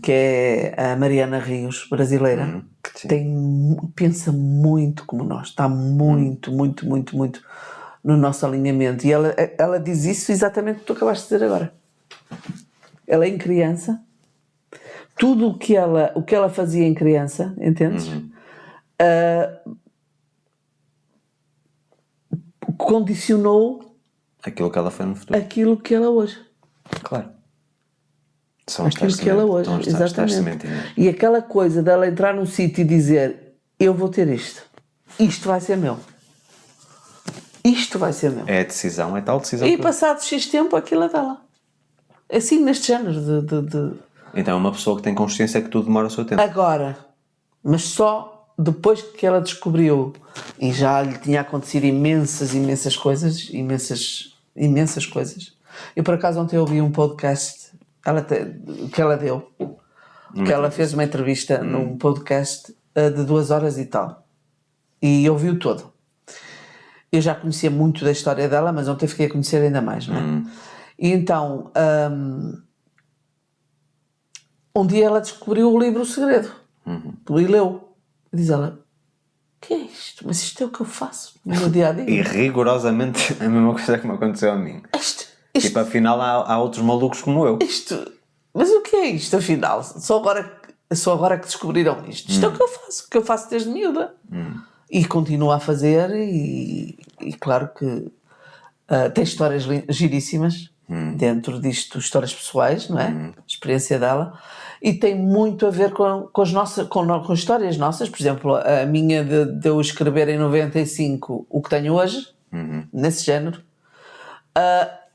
que é a Mariana Rios, brasileira, que pensa muito como nós, está muito no nosso alinhamento, e ela diz isso exatamente o que tu acabaste de dizer agora. Ela em criança, tudo o que ela fazia em criança, entendes? condicionou Aquilo que ela foi no futuro. aquilo que ela é hoje. Claro. São Aquilo que ela é hoje, exatamente. E aquela coisa dela entrar num sítio e dizer: eu vou ter isto. Isto vai ser meu. Isto vai ser meu. É a decisão, é tal decisão. E passado X tempo, aquilo é dela. Assim, neste género de... Então é uma pessoa que tem consciência que tudo demora o seu tempo. Agora, mas só depois que ela descobriu, e já lhe tinha acontecido imensas coisas, imensas coisas. Eu, por acaso, ontem ouvi um podcast que ela deu, que ela fez uma entrevista num podcast de 2 horas e tal. E ouviu todo. Eu já conhecia muito da história dela, mas ontem fiquei a conhecer ainda mais, não é? E então, um dia ela descobriu o livro O Segredo. E leu. E diz ela: o que é isto? Mas isto é o que eu faço no meu dia-a-dia. E rigorosamente a mesma coisa que me aconteceu a mim. Tipo, afinal há outros malucos como eu. Mas o que é isto, afinal? Só agora que descobriram isto. Isto é o que eu faço desde miúda. E continuo a fazer e claro que tem histórias giríssimas dentro disto, histórias pessoais, não é? A experiência dela. E tem muito a ver com histórias nossas. Por exemplo, a minha de eu escrever em 95 o que tenho hoje, nesse género,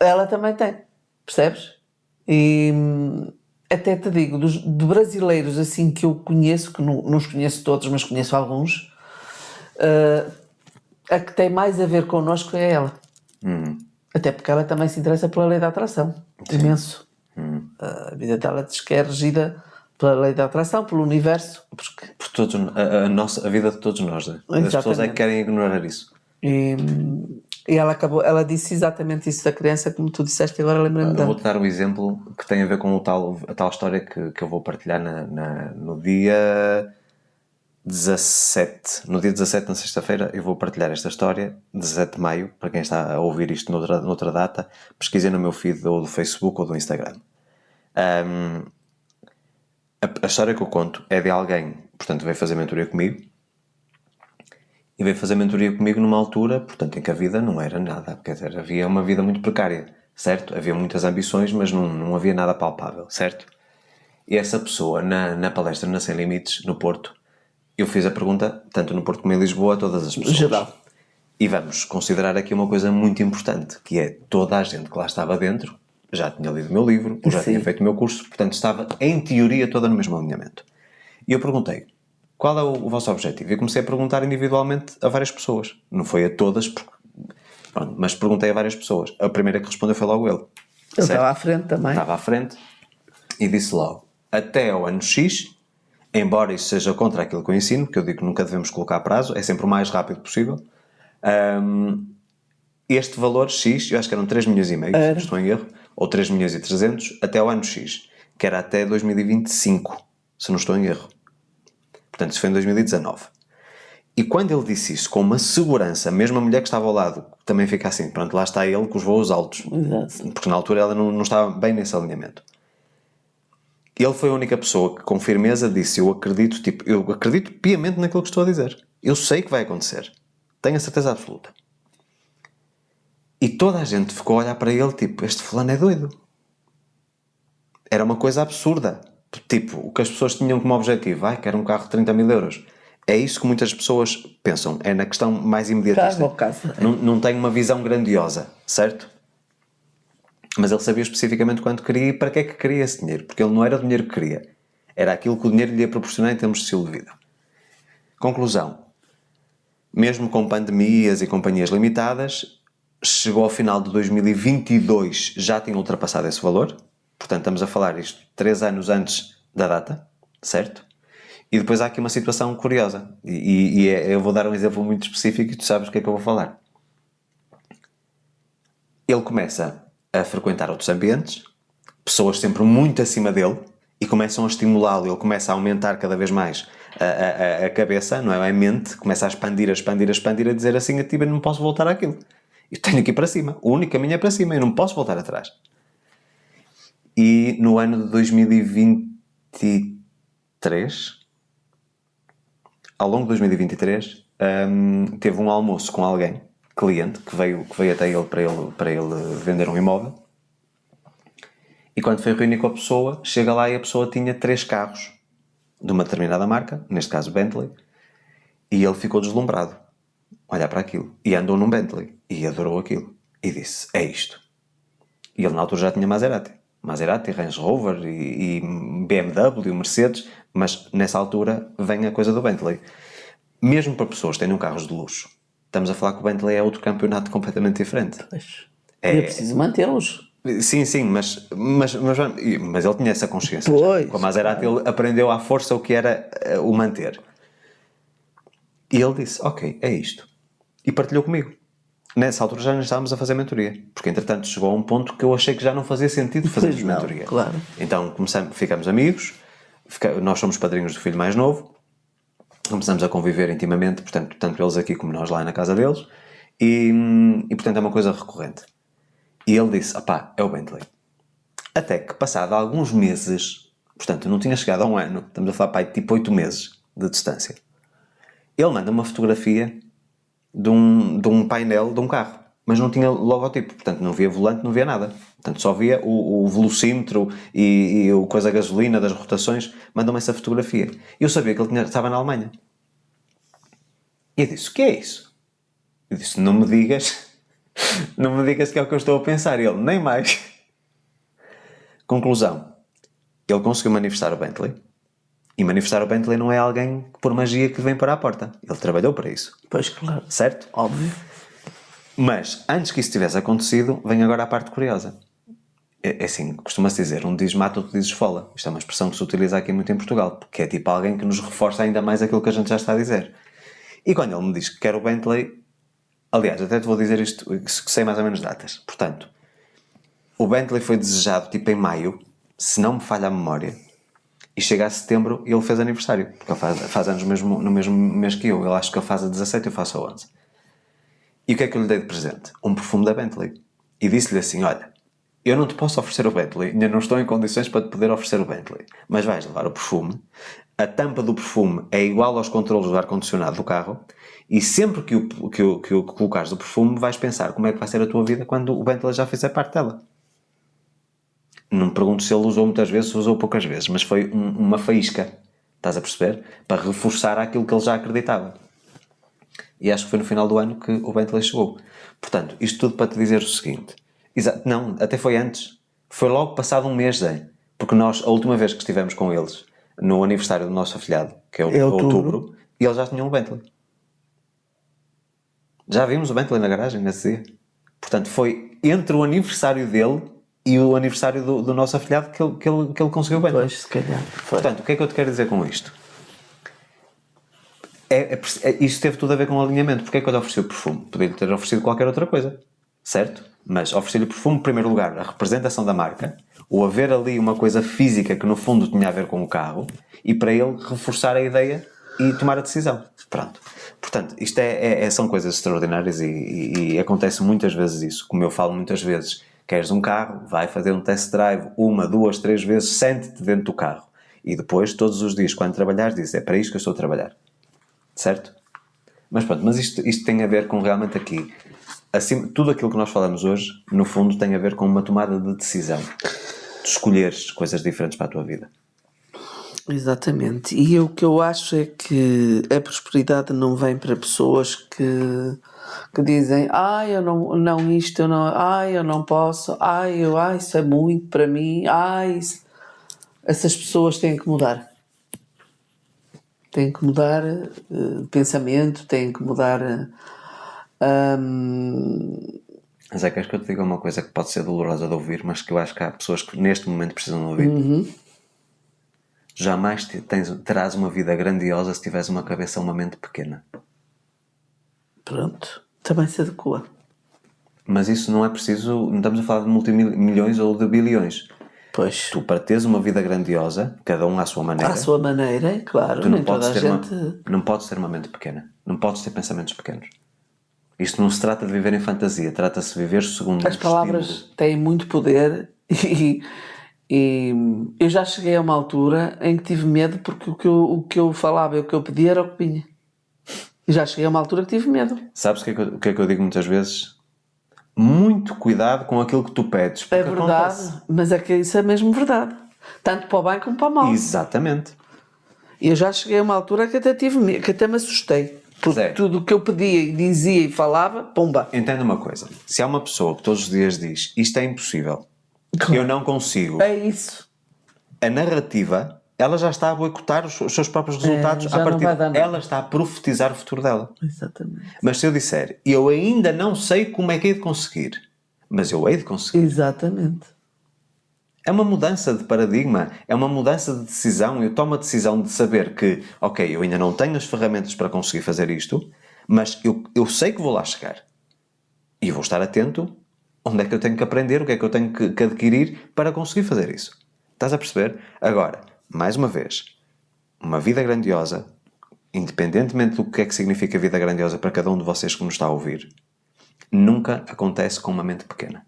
ela também tem, percebes? E até te digo, de brasileiros assim que eu conheço, que não os conheço todos, mas conheço alguns, a que tem mais a ver connosco é ela. Até porque ela também se interessa pela lei da atração. Sim. Imenso. A vida dela diz que é regida pela lei da atração, pelo universo. Por todos, a vida de todos nós. Né? As pessoas é que querem ignorar isso. E ela disse exatamente isso da criança, como tu disseste, agora lembrei-me dela. Eu vou-te dar um exemplo que tem a ver com a tal história que eu vou partilhar no dia 17. No dia 17, na sexta-feira, eu vou partilhar esta história, 17 de maio, para quem está a ouvir isto noutra data, pesquisem no meu feed ou do Facebook ou do Instagram. A história que eu conto é de alguém, portanto, veio fazer mentoria comigo, e veio fazer mentoria comigo numa altura, portanto, em que a vida não era nada, quer dizer, havia uma vida muito precária, certo? Havia muitas ambições, mas não havia nada palpável, certo? E essa pessoa, na palestra na Sem Limites, no Porto, eu fiz a pergunta, tanto no Porto como em Lisboa, a todas as pessoas. Geral. E vamos considerar aqui uma coisa muito importante, que é toda a gente que lá estava dentro já tinha lido o meu livro, ou já tinha feito o meu curso, portanto estava, em teoria, toda no mesmo alinhamento. E eu perguntei: qual é o vosso objetivo? E comecei a perguntar individualmente a várias pessoas. Não foi a todas, mas perguntei a várias pessoas. A primeira que respondeu foi logo ele. Ele estava à frente também. Estava à frente e disse logo: até ao ano X, embora isso seja contra aquilo que eu ensino, porque eu digo que nunca devemos colocar prazo, é sempre o mais rápido possível, este valor X, eu acho que eram 3 milhões e meio, se não estou em erro, ou 3 milhões e 300, até ao ano X, que era até 2025, se não estou em erro. Portanto, isso foi em 2019. E quando ele disse isso com uma segurança, mesmo a mulher que estava ao lado também fica assim, pronto, lá está ele com os voos altos. Exato. Porque na altura ela não estava bem nesse alinhamento. Ele foi a única pessoa que com firmeza disse: eu acredito piamente naquilo que estou a dizer. Eu sei que vai acontecer. Tenho a certeza absoluta. E toda a gente ficou a olhar para ele tipo: este fulano é doido. Era uma coisa absurda. Tipo, o que as pessoas tinham como objetivo: quero um carro de 30 mil euros. É isso que muitas pessoas pensam. É na questão mais imediatista. Carro ou casa. Não tem uma visão grandiosa, certo? Mas ele sabia especificamente quanto queria e para que é que queria esse dinheiro. Porque ele não era o dinheiro que queria. Era aquilo que o dinheiro lhe ia proporcionar em termos de estilo de vida. Conclusão. Mesmo com pandemias e companhias limitadas, chegou ao final de 2022, já tinha ultrapassado esse valor. Portanto, estamos a falar isto 3 anos antes da data, certo? E depois há aqui uma situação curiosa. Eu vou dar um exemplo muito específico e tu sabes o que é que eu vou falar. Ele começa a frequentar outros ambientes, pessoas sempre muito acima dele, e começam a estimulá-lo. Ele começa a aumentar cada vez mais a cabeça, não é? A mente começa a expandir, a dizer assim: eu não posso voltar àquilo. Eu tenho que ir para cima. O único caminho é para cima. Eu não posso voltar atrás. E no ano de 2023, ao longo de 2023, teve um almoço com alguém, cliente, que veio até ele para ele vender um imóvel. E quando foi reunir com a pessoa, chega lá e a pessoa tinha 3 carros de uma determinada marca, neste caso Bentley, e ele ficou deslumbrado a olhar para aquilo. E andou num Bentley e adorou aquilo. E disse, é isto. E ele na altura já tinha Maserati, Range Rover e BMW, Mercedes, mas nessa altura vem a coisa do Bentley. Mesmo para pessoas que tenham carros de luxo, estamos a falar que o Bentley é outro campeonato completamente diferente. E é preciso mantê-los. Sim, mas ele tinha essa consciência. Pois, Com a Maserati ele aprendeu à força o que era o manter. E ele disse, ok, é isto. E partilhou comigo. Nessa altura já estávamos a fazer mentoria. Porque entretanto chegou a um ponto que eu achei que já não fazia sentido fazermos mentoria. Claro. Então ficamos amigos, nós somos padrinhos do filho mais novo, começamos a conviver intimamente, portanto, tanto eles aqui como nós lá na casa deles, e portanto é uma coisa recorrente. E ele disse, é o Bentley. Até que passado alguns meses, portanto não tinha chegado a um ano, estamos a falar tipo 8 meses de distância, ele manda uma fotografia de um painel de um carro, mas não tinha logotipo, portanto não via volante, não via nada, portanto só via o velocímetro e o coisa da gasolina, das rotações. Mandou-me essa fotografia e eu sabia que ele estava na Alemanha. E eu disse, o que é isso? Eu disse, não me digas que é o que eu estou a pensar. E ele, nem mais. Conclusão, ele conseguiu manifestar o Bentley. E manifestar o Bentley não é alguém que por magia que vem para a porta. Ele trabalhou para isso. Pois, claro. Certo? Óbvio. Mas, antes que isso tivesse acontecido, vem agora a parte curiosa. É assim, costuma-se dizer, um diz mata, outro diz esfola. Isto é uma expressão que se utiliza aqui muito em Portugal, porque é tipo alguém que nos reforça ainda mais aquilo que a gente já está a dizer. E quando ele me diz que quer o Bentley, aliás, até te vou dizer isto, que sei mais ou menos datas. Portanto, o Bentley foi desejado tipo em maio, se não me falha a memória, e chega a setembro e ele fez aniversário, porque ele faz anos no mesmo mês que eu. Ele acho que ele faz a 17 e eu faço a 11. E o que é que eu lhe dei de presente? Um perfume da Bentley. E disse-lhe assim, olha, eu não te posso oferecer o Bentley, ainda não estou em condições para te poder oferecer o Bentley, mas vais levar o perfume, a tampa do perfume é igual aos controlos do ar-condicionado do carro, e sempre que o colocares do perfume vais pensar como é que vai ser a tua vida quando o Bentley já fizer parte dela. Não me pergunto se ele usou muitas vezes ou usou poucas vezes, mas foi uma faísca, estás a perceber? Para reforçar aquilo que ele já acreditava. E acho que foi no final do ano que o Bentley chegou. Portanto, isto tudo para te dizer o seguinte. Não, até foi antes. Foi logo passado um mês, Zé. Porque nós, a última vez que estivemos com eles, no aniversário do nosso afilhado, que é outubro, e eles já tinham um Bentley. Já vimos o Bentley na garagem nesse dia. Portanto, foi entre o aniversário dele e o aniversário do nosso afilhado que ele conseguiu o Bentley. Pois, se calhar. Portanto, o que é que eu te quero dizer com isto? Isto teve tudo a ver com o alinhamento. Porque é que eu lhe ofereci o perfume? Podia-lhe ter oferecido qualquer outra coisa, certo? Mas ofereci-lhe o perfume, em primeiro lugar, a representação da marca, o haver ali uma coisa física que no fundo tinha a ver com o carro, e para ele reforçar a ideia e tomar a decisão. Pronto. Portanto, isto são coisas extraordinárias e acontece muitas vezes isso. Como eu falo muitas vezes, queres um carro, vai fazer um test drive 1, 2, 3 vezes, sente-te dentro do carro. E depois, todos os dias, quando trabalhares, dizes, é para isto que eu estou a trabalhar. Certo? Mas pronto, mas isto tem a ver com realmente aqui, assim, tudo aquilo que nós falamos hoje, no fundo tem a ver com uma tomada de decisão. De escolheres coisas diferentes para a tua vida. Exatamente. E o que eu acho é que a prosperidade não vem para pessoas que dizem eu não isto, eu não posso, isso é muito para mim, essas pessoas têm que mudar. Têm que mudar pensamento, têm que mudar. Mas é que acho que eu te digo uma coisa que pode ser dolorosa de ouvir, mas que eu acho que há pessoas que neste momento precisam de ouvir. Jamais terás uma vida grandiosa se tiveres uma cabeça ou uma mente pequena. Pronto, também se adequa. Mas isso não é preciso, não estamos a falar de multimilhões ou de bilhões. Pois. Tu, para teres uma vida grandiosa, cada um à sua maneira. À sua maneira, claro. Tu nem toda a gente... não podes ter uma mente pequena. Não podes ter pensamentos pequenos. Isto não se trata de viver em fantasia. Trata-se de viver segundo As palavras têm muito poder E eu já cheguei a uma altura em que tive medo porque o que eu falava e o que eu pedia era o que vinha. E já cheguei a uma altura que tive medo. Sabes o que é que eu digo muitas vezes? Muito cuidado com aquilo que tu pedes. Porque É verdade, acontece. mas é que isso é mesmo verdade. Tanto para o bem como para o mal. Exatamente. E eu já cheguei a uma altura que até tive medo, que até me assustei. Porque Zé. tudo o que eu pedia e dizia e falava, pumba. Entenda uma coisa. Se há uma pessoa que todos os dias diz isto é impossível, eu não consigo, É isso. a narrativa, ela já está a boicotar os seus próprios resultados já a não partir. vai dar nada. Ela está a profetizar o futuro dela. Exatamente. Mas se eu disser, eu ainda não sei como é que hei de conseguir, mas eu hei de conseguir. Exatamente. É uma mudança de paradigma, é uma mudança de decisão. Eu tomo a decisão de saber que, ok, eu ainda não tenho as ferramentas para conseguir fazer isto, mas eu sei que vou lá chegar. E vou estar atento onde é que eu tenho que aprender, o que é que eu tenho que adquirir para conseguir fazer isso. Estás a perceber? Agora, mais uma vez, uma vida grandiosa, independentemente do que é que significa vida grandiosa para cada um de vocês que nos está a ouvir, nunca acontece com uma mente pequena.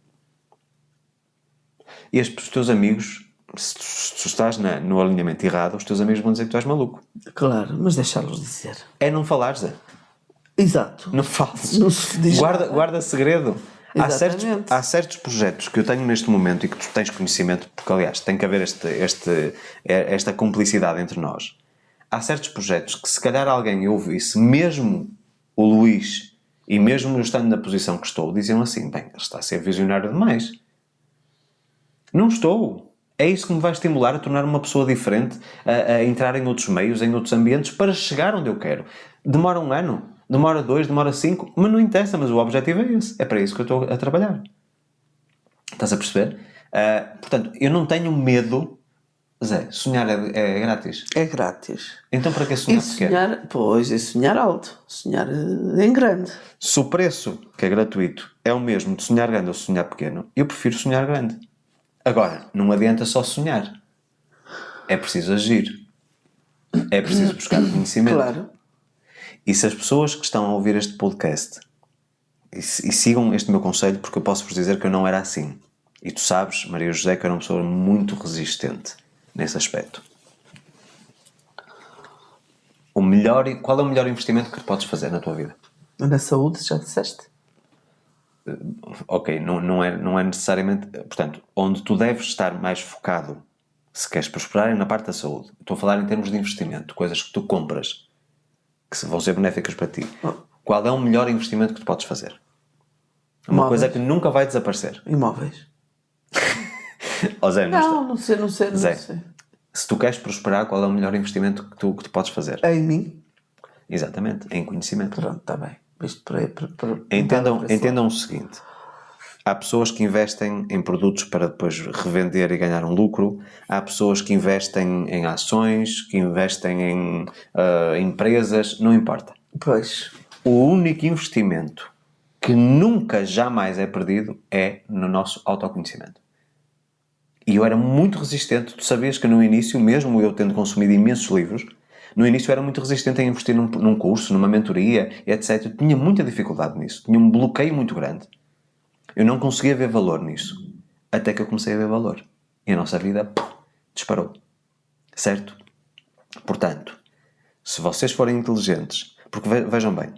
E os teus amigos, se tu estás no alinhamento errado, os teus amigos vão dizer que tu és maluco. Claro, mas deixá-los dizer. É não falares, Zé. Exato. Não fales. Não se diz nada. Guarda segredo. Exatamente. Há certos projetos que eu tenho neste momento e que tu tens conhecimento, porque aliás tem que haver esta cumplicidade entre nós. Há certos projetos que se calhar alguém ouvisse, mesmo o Luís, e mesmo eu estando na posição que estou, diziam assim, bem, ele está a ser visionário demais. Não estou. É isso que me vai estimular a tornar uma pessoa diferente, a entrar em outros meios, em outros ambientes, para chegar onde eu quero. Demora 1 ano, demora 2, demora 5, mas não interessa, mas o objetivo é esse. É para isso que eu estou a trabalhar. Estás a perceber? Portanto, eu não tenho medo. Zé, sonhar é grátis. É grátis. Então para que E sonhar pequeno? sonhar, pois, é sonhar alto. Sonhar em grande. Se o preço, que é gratuito, é o mesmo de sonhar grande ou sonhar pequeno, eu prefiro sonhar grande. Agora, não adianta só sonhar. É preciso agir. É preciso buscar conhecimento. Claro. E se as pessoas que estão a ouvir este podcast e sigam este meu conselho, porque eu posso vos dizer que eu não era assim. E tu sabes, Maria José, que eu era uma pessoa muito resistente nesse aspecto. Qual é o melhor investimento que podes fazer na tua vida? Na saúde, já disseste? Ok, não é necessariamente... Portanto, onde tu deves estar mais focado, se queres prosperar, é na parte da saúde. Estou a falar em termos de investimento, coisas que tu compras, que vão ser benéficas para ti. Qual é o melhor investimento que tu podes fazer? Uma coisa que nunca vai desaparecer. Imóveis. Oh, Zé, Não sei. Zé, se tu queres prosperar, qual é o melhor investimento que tu podes fazer? É em mim? Exatamente, em conhecimento. Pronto, está bem. Isto para Entendam o seguinte. Há pessoas que investem em produtos para depois revender e ganhar um lucro. Há pessoas que investem em ações, que investem em empresas. Não importa. Pois. O único investimento que nunca, jamais é perdido é no nosso autoconhecimento. E eu era muito resistente. Tu sabias que no início, mesmo eu tendo consumido imensos livros, no início eu era muito resistente a investir num curso, numa mentoria, etc. Eu tinha muita dificuldade nisso. Tinha um bloqueio muito grande. Eu não conseguia ver valor nisso. Até que eu comecei a ver valor. E a nossa vida disparou. Certo? Portanto, se vocês forem inteligentes, porque vejam bem,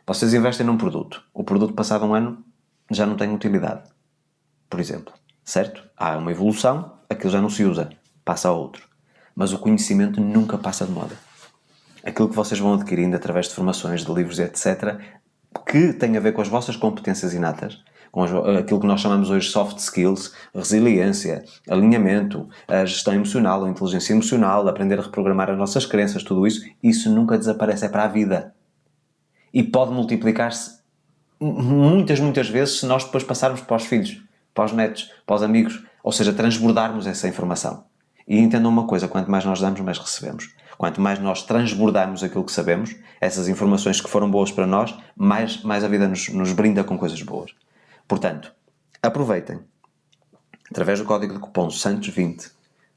vocês investem num produto. O produto passado 1 ano já não tem utilidade. Por exemplo. Certo? Há uma evolução, aquilo já não se usa. Passa a outro. Mas o conhecimento nunca passa de moda. Aquilo que vocês vão adquirindo através de formações, de livros, etc., que tem a ver com as vossas competências inatas, com aquilo que nós chamamos hoje soft skills, resiliência, alinhamento, a gestão emocional, a inteligência emocional, aprender a reprogramar as nossas crenças, tudo isso nunca desaparece, é para a vida. E pode multiplicar-se muitas vezes se nós depois passarmos para os filhos, para os netos, para os amigos, ou seja, transbordarmos essa informação. E entendam uma coisa, quanto mais nós damos, mais recebemos. Quanto mais nós transbordamos aquilo que sabemos, essas informações que foram boas para nós, mais a vida nos brinda com coisas boas. Portanto, aproveitem, através do código de cupom SANTOS20,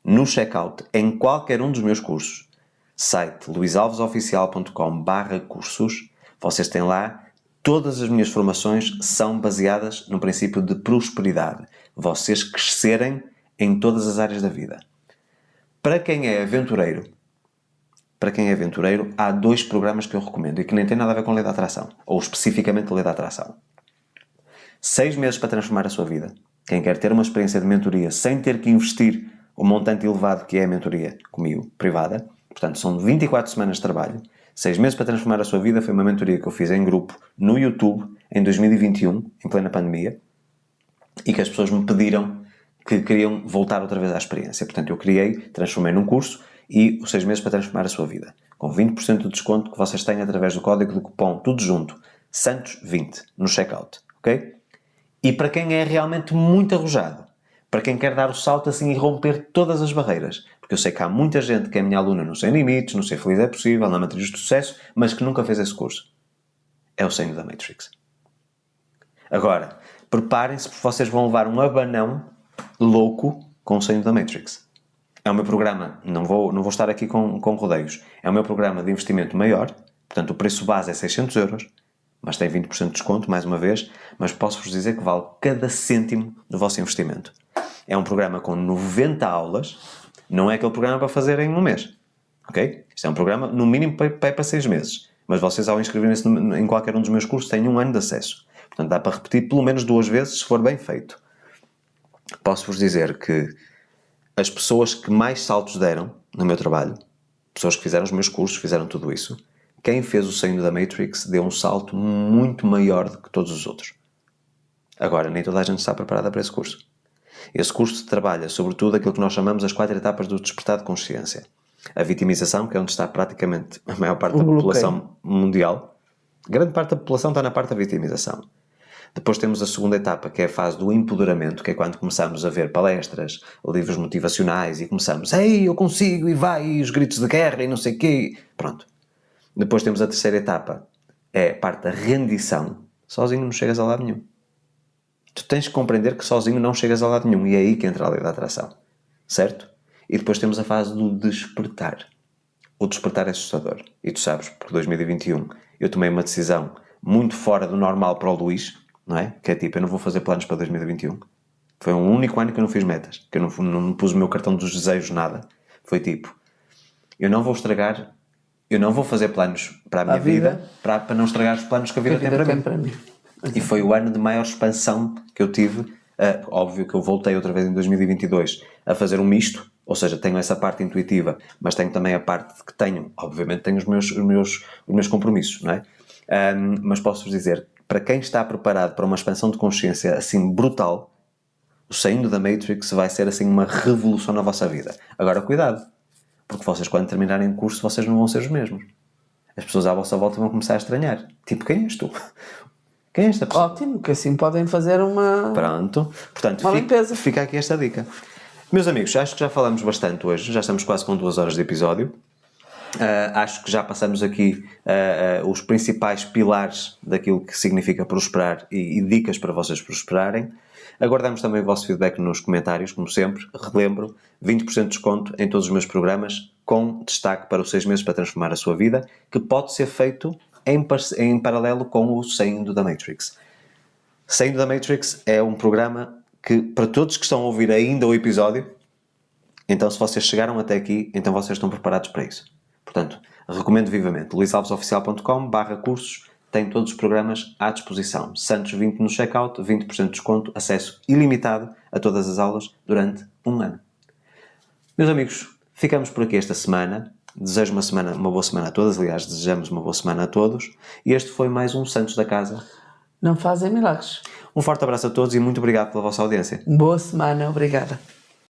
no checkout, em qualquer um dos meus cursos, site luisalvesoficial.com/cursos, vocês têm lá, todas as minhas formações são baseadas no princípio de prosperidade. Vocês crescerem em todas as áreas da vida. Para quem é aventureiro, há 2 programas que eu recomendo e que nem têm nada a ver com lei da atração, ou especificamente lei da atração. 6 meses para transformar a sua vida. Quem quer ter uma experiência de mentoria sem ter que investir o montante elevado que é a mentoria comigo, privada, portanto são 24 semanas de trabalho, 6 meses para transformar a sua vida, foi uma mentoria que eu fiz em grupo no YouTube em 2021, em plena pandemia, e que as pessoas me pediram que queriam voltar outra vez à experiência. Portanto, eu transformei num curso e os 6 meses para transformar a sua vida. Com 20% de desconto que vocês têm através do código de cupom, tudo junto, Santos20, no checkout, ok? E para quem é realmente muito arrojado, para quem quer dar o salto assim e romper todas as barreiras, porque eu sei que há muita gente que é minha aluna no Sem Limites, no Ser Feliz é Possível, na Matriz do Sucesso, mas que nunca fez esse curso. É o Signo da Matrix. Agora, preparem-se porque vocês vão levar um abanão louco com o Signo da Matrix. É o meu programa, não vou estar aqui com rodeios, é o meu programa de investimento maior, portanto o preço base é 600 euros, mas tem 20% de desconto, mais uma vez, mas posso-vos dizer que vale cada cêntimo do vosso investimento. É um programa com 90 aulas, não é aquele programa para fazer em um mês, ok? Isto é um programa, no mínimo, para 6 meses, mas vocês ao inscreverem-se em qualquer um dos meus cursos têm 1 ano de acesso. Portanto, dá para repetir pelo menos 2 vezes se for bem feito. Posso-vos dizer que as pessoas que mais saltos deram no meu trabalho, pessoas que fizeram os meus cursos, fizeram tudo isso, quem fez o Signo da Matrix deu um salto muito maior do que todos os outros. Agora, nem toda a gente está preparada para esse curso. Esse curso trabalha, sobretudo, aquilo que nós chamamos as 4 etapas do despertar de consciência. A vitimização, que é onde está praticamente a maior parte da população mundial. Grande parte da população está na parte da vitimização. Depois temos a segunda etapa, que é a fase do empoderamento, que é quando começamos a ver palestras, livros motivacionais e começamos, ei, eu consigo, e vai, e os gritos de guerra, e não sei o quê. Pronto. Depois temos a terceira etapa, é a parte da rendição. Sozinho não chegas a lado nenhum. Tu tens que compreender que sozinho não chegas a lado nenhum, e é aí que entra a lei da atração. Certo? E depois temos a fase do despertar. O despertar é assustador. E tu sabes, porque 2021 eu tomei uma decisão muito fora do normal para o Luís, não é? Que é tipo, eu não vou fazer planos para 2021. Foi um único ano que eu não fiz metas, que eu não pus o meu cartão dos desejos, nada. Foi tipo, eu não vou fazer planos para a minha vida para não estragar os planos que a vida tem para mim. E foi o ano de maior expansão que eu tive. Óbvio que eu voltei outra vez em 2022 a fazer um misto, ou seja, tenho essa parte intuitiva, mas tenho também a parte que obviamente tenho os meus compromissos, não é? Mas posso-vos dizer, para quem está preparado para uma expansão de consciência assim brutal, o Saindo da Matrix vai ser assim uma revolução na vossa vida. Agora cuidado, porque vocês quando terminarem o curso vocês não vão ser os mesmos. As pessoas à vossa volta vão começar a estranhar. Tipo, quem és tu? Quem é esta pessoa? Ótimo, que assim podem fazer uma... Pronto. Portanto, uma limpeza. Fica aqui esta dica. Meus amigos, acho que já falamos bastante hoje. Já estamos quase com 2 horas de episódio. Acho que já passamos aqui os principais pilares daquilo que significa prosperar e dicas para vocês prosperarem. Aguardamos também o vosso feedback nos comentários, como sempre. Relembro, 20% de desconto em todos os meus programas, com destaque para os 6 meses para transformar a sua vida, que pode ser feito em paralelo com o Saindo da Matrix. Saindo da Matrix é um programa que, para todos que estão a ouvir ainda o episódio, então se vocês chegaram até aqui, então vocês estão preparados para isso. Portanto, recomendo vivamente. luisalvesoficial.com/cursos, tem todos os programas à disposição. Santos20 no checkout, 20% de desconto, acesso ilimitado a todas as aulas durante 1 ano. Meus amigos, ficamos por aqui esta semana. Desejo uma boa semana a todas. Aliás, desejamos uma boa semana a todos. E este foi mais um Santos da Casa. Não fazem milagres. Um forte abraço a todos e muito obrigado pela vossa audiência. Boa semana, obrigada.